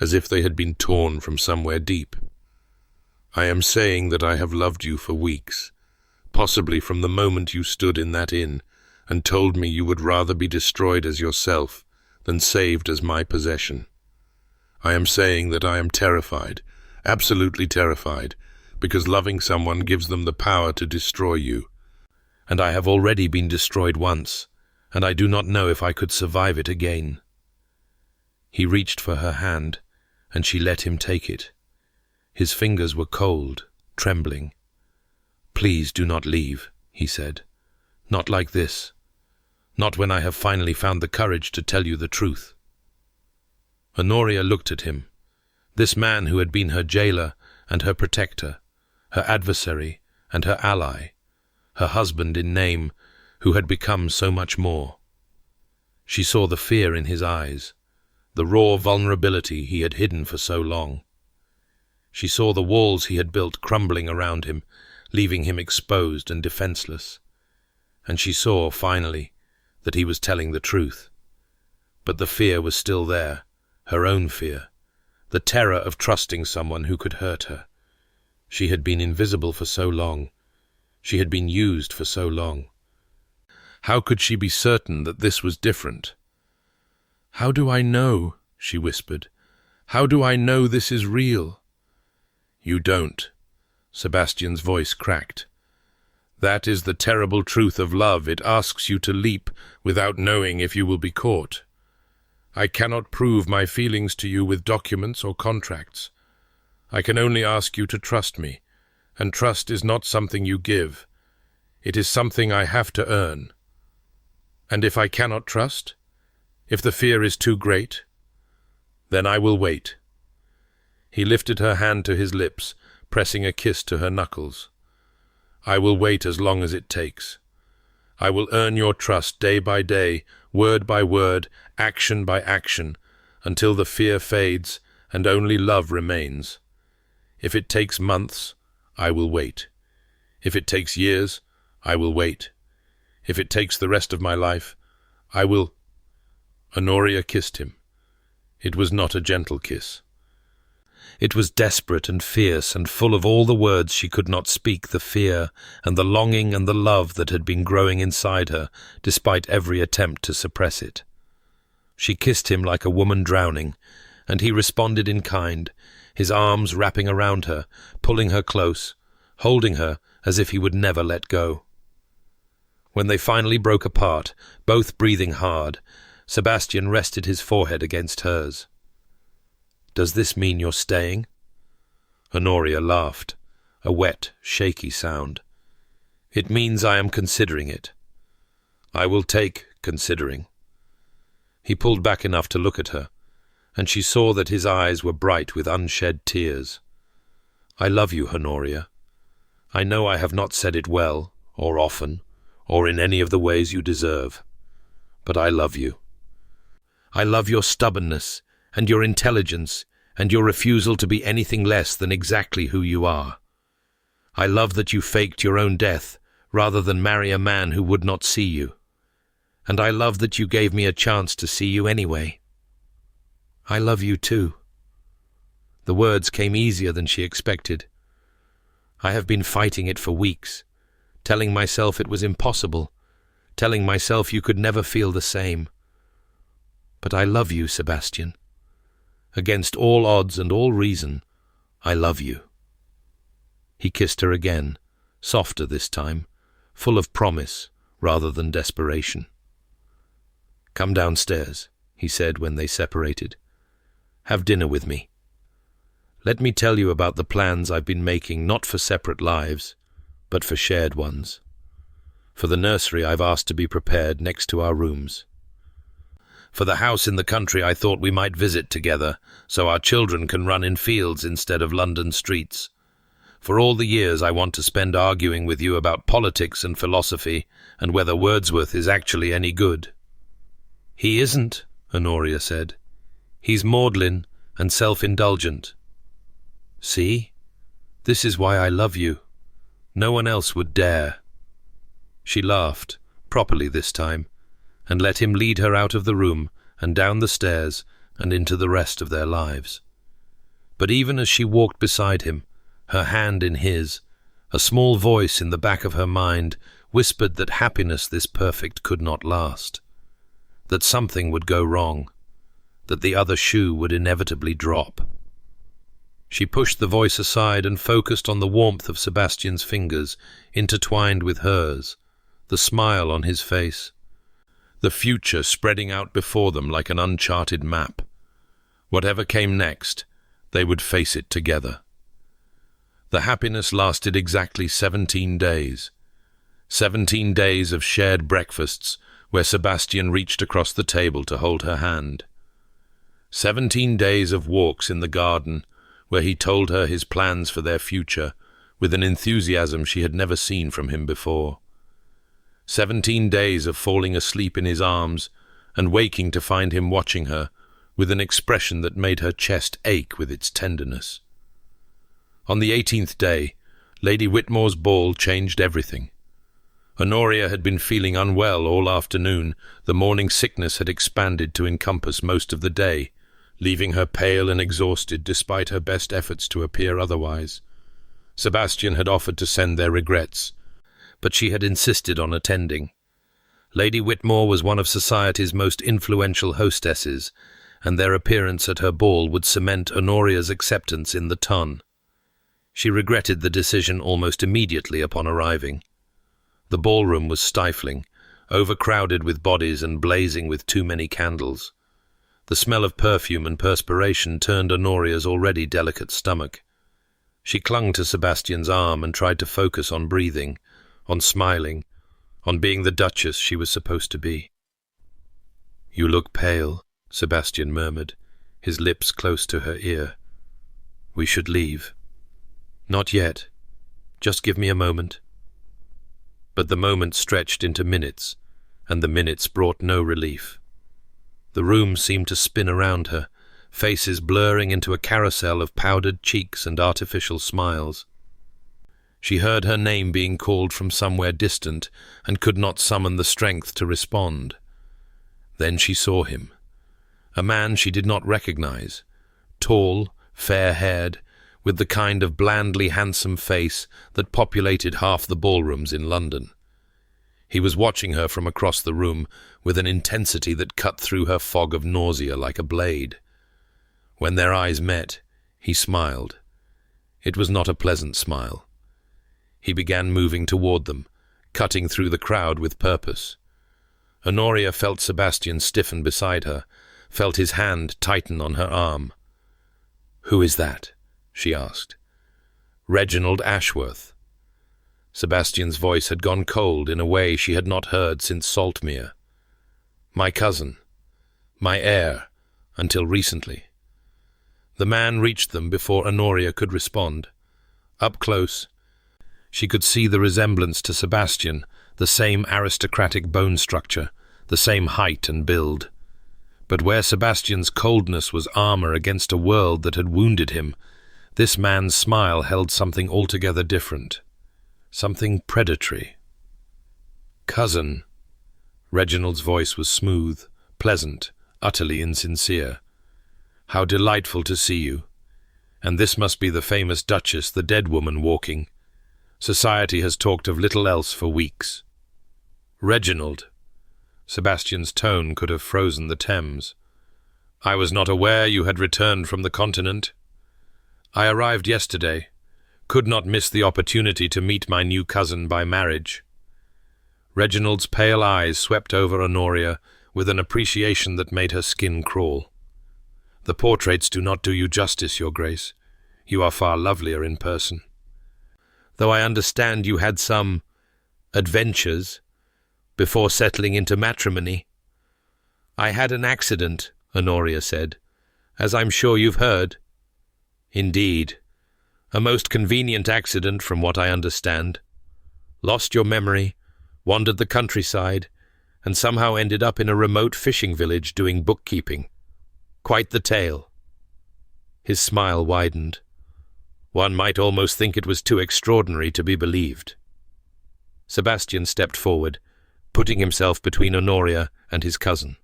[SPEAKER 1] as if they had been torn from somewhere deep. I am saying that I have loved you for weeks, possibly from the moment you stood in that inn and told me you would rather be destroyed as yourself than saved as my possession. I am saying that I am terrified, absolutely terrified, because loving someone gives them the power to destroy you. And I have already been destroyed once, and I do not know if I could survive it again. He reached for her hand, and she let him take it. His fingers were cold, trembling. Please do not leave, he said. Not like this. Not when I have finally found the courage to tell you the truth. Honoria looked at him. This man who had been her jailer and her protector, her adversary and her ally, her husband in name, who had become so much more. She saw the fear in his eyes, the raw vulnerability he had hidden for so long. She saw the walls he had built crumbling around him, leaving him exposed and defenseless. And she saw, finally, that he was telling the truth. But the fear was still there, her own fear, the terror of trusting someone who could hurt her. She had been invisible for so long. She had been used for so long. How could she be certain that this was different? How do I know, she whispered. How do I know this is real? You don't. Sebastian's voice cracked. That is the terrible truth of love. It asks you to leap without knowing if you will be caught. I cannot prove my feelings to you with documents or contracts. I can only ask you to trust me, and trust is not something you give. It is something I have to earn. And if I cannot trust, if the fear is too great, then I will wait. He lifted her hand to his lips, pressing a kiss to her knuckles. I will wait as long as it takes. I will earn your trust day by day, word by word, action by action, until the fear fades and only love remains. If it takes months, I will wait. If it takes years, I will wait. If it takes the rest of my life, I will— Honoria kissed him. It was not a gentle kiss. It was desperate and fierce and full of all the words she could not speak, the fear and the longing and the love that had been growing inside her, despite every attempt to suppress it. She kissed him like a woman drowning, and he responded in kind, his arms wrapping around her, pulling her close, holding her as if he would never let go. When they finally broke apart, both breathing hard, Sebastian rested his forehead against hers. "Does this mean you're staying?" Honoria laughed, a wet, shaky sound. "It means I am considering it. I will take considering." He pulled back enough to look at her, and she saw that his eyes were bright with unshed tears. "I love you, Honoria. I know I have not said it well, or often, or in any of the ways you deserve, but I love you. I love your stubbornness, and your intelligence, and your refusal to be anything less than exactly who you are. I love that you faked your own death rather than marry a man who would not see you. And I love that you gave me a chance to see you anyway. I love you too." The words came easier than she expected. "I have been fighting it for weeks, telling myself it was impossible, telling myself you could never feel the same. But I love you, Sebastian. Against all odds and all reason, I love you." He kissed her again, softer this time, full of promise rather than desperation. "Come downstairs," he said when they separated. "Have dinner with me. Let me tell you about the plans I've been making, not for separate lives, but for shared ones. For the nursery I've asked to be prepared next to our rooms. For the house in the country I thought we might visit together, so our children can run in fields instead of London streets. For all the years I want to spend arguing with you about politics and philosophy, and whether Wordsworth is actually any good." "He isn't," Honoria said. "He's maudlin and self-indulgent. See? This is why I love you. No one else would dare." She laughed, properly this time, and let him lead her out of the room and down the stairs and into the rest of their lives. But even as she walked beside him, her hand in his, a small voice in the back of her mind whispered that happiness this perfect could not last, that something would go wrong, that the other shoe would inevitably drop. She pushed the voice aside and focused on the warmth of Sebastian's fingers, intertwined with hers, the smile on his face, the future spreading out before them like an uncharted map. Whatever came next, they would face it together. The happiness lasted exactly 17 days. 17 days of shared breakfasts where Sebastian reached across the table to hold her hand. 17 days of walks in the garden where he told her his plans for their future with an enthusiasm she had never seen from him before. 17 days of falling asleep in his arms and waking to find him watching her with an expression that made her chest ache with its tenderness. On the 18th day, Lady Whitmore's ball changed everything. Honoria had been feeling unwell all afternoon. The morning sickness had expanded to encompass most of the day, leaving her pale and exhausted despite her best efforts to appear otherwise. Sebastian had offered to send their regrets, but she had insisted on attending. Lady Whitmore was one of society's most influential hostesses, and their appearance at her ball would cement Honoria's acceptance in the ton. She regretted the decision almost immediately upon arriving. The ballroom was stifling, overcrowded with bodies and blazing with too many candles. The smell of perfume and perspiration turned Honoria's already delicate stomach. She clung to Sebastian's arm and tried to focus on breathing, on smiling, on being the Duchess she was supposed to be. "You look pale," Sebastian murmured, his lips close to her ear. "We should leave." "Not yet. Just give me a moment." But the moment stretched into minutes, and the minutes brought no relief. The room seemed to spin around her, faces blurring into a carousel of powdered cheeks and artificial smiles. She heard her name being called from somewhere distant and could not summon the strength to respond. Then she saw him, a man she did not recognize, tall, fair-haired, with the kind of blandly handsome face that populated half the ballrooms in London. He was watching her from across the room with an intensity that cut through her fog of nausea like a blade. When their eyes met, he smiled. It was not a pleasant smile. He began moving toward them, cutting through the crowd with purpose. Honoria felt Sebastian stiffen beside her, felt his hand tighten on her arm. "Who is that?" she asked. "Reginald Ashworth." Sebastian's voice had gone cold in a way she had not heard since Saltmere. "My cousin. My heir, until recently." The man reached them before Honoria could respond. Up close, she could see the resemblance to Sebastian, the same aristocratic bone structure, the same height and build. But where Sebastian's coldness was armor against a world that had wounded him, this man's smile held something altogether different. Something predatory. "Cousin." Reginald's voice was smooth, pleasant, utterly insincere. "How delightful to see you. And this must be the famous Duchess, the dead woman walking. Society has talked of little else for weeks." "Reginald." Sebastian's tone could have frozen the Thames. "I was not aware you had returned from the continent. I arrived yesterday. Could not miss the opportunity to meet my new cousin by marriage." Reginald's pale eyes swept over Honoria with an appreciation that made her skin crawl. "The portraits do not do you justice, Your Grace. You are far lovelier in person. Though I understand you had some adventures before settling into matrimony." "I had an accident," Honoria said, "as I'm sure you've heard." "Indeed. A most convenient accident from what I understand. Lost your memory, wandered the countryside, and somehow ended up in a remote fishing village doing bookkeeping. Quite the tale." His smile widened. One might almost think it was too extraordinary to be believed. Sebastian stepped forward, putting himself between Honoria and his cousin.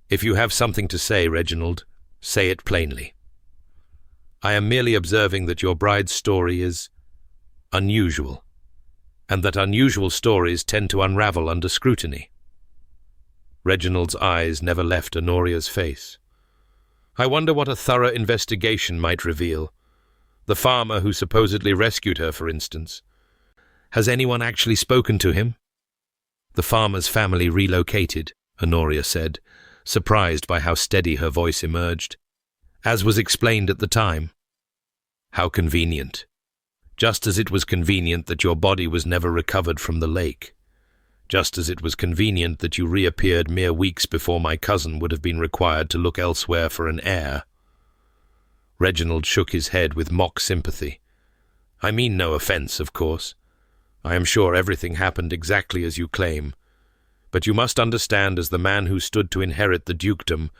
[SPEAKER 1] "If you have something to say, Reginald, say it plainly. I am merely observing that your bride's story is unusual, and that unusual stories tend to unravel under scrutiny." Reginald's eyes never left Honoria's face. "I wonder what a thorough investigation might reveal. The farmer who supposedly rescued her, for instance. Has anyone actually spoken to him?" "The farmer's family relocated," Honoria said, surprised by how steady her voice emerged. "As was explained at the time." "How convenient. Just as it was convenient that your body was never recovered from the lake. Just as it was convenient that you reappeared mere weeks before my cousin would have been required to look elsewhere for an heir." Reginald shook his head with mock sympathy. "I mean no offence, of course. I am sure everything happened exactly as you claim. But you must understand, as the man who stood to inherit the dukedom,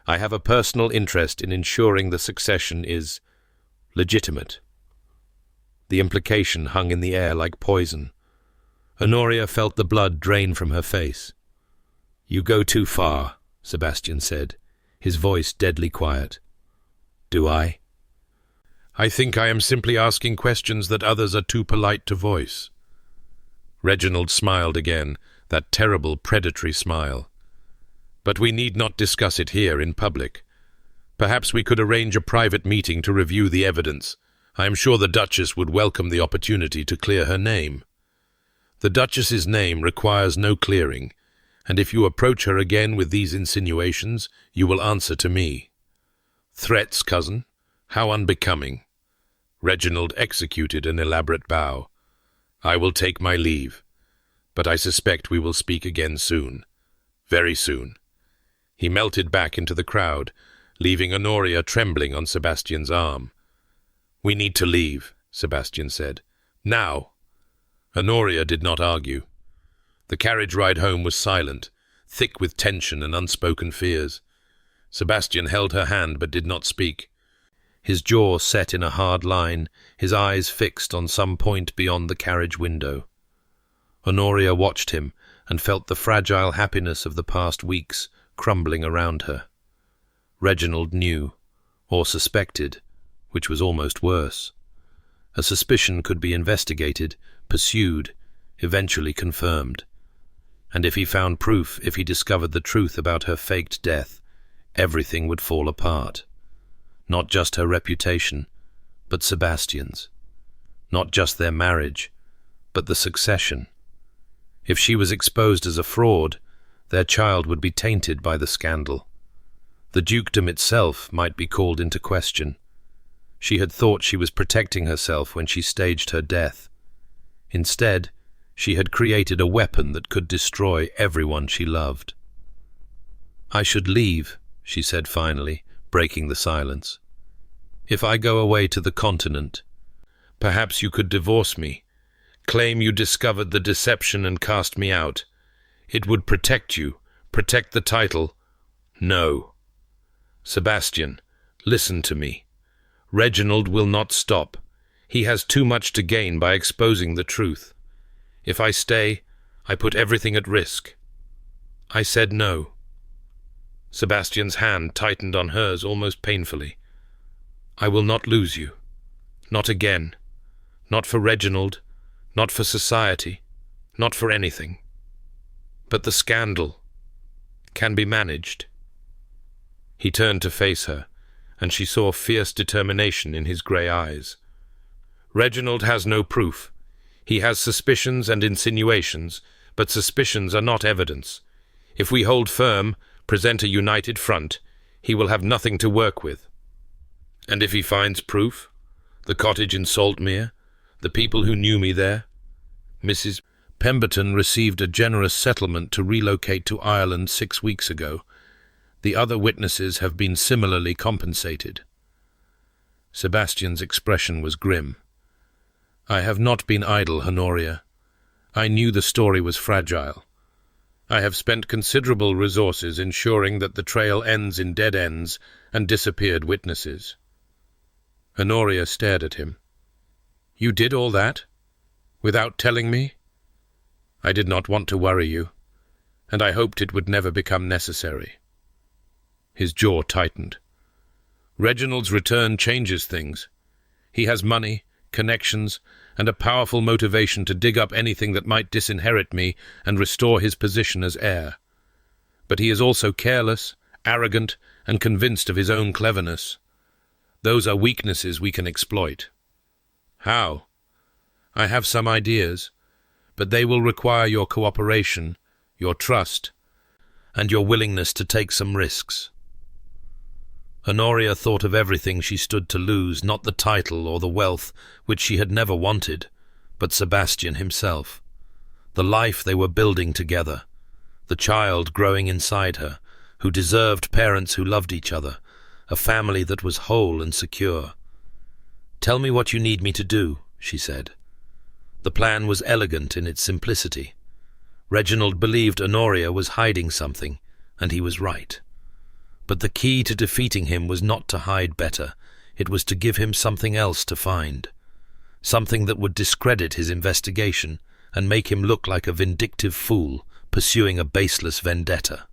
[SPEAKER 1] I have a personal interest in ensuring the succession is legitimate." The implication hung in the air like poison. Honoria felt the blood drain from her face. "You go too far," Sebastian said, his voice deadly quiet. "Do I?" "I think I am simply asking questions that others are too polite to voice." Reginald smiled again, that terrible predatory smile. "But we need not discuss it here in public. Perhaps we could arrange a private meeting to review the evidence. I am sure the Duchess would welcome the opportunity to clear her name." "The Duchess's name requires no clearing, and if you approach her again with these insinuations, you will answer to me." "Threats, cousin? How unbecoming." Reginald executed an elaborate bow. "I will take my leave, but I suspect we will speak again soon. Very soon." He melted back into the crowd, leaving Honoria trembling on Sebastian's arm. "We need to leave," Sebastian said. "Now." Honoria did not argue. The carriage ride home was silent, thick with tension and unspoken fears. Sebastian held her hand but did not speak. His jaw set in a hard line, his eyes fixed on some point beyond the carriage window. Honoria watched him and felt the fragile happiness of the past weeks crumbling around her. Reginald knew, or suspected, which was almost worse. A suspicion could be investigated, pursued, eventually confirmed. And if he found proof, if he discovered the truth about her faked death, everything would fall apart. Not just her reputation, but Sebastian's. Not just their marriage, but the succession. If she was exposed as a fraud, their child would be tainted by the scandal. The dukedom itself might be called into question. She had thought she was protecting herself when she staged her death. Instead, she had created a weapon that could destroy everyone she loved. "I should leave," she said finally, breaking the silence. "If I go away to the continent, perhaps you could divorce me, claim you discovered the deception and cast me out. It would protect you, protect the title." "No. Sebastian, listen to me. Reginald will not stop. He has too much to gain by exposing the truth. If I stay, I put everything at risk." I said no. Sebastian's hand tightened on hers almost painfully. "I will not lose you. Not again. Not for Reginald, not for society, not for anything. But the scandal can be managed." He turned to face her, and she saw fierce determination in his grey eyes. "Reginald has no proof. He has suspicions and insinuations, but suspicions are not evidence. If we hold firm, present a united front, he will have nothing to work with. And if he finds proof? The cottage in Saltmere? The people who knew me there? Mrs. Pemberton received a generous settlement to relocate to Ireland 6 weeks ago. The other witnesses have been similarly compensated." Sebastian's expression was grim. "I have not been idle, Honoria. I knew the story was fragile. I have spent considerable resources ensuring that the trail ends in dead ends and disappeared witnesses." Honoria stared at him. "You did all that? Without telling me?" "I did not want to worry you, and I hoped it would never become necessary." His jaw tightened. "Reginald's return changes things. He has money, connections, and a powerful motivation to dig up anything that might disinherit me and restore his position as heir. But he is also careless, arrogant, and convinced of his own cleverness. Those are weaknesses we can exploit." "How?" "I have some ideas, but they will require your cooperation, your trust, and your willingness to take some risks." Honoria thought of everything she stood to lose, not the title or the wealth, which she had never wanted, but Sebastian himself. The life they were building together, the child growing inside her, who deserved parents who loved each other, a family that was whole and secure. "Tell me what you need me to do," she said. The plan was elegant in its simplicity. Reginald believed Honoria was hiding something, and he was right. But the key to defeating him was not to hide better, it was to give him something else to find. Something that would discredit his investigation and make him look like a vindictive fool pursuing a baseless vendetta.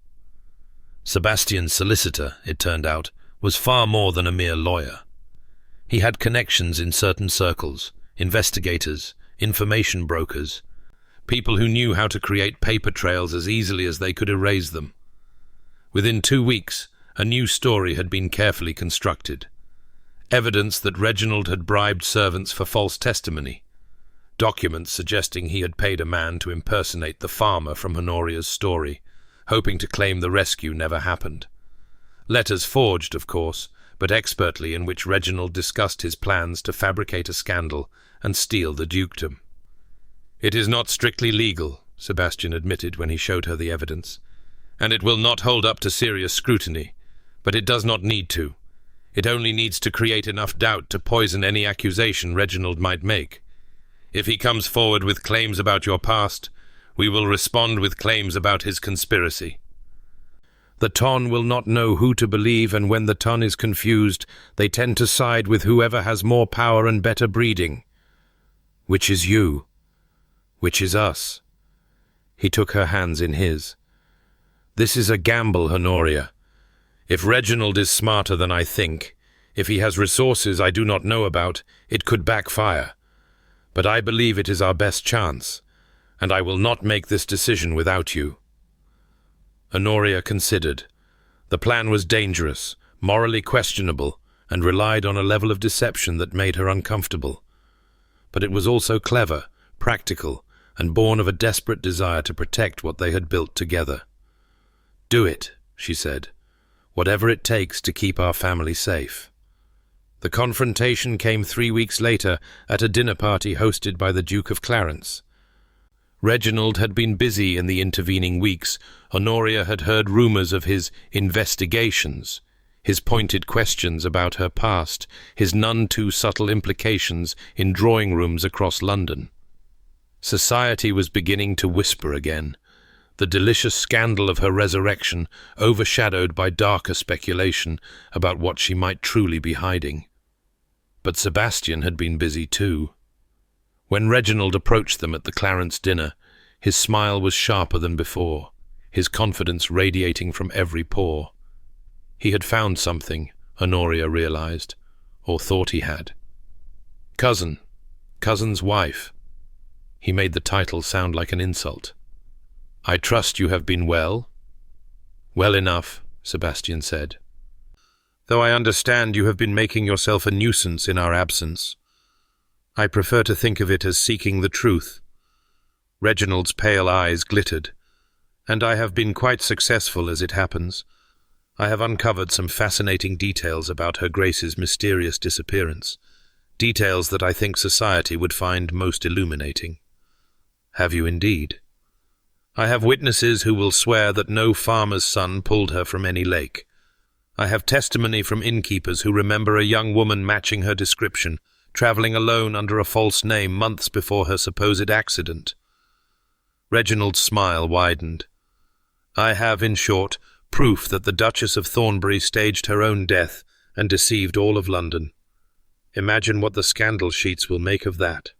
[SPEAKER 1] Sebastian's solicitor, it turned out, was far more than a mere lawyer. He had connections in certain circles, investigators, information brokers, people who knew how to create paper trails as easily as they could erase them. Within 2 weeks, a new story had been carefully constructed. Evidence that Reginald had bribed servants for false testimony. Documents suggesting he had paid a man to impersonate the farmer from Honoria's story, hoping to claim the rescue never happened. Letters forged, of course, but expertly, in which Reginald discussed his plans to fabricate a scandal and steal the dukedom. "It is not strictly legal," Sebastian admitted when he showed her the evidence, "and it will not hold up to serious scrutiny. But it does not need to. It only needs to create enough doubt to poison any accusation Reginald might make. If he comes forward with claims about your past, we will respond with claims about his conspiracy. The ton will not know who to believe, and when the ton is confused, they tend to side with whoever has more power and better breeding. Which is you? Which is us?" He took her hands in his. "This is a gamble, Honoria. If Reginald is smarter than I think, if he has resources I do not know about, it could backfire. But I believe it is our best chance, and I will not make this decision without you." Honoria considered. The plan was dangerous, morally questionable, and relied on a level of deception that made her uncomfortable. But it was also clever, practical, and born of a desperate desire to protect what they had built together. "Do it," she said, "whatever it takes to keep our family safe." The confrontation came 3 weeks later at a dinner party hosted by the Duke of Clarence. Reginald had been busy in the intervening weeks. Honoria had heard rumours of his investigations, his pointed questions about her past, his none too subtle implications in drawing rooms across London. Society was beginning to whisper again, the delicious scandal of her resurrection overshadowed by darker speculation about what she might truly be hiding. But Sebastian had been busy too. When Reginald approached them at the Clarence dinner, his smile was sharper than before, his confidence radiating from every pore. He had found something, Honoria realized, or thought he had. Cousin's wife. He made the title sound like an insult. "I trust you have been well?" "Well enough," Sebastian said. "Though I understand you have been making yourself a nuisance in our absence. I prefer to think of it as seeking the truth." Reginald's pale eyes glittered. "And I have been quite successful, as it happens. I have uncovered some fascinating details about Her Grace's mysterious disappearance, details that I think society would find most illuminating." "Have you indeed?" "I have witnesses who will swear that no farmer's son pulled her from any lake. I have testimony from innkeepers who remember a young woman matching her description, travelling alone under a false name months before her supposed accident." Reginald's smile widened. "I have, in short, proof that the Duchess of Thornbury staged her own death and deceived all of London. Imagine what the scandal sheets will make of that."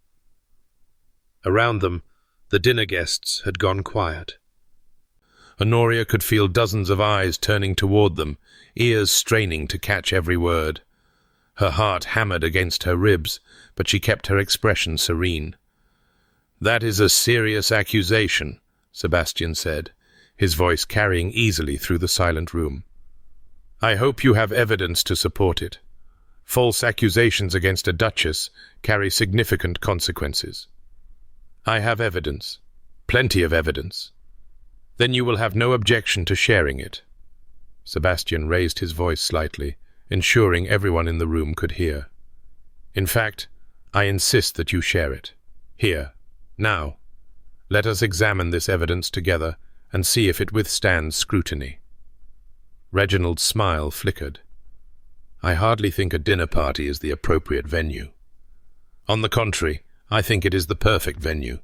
[SPEAKER 1] Around them, the dinner guests had gone quiet. Honoria could feel dozens of eyes turning toward them, ears straining to catch every word. Her heart hammered against her ribs, but she kept her expression serene. "That is a serious accusation," Sebastian said, his voice carrying easily through the silent room. "I hope you have evidence to support it. False accusations against a duchess carry significant consequences." "I have evidence. Plenty of evidence." "Then you will have no objection to sharing it." Sebastian raised his voice slightly, ensuring everyone in the room could hear. "In fact, I insist that you share it. Here, now. Let us examine this evidence together and see if it withstands scrutiny." Reginald's smile flickered. "I hardly think a dinner party is the appropriate venue." "On the contrary, I think it is the perfect venue.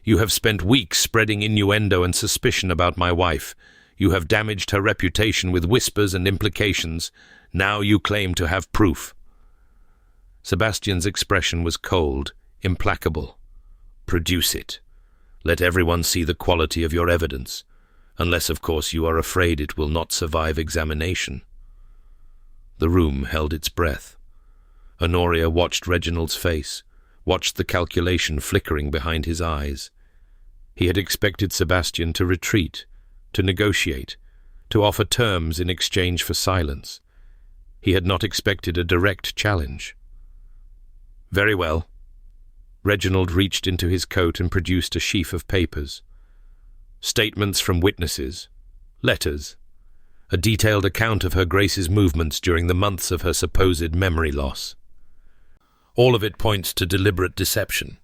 [SPEAKER 1] You have spent weeks spreading innuendo and suspicion about my wife. You have damaged her reputation with whispers and implications. Now you claim to have proof." Sebastian's expression was cold, implacable. "Produce it. Let everyone see the quality of your evidence, unless, of course, you are afraid it will not survive examination." The room held its breath. Honoria watched Reginald's face, watched the calculation flickering behind his eyes. He had expected Sebastian to retreat, to negotiate, to offer terms in exchange for silence. He had not expected a direct challenge. "Very well." Reginald reached into his coat and produced a sheaf of papers. Statements from witnesses, letters, a detailed account of Her Grace's movements during the months of her supposed memory loss. All of it points to deliberate deception.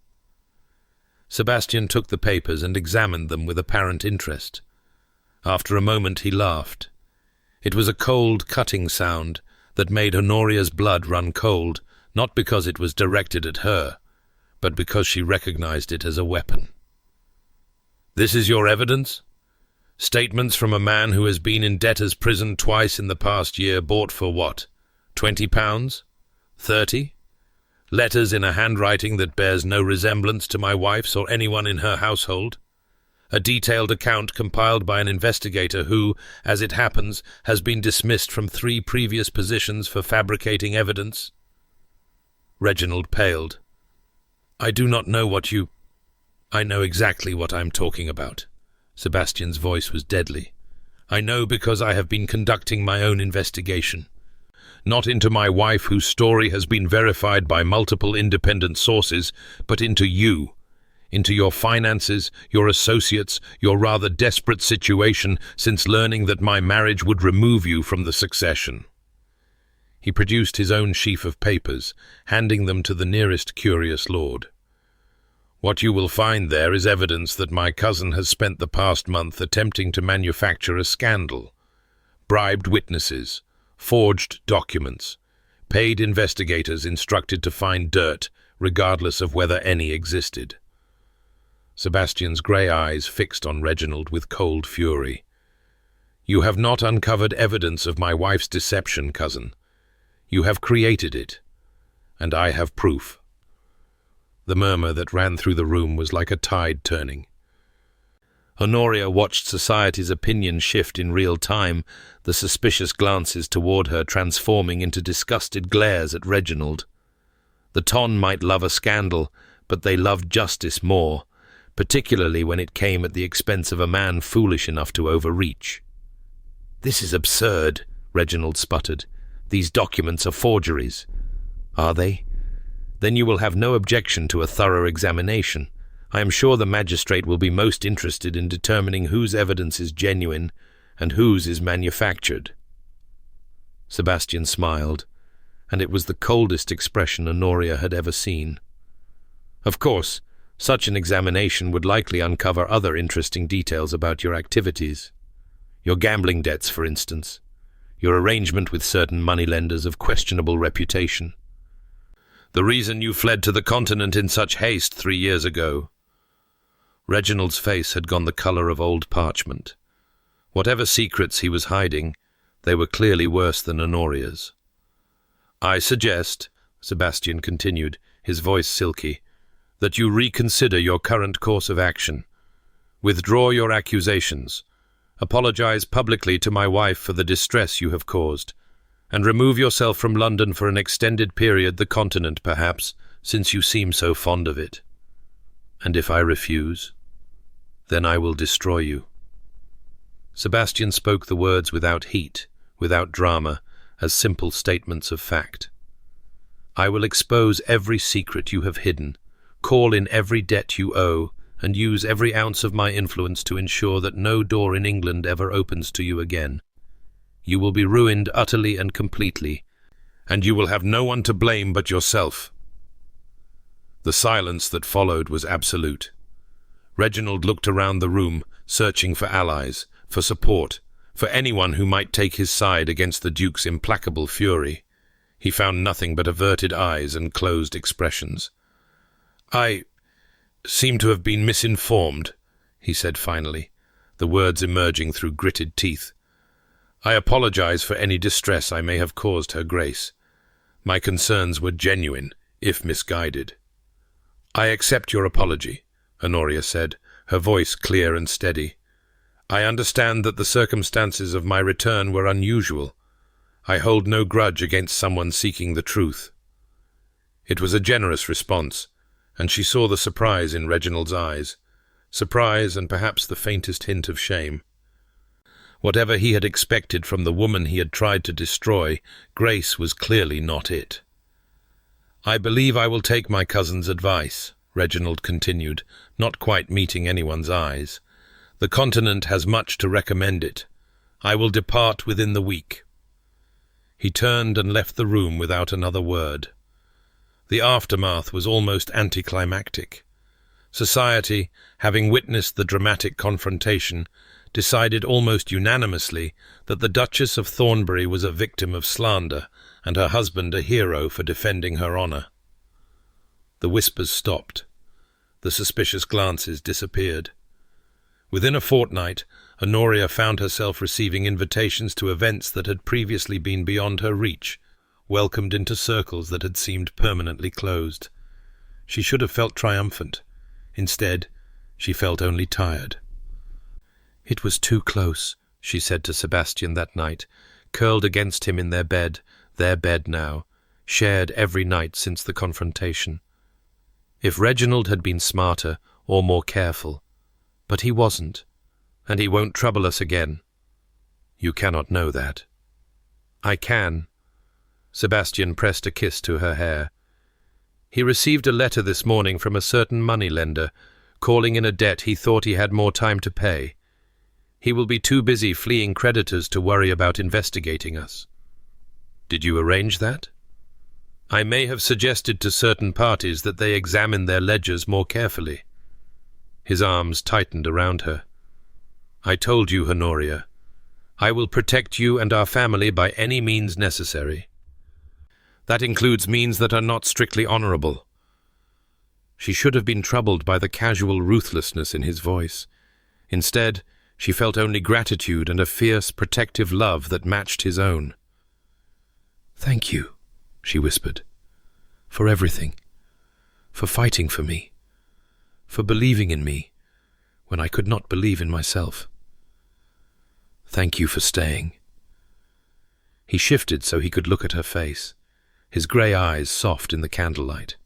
[SPEAKER 1] Sebastian took the papers and examined them with apparent interest. After a moment he laughed. It was a cold, cutting sound that made Honoria's blood run cold, not because it was directed at her, but because she recognized it as a weapon. "This is your evidence? Statements from a man who has been in debtor's prison twice in the past year, bought for what? £20? 30? Letters in a handwriting that bears no resemblance to my wife's or anyone in her household? A detailed account compiled by an investigator who, as it happens, has been dismissed from 3 previous positions for fabricating evidence?" Reginald paled. "I do not know what you—" "I know exactly what I'm talking about." Sebastian's voice was deadly. "I know because I have been conducting my own investigation. Not into my wife, whose story has been verified by multiple independent sources, but into you, into your finances, your associates, your rather desperate situation since learning that my marriage would remove you from the succession." He produced his own sheaf of papers, handing them to the nearest curious lord. "What you will find there is evidence that my cousin has spent the past month attempting to manufacture a scandal, bribed witnesses, forged documents, paid investigators instructed to find dirt, regardless of whether any existed." Sebastian's grey eyes fixed on Reginald with cold fury. "You have not uncovered evidence of my wife's deception, cousin. You have created it, and I have proof." The murmur that ran through the room was like a tide turning. Honoria watched society's opinion shift in real time, the suspicious glances toward her transforming into disgusted glares at Reginald. The Ton might love a scandal, but they loved justice more, particularly when it came at the expense of a man foolish enough to overreach. "This is absurd," Reginald sputtered. "These documents are forgeries." "Are they? Then you will have no objection to a thorough examination. I am sure the magistrate will be most interested in determining whose evidence is genuine and whose is manufactured." Sebastian smiled, and it was the coldest expression Honoria had ever seen. "Of course, such an examination would likely uncover other interesting details about your activities. Your gambling debts, for instance. Your arrangement with certain moneylenders of questionable reputation. The reason you fled to the continent in such haste 3 years ago." Reginald's face had gone the colour of old parchment. Whatever secrets he was hiding, they were clearly worse than Honoria's. "I suggest," Sebastian continued, his voice silky, "that you reconsider your current course of action. Withdraw your accusations. Apologize publicly to my wife for the distress you have caused, and remove yourself from London for an extended period, the continent perhaps, since you seem so fond of it. And if I refuse, then I will destroy you." Sebastian spoke the words without heat, without drama, as simple statements of fact. "I will expose every secret you have hidden, call in every debt you owe, and use every ounce of my influence to ensure that no door in England ever opens to you again. You will be ruined utterly and completely, and you will have no one to blame but yourself." The silence that followed was absolute. Reginald looked around the room, searching for allies, for support, for anyone who might take his side against the Duke's implacable fury. He found nothing but averted eyes and closed expressions. "I seem to have been misinformed," he said finally, the words emerging through gritted teeth. "I apologize for any distress I may have caused Her Grace. My concerns were genuine, if misguided." "I accept your apology," Honoria said, her voice clear and steady. "I understand that the circumstances of my return were unusual. I hold no grudge against someone seeking the truth." It was a generous response, and she saw the surprise in Reginald's eyes, surprise and perhaps the faintest hint of shame. Whatever he had expected from the woman he had tried to destroy, Grace was clearly not it. "I believe I will take my cousin's advice," Reginald continued, not quite meeting anyone's eyes. "The continent has much to recommend it. I will depart within the week." He turned and left the room without another word. The aftermath was almost anticlimactic. Society, having witnessed the dramatic confrontation, decided almost unanimously that the Duchess of Thornbury was a victim of slander and her husband a hero for defending her honour. The whispers stopped. The suspicious glances disappeared. Within a fortnight, Honoria found herself receiving invitations to events that had previously been beyond her reach, welcomed into circles that had seemed permanently closed. She should have felt triumphant. Instead, she felt only tired. "It was too close," she said to Sebastian that night, curled against him in their bed now, shared every night since the confrontation. If Reginald had been smarter or more careful, but he wasn't, and he won't trouble us again. You cannot know that. I can. Sebastian pressed a kiss to her hair. He received a letter this morning from a certain moneylender, calling in a debt he thought he had more time to pay. He will be too busy fleeing creditors to worry about investigating us. Did you arrange that? I may have suggested to certain parties that they examine their ledgers more carefully. His arms tightened around her. I told you, Honoria, I will protect you and our family by any means necessary. That includes means that are not strictly honorable. She should have been troubled by the casual ruthlessness in his voice. Instead, she felt only gratitude and a fierce, protective love that matched his own. "Thank you," she whispered, "for everything, for fighting for me, for believing in me when I could not believe in myself. Thank you for staying." He shifted so he could look at her face, his grey eyes soft in the candlelight.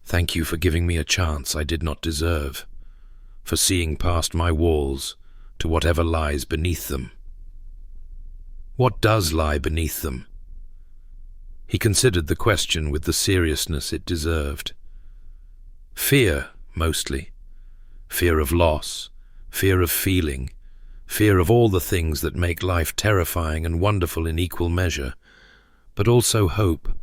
[SPEAKER 1] "Thank you for giving me a chance I did not deserve, for seeing past my walls to whatever lies beneath them." What does lie beneath them? He considered the question with the seriousness it deserved. Fear, mostly. Fear of loss, fear of feeling, fear of all the things that make life terrifying and wonderful in equal measure, but also hope.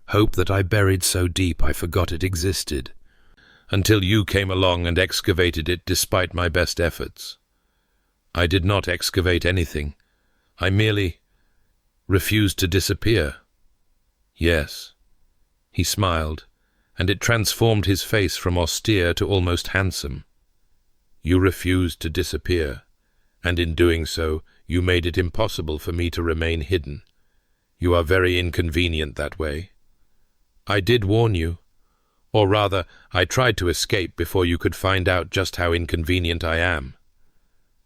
[SPEAKER 1] Hope that I buried so deep I forgot it existed, until you came along and excavated it despite my best efforts. I did not excavate anything. I merely refused to disappear. Yes. He smiled, and it transformed his face from austere to almost handsome. You refused to disappear, and in doing so, you made it impossible for me to remain hidden. You are very inconvenient that way. I did warn you, or rather, I tried to escape before you could find out just how inconvenient I am.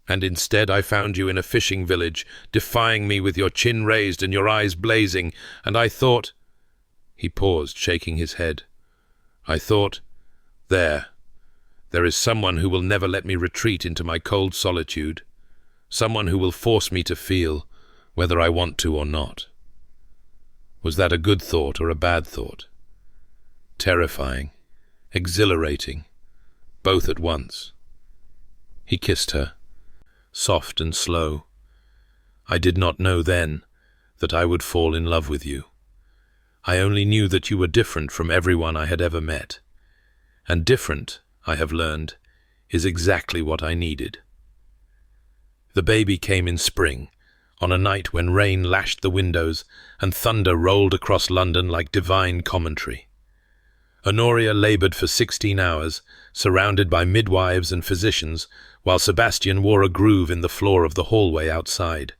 [SPEAKER 1] And instead I found you in a fishing village, defying me with your chin raised and your eyes blazing, and I thought— He paused, shaking his head. I thought, there is someone who will never let me retreat into my cold solitude, someone who will force me to feel, whether I want to or not. Was that a good thought or a bad thought? Terrifying, exhilarating, both at once. He kissed her, soft and slow. I did not know then that I would fall in love with you. I only knew that you were different from everyone I had ever met. And different, I have learned, is exactly what I needed. The baby came in spring, on a night when rain lashed the windows and thunder rolled across London like divine commentary. Honoria laboured for 16 hours, surrounded by midwives and physicians, while Sebastian wore a groove in the floor of the hallway outside.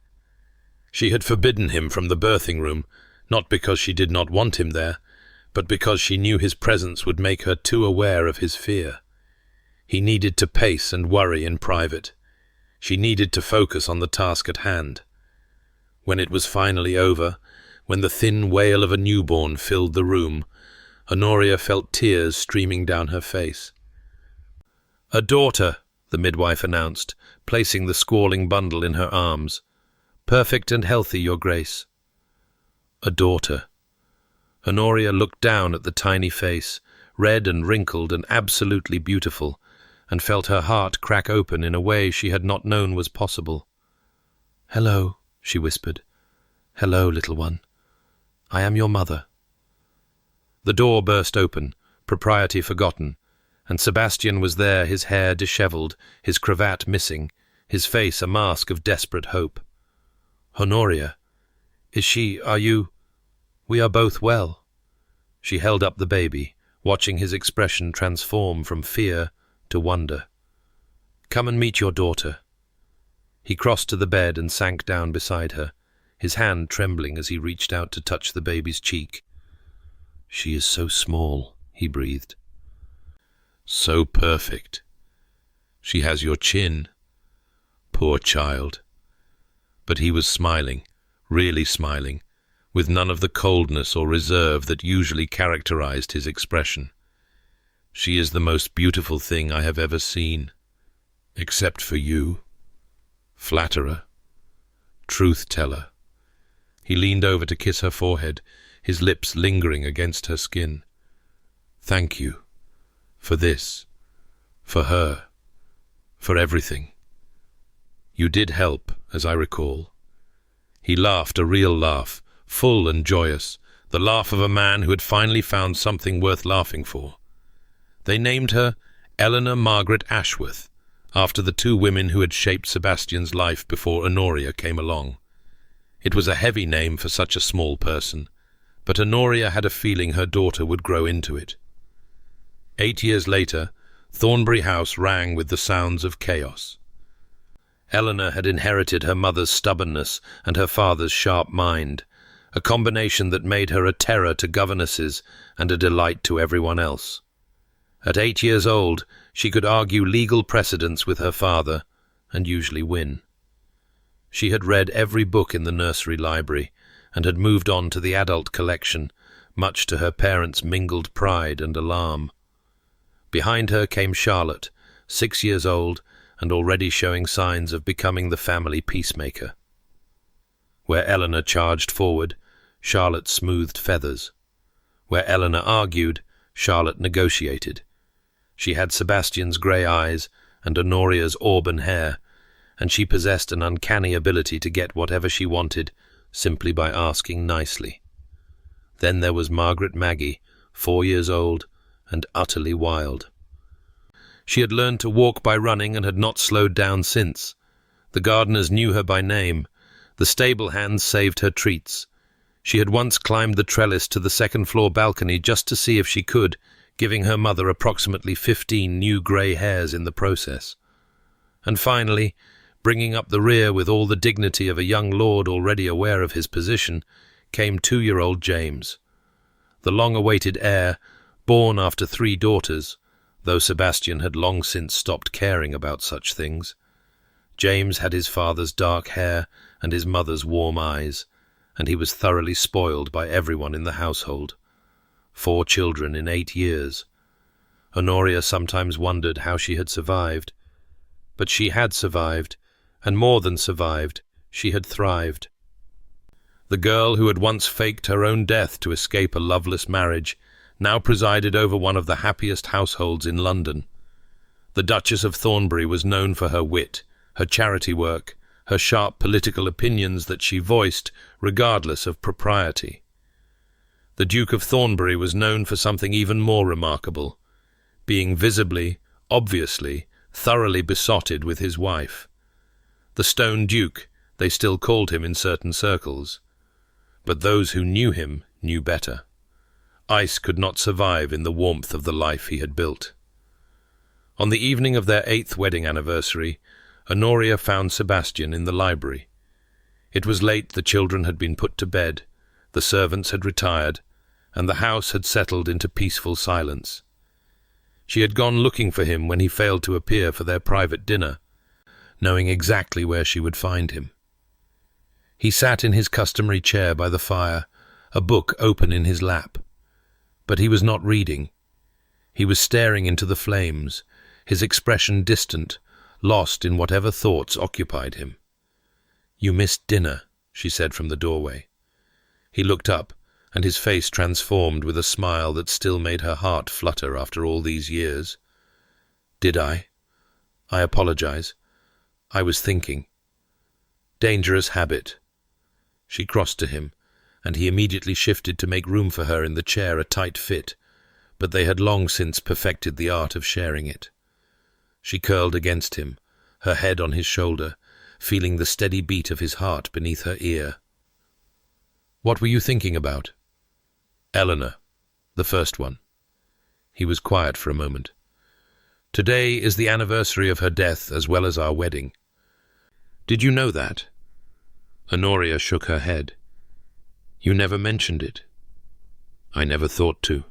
[SPEAKER 1] She had forbidden him from the birthing room, not because she did not want him there, but because she knew his presence would make her too aware of his fear. He needed to pace and worry in private. She needed to focus on the task at hand. When it was finally over, when the thin wail of a newborn filled the room, Honoria felt tears streaming down her face. "A daughter," the midwife announced, placing the squalling bundle in her arms. "Perfect and healthy, Your Grace." A daughter. Honoria looked down at the tiny face, red and wrinkled and absolutely beautiful, and felt her heart crack open in a way she had not known was possible. "Hello," she whispered. "Hello, little one. I am your mother." The door burst open, propriety forgotten, and Sebastian was there, his hair dishevelled, his cravat missing, his face a mask of desperate hope. "Honoria, are you— We are both well." She held up the baby, watching his expression transform from fear to wonder. "Come and meet your daughter." He crossed to the bed and sank down beside her, his hand trembling as he reached out to touch the baby's cheek. "She is so small," he breathed. "So perfect. She has your chin. Poor child." But he was smiling, really smiling, with none of the coldness or reserve that usually characterized his expression. "She is the most beautiful thing I have ever seen. Except for you. Flatterer. Truth-teller." He leaned over to kiss her forehead, his lips lingering against her skin. "Thank you. For this. For her. For everything. You did help, as I recall. He laughed, a real laugh, full and joyous, the laugh of a man who had finally found something worth laughing for. They named her Eleanor Margaret Ashworth, after the two women who had shaped Sebastian's life before Honoria came along. It was a heavy name for such a small person, but Honoria had a feeling her daughter would grow into it. 8 years later, Thornbury House rang with the sounds of chaos. Eleanor had inherited her mother's stubbornness and her father's sharp mind, a combination that made her a terror to governesses and a delight to everyone else. At 8 years old, she could argue legal precedents with her father, and usually win. She had read every book in the nursery library, and had moved on to the adult collection, much to her parents' mingled pride and alarm. Behind her came Charlotte, 6 years old, and already showing signs of becoming the family peacemaker. Where Eleanor charged forward, Charlotte smoothed feathers. Where Eleanor argued, Charlotte negotiated. She had Sebastian's grey eyes and Honoria's auburn hair, and she possessed an uncanny ability to get whatever she wanted simply by asking nicely. Then there was Margaret Maggie, 4 years old and utterly wild. She had learned to walk by running and had not slowed down since. The gardeners knew her by name. The stable hands saved her treats. She had once climbed the trellis to the second-floor balcony just to see if she could, giving her mother approximately 15 new grey hairs in the process. And finally, bringing up the rear with all the dignity of a young lord already aware of his position, came 2-year-old James. The long-awaited heir, born after 3 daughters, though Sebastian had long since stopped caring about such things. James had his father's dark hair and his mother's warm eyes, and he was thoroughly spoiled by everyone in the household. 4 children in 8 years. Honoria sometimes wondered how she had survived. But she had survived, and more than survived, she had thrived. The girl who had once faked her own death to escape a loveless marriage now presided over one of the happiest households in London. The Duchess of Thornbury was known for her wit, her charity work, her sharp political opinions that she voiced regardless of propriety. The Duke of Thornbury was known for something even more remarkable, being visibly, obviously, thoroughly besotted with his wife. The Stone Duke, they still called him in certain circles. But those who knew him knew better. Ice could not survive in the warmth of the life he had built. On the evening of their 8th wedding anniversary, Honoria found Sebastian in the library. It was late, the children had been put to bed, the servants had retired, and the house had settled into peaceful silence. She had gone looking for him when he failed to appear for their private dinner, knowing exactly where she would find him. He sat in his customary chair by the fire, a book open in his lap. But he was not reading. He was staring into the flames, his expression distant, lost in whatever thoughts occupied him. "You missed dinner," she said from the doorway. He looked up, and his face transformed with a smile that still made her heart flutter after all these years. "Did I? I apologize. I was thinking." Dangerous habit. She crossed to him, and he immediately shifted to make room for her in the chair, a tight fit, but they had long since perfected the art of sharing it. She curled against him, her head on his shoulder, feeling the steady beat of his heart beneath her ear. "What were you thinking about?" "Eleanor, the first one." He was quiet for a moment. "Today is the anniversary of her death as well as our wedding. Did you know that?" Honoria shook her head. "You never mentioned it." "I never thought to.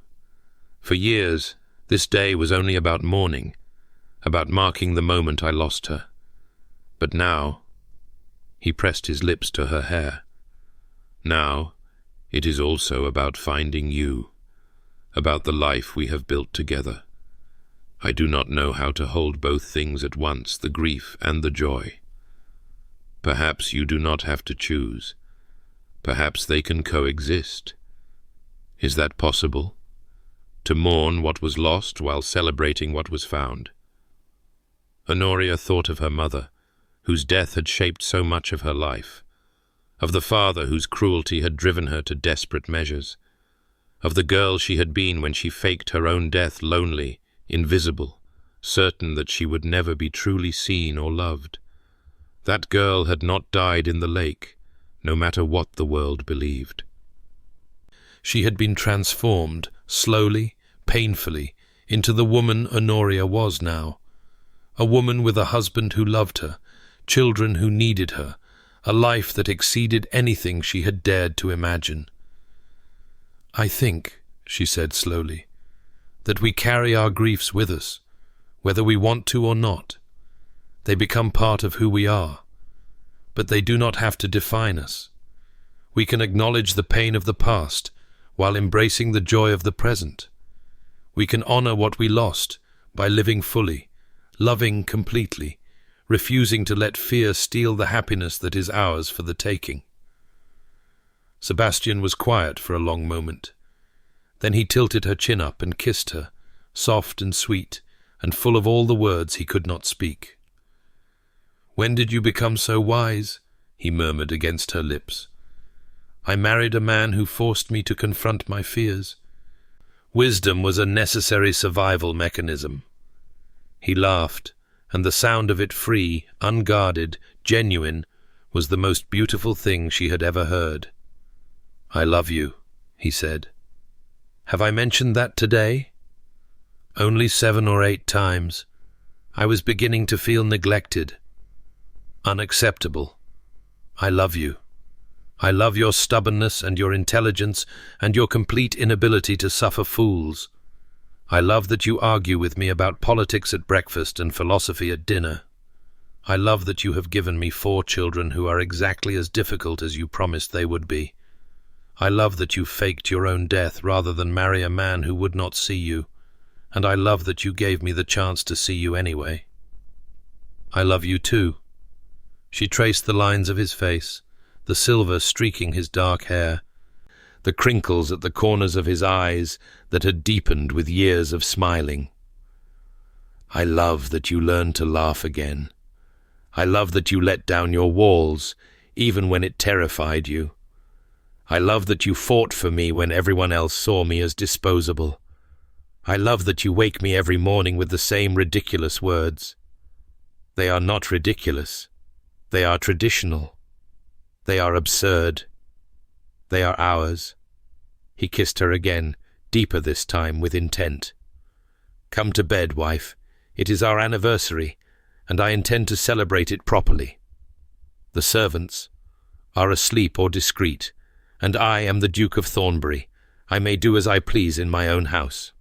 [SPEAKER 1] For years, this day was only about mourning, about marking the moment I lost her. But now," he pressed his lips to her hair, "now it is also about finding you, about the life we have built together. I do not know how to hold both things at once, the grief and the joy. Perhaps you do not have to choose. Perhaps they can coexist. Is that possible? To mourn what was lost while celebrating what was found. Honoria thought of her mother, whose death had shaped so much of her life, of the father whose cruelty had driven her to desperate measures, of the girl she had been when she faked her own death, lonely, invisible, certain that she would never be truly seen or loved. That girl had not died in the lake, no matter what the world believed. She had been transformed, slowly, painfully, into the woman Honoria was now. A woman with a husband who loved her, children who needed her, a life that exceeded anything she had dared to imagine. "I think," she said slowly, "that we carry our griefs with us, whether we want to or not. They become part of who we are, but they do not have to define us. We can acknowledge the pain of the past while embracing the joy of the present. We can honor what we lost by living fully, loving completely, refusing to let fear steal the happiness that is ours for the taking." Sebastian was quiet for a long moment. Then he tilted her chin up and kissed her, soft and sweet, and full of all the words he could not speak. "When did you become so wise?" he murmured against her lips. "I married a man who forced me to confront my fears. Wisdom was a necessary survival mechanism." He laughed, and the sound of it, free, unguarded, genuine, was the most beautiful thing she had ever heard. "I love you," he said. "Have I mentioned that today?" "Only 7 or 8 times. I was beginning to feel neglected. Unacceptable. I love you. I love your stubbornness and your intelligence and your complete inability to suffer fools. I love that you argue with me about politics at breakfast and philosophy at dinner. I love that you have given me 4 children who are exactly as difficult as you promised they would be. I love that you faked your own death rather than marry a man who would not see you, and I love that you gave me the chance to see you anyway. I love you too." She traced the lines of his face, the silver streaking his dark hair, the crinkles at the corners of his eyes that had deepened with years of smiling. "I love that you learned to laugh again. I love that you let down your walls, even when it terrified you. I love that you fought for me when everyone else saw me as disposable. I love that you wake me every morning with the same ridiculous words. They are not ridiculous. They are traditional. They are absurd. They are ours." He kissed her again, deeper this time, with intent. "Come to bed, wife. It is our anniversary, and I intend to celebrate it properly. The servants are asleep or discreet, and I am the Duke of Thornbury. I may do as I please in my own house."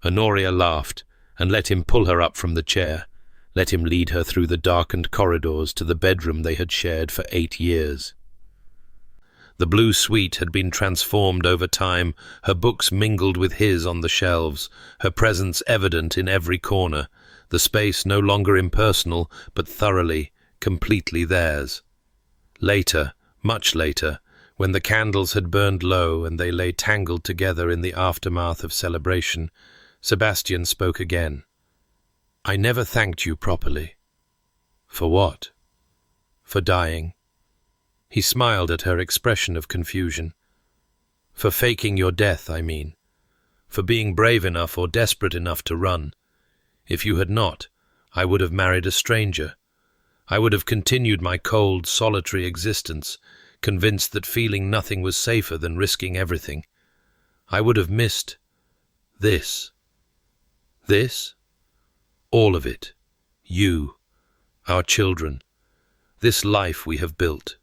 [SPEAKER 1] Honoria laughed and let him pull her up from the chair, let him lead her through the darkened corridors to the bedroom they had shared for 8 years. The blue suite had been transformed over time, her books mingled with his on the shelves, her presence evident in every corner, the space no longer impersonal, but thoroughly, completely theirs. Later, much later, when the candles had burned low and they lay tangled together in the aftermath of celebration, Sebastian spoke again. "I never thanked you properly." "For what?" "For dying." He smiled at her expression of confusion. "For faking your death, I mean. For being brave enough or desperate enough to run. If you had not, I would have married a stranger. I would have continued my cold, solitary existence, convinced that feeling nothing was safer than risking everything. I would have missed this. This? All of it. You. Our children. This life we have built."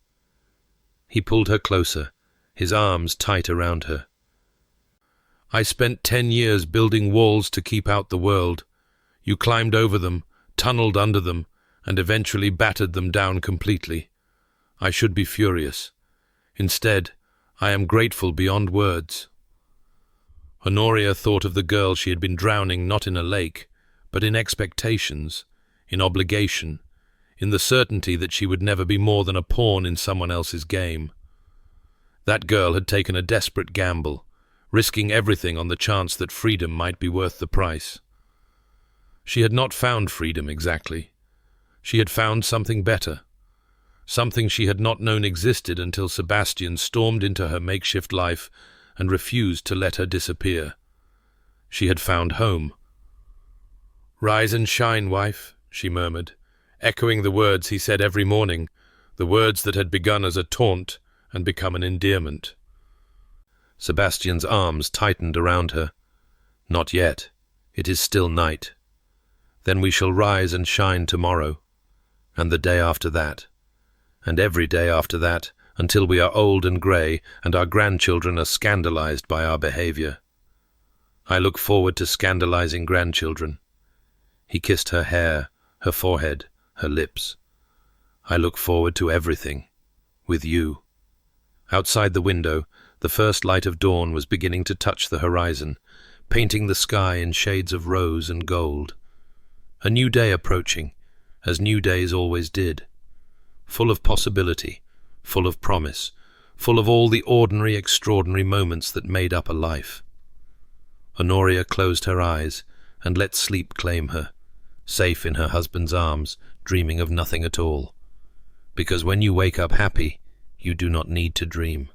[SPEAKER 1] He pulled her closer, his arms tight around her. "I spent 10 years building walls to keep out the world. You climbed over them, tunneled under them, and eventually battered them down completely. I should be furious. Instead, I am grateful beyond words." Honoria thought of the girl she had been drowning not in a lake, but in expectations, in obligation, in the certainty that she would never be more than a pawn in someone else's game. That girl had taken a desperate gamble, risking everything on the chance that freedom might be worth the price. She had not found freedom exactly. She had found something better, something she had not known existed until Sebastian stormed into her makeshift life and refused to let her disappear. She had found home. "Rise and shine, wife," she murmured, echoing the words he said every morning, the words that had begun as a taunt and become an endearment. Sebastian's arms tightened around her. "Not yet. It is still night. Then we shall rise and shine tomorrow, and the day after that, and every day after that, until we are old and grey and our grandchildren are scandalized by our behavior. I look forward to scandalizing grandchildren." He kissed her hair, her forehead, her lips. "I look forward to everything, with you." Outside the window, the first light of dawn was beginning to touch the horizon, painting the sky in shades of rose and gold. A new day approaching, as new days always did, full of possibility, full of promise, full of all the ordinary, extraordinary moments that made up a life. Honoria closed her eyes and let sleep claim her, safe in her husband's arms, dreaming of nothing at all. Because when you wake up happy, you do not need to dream.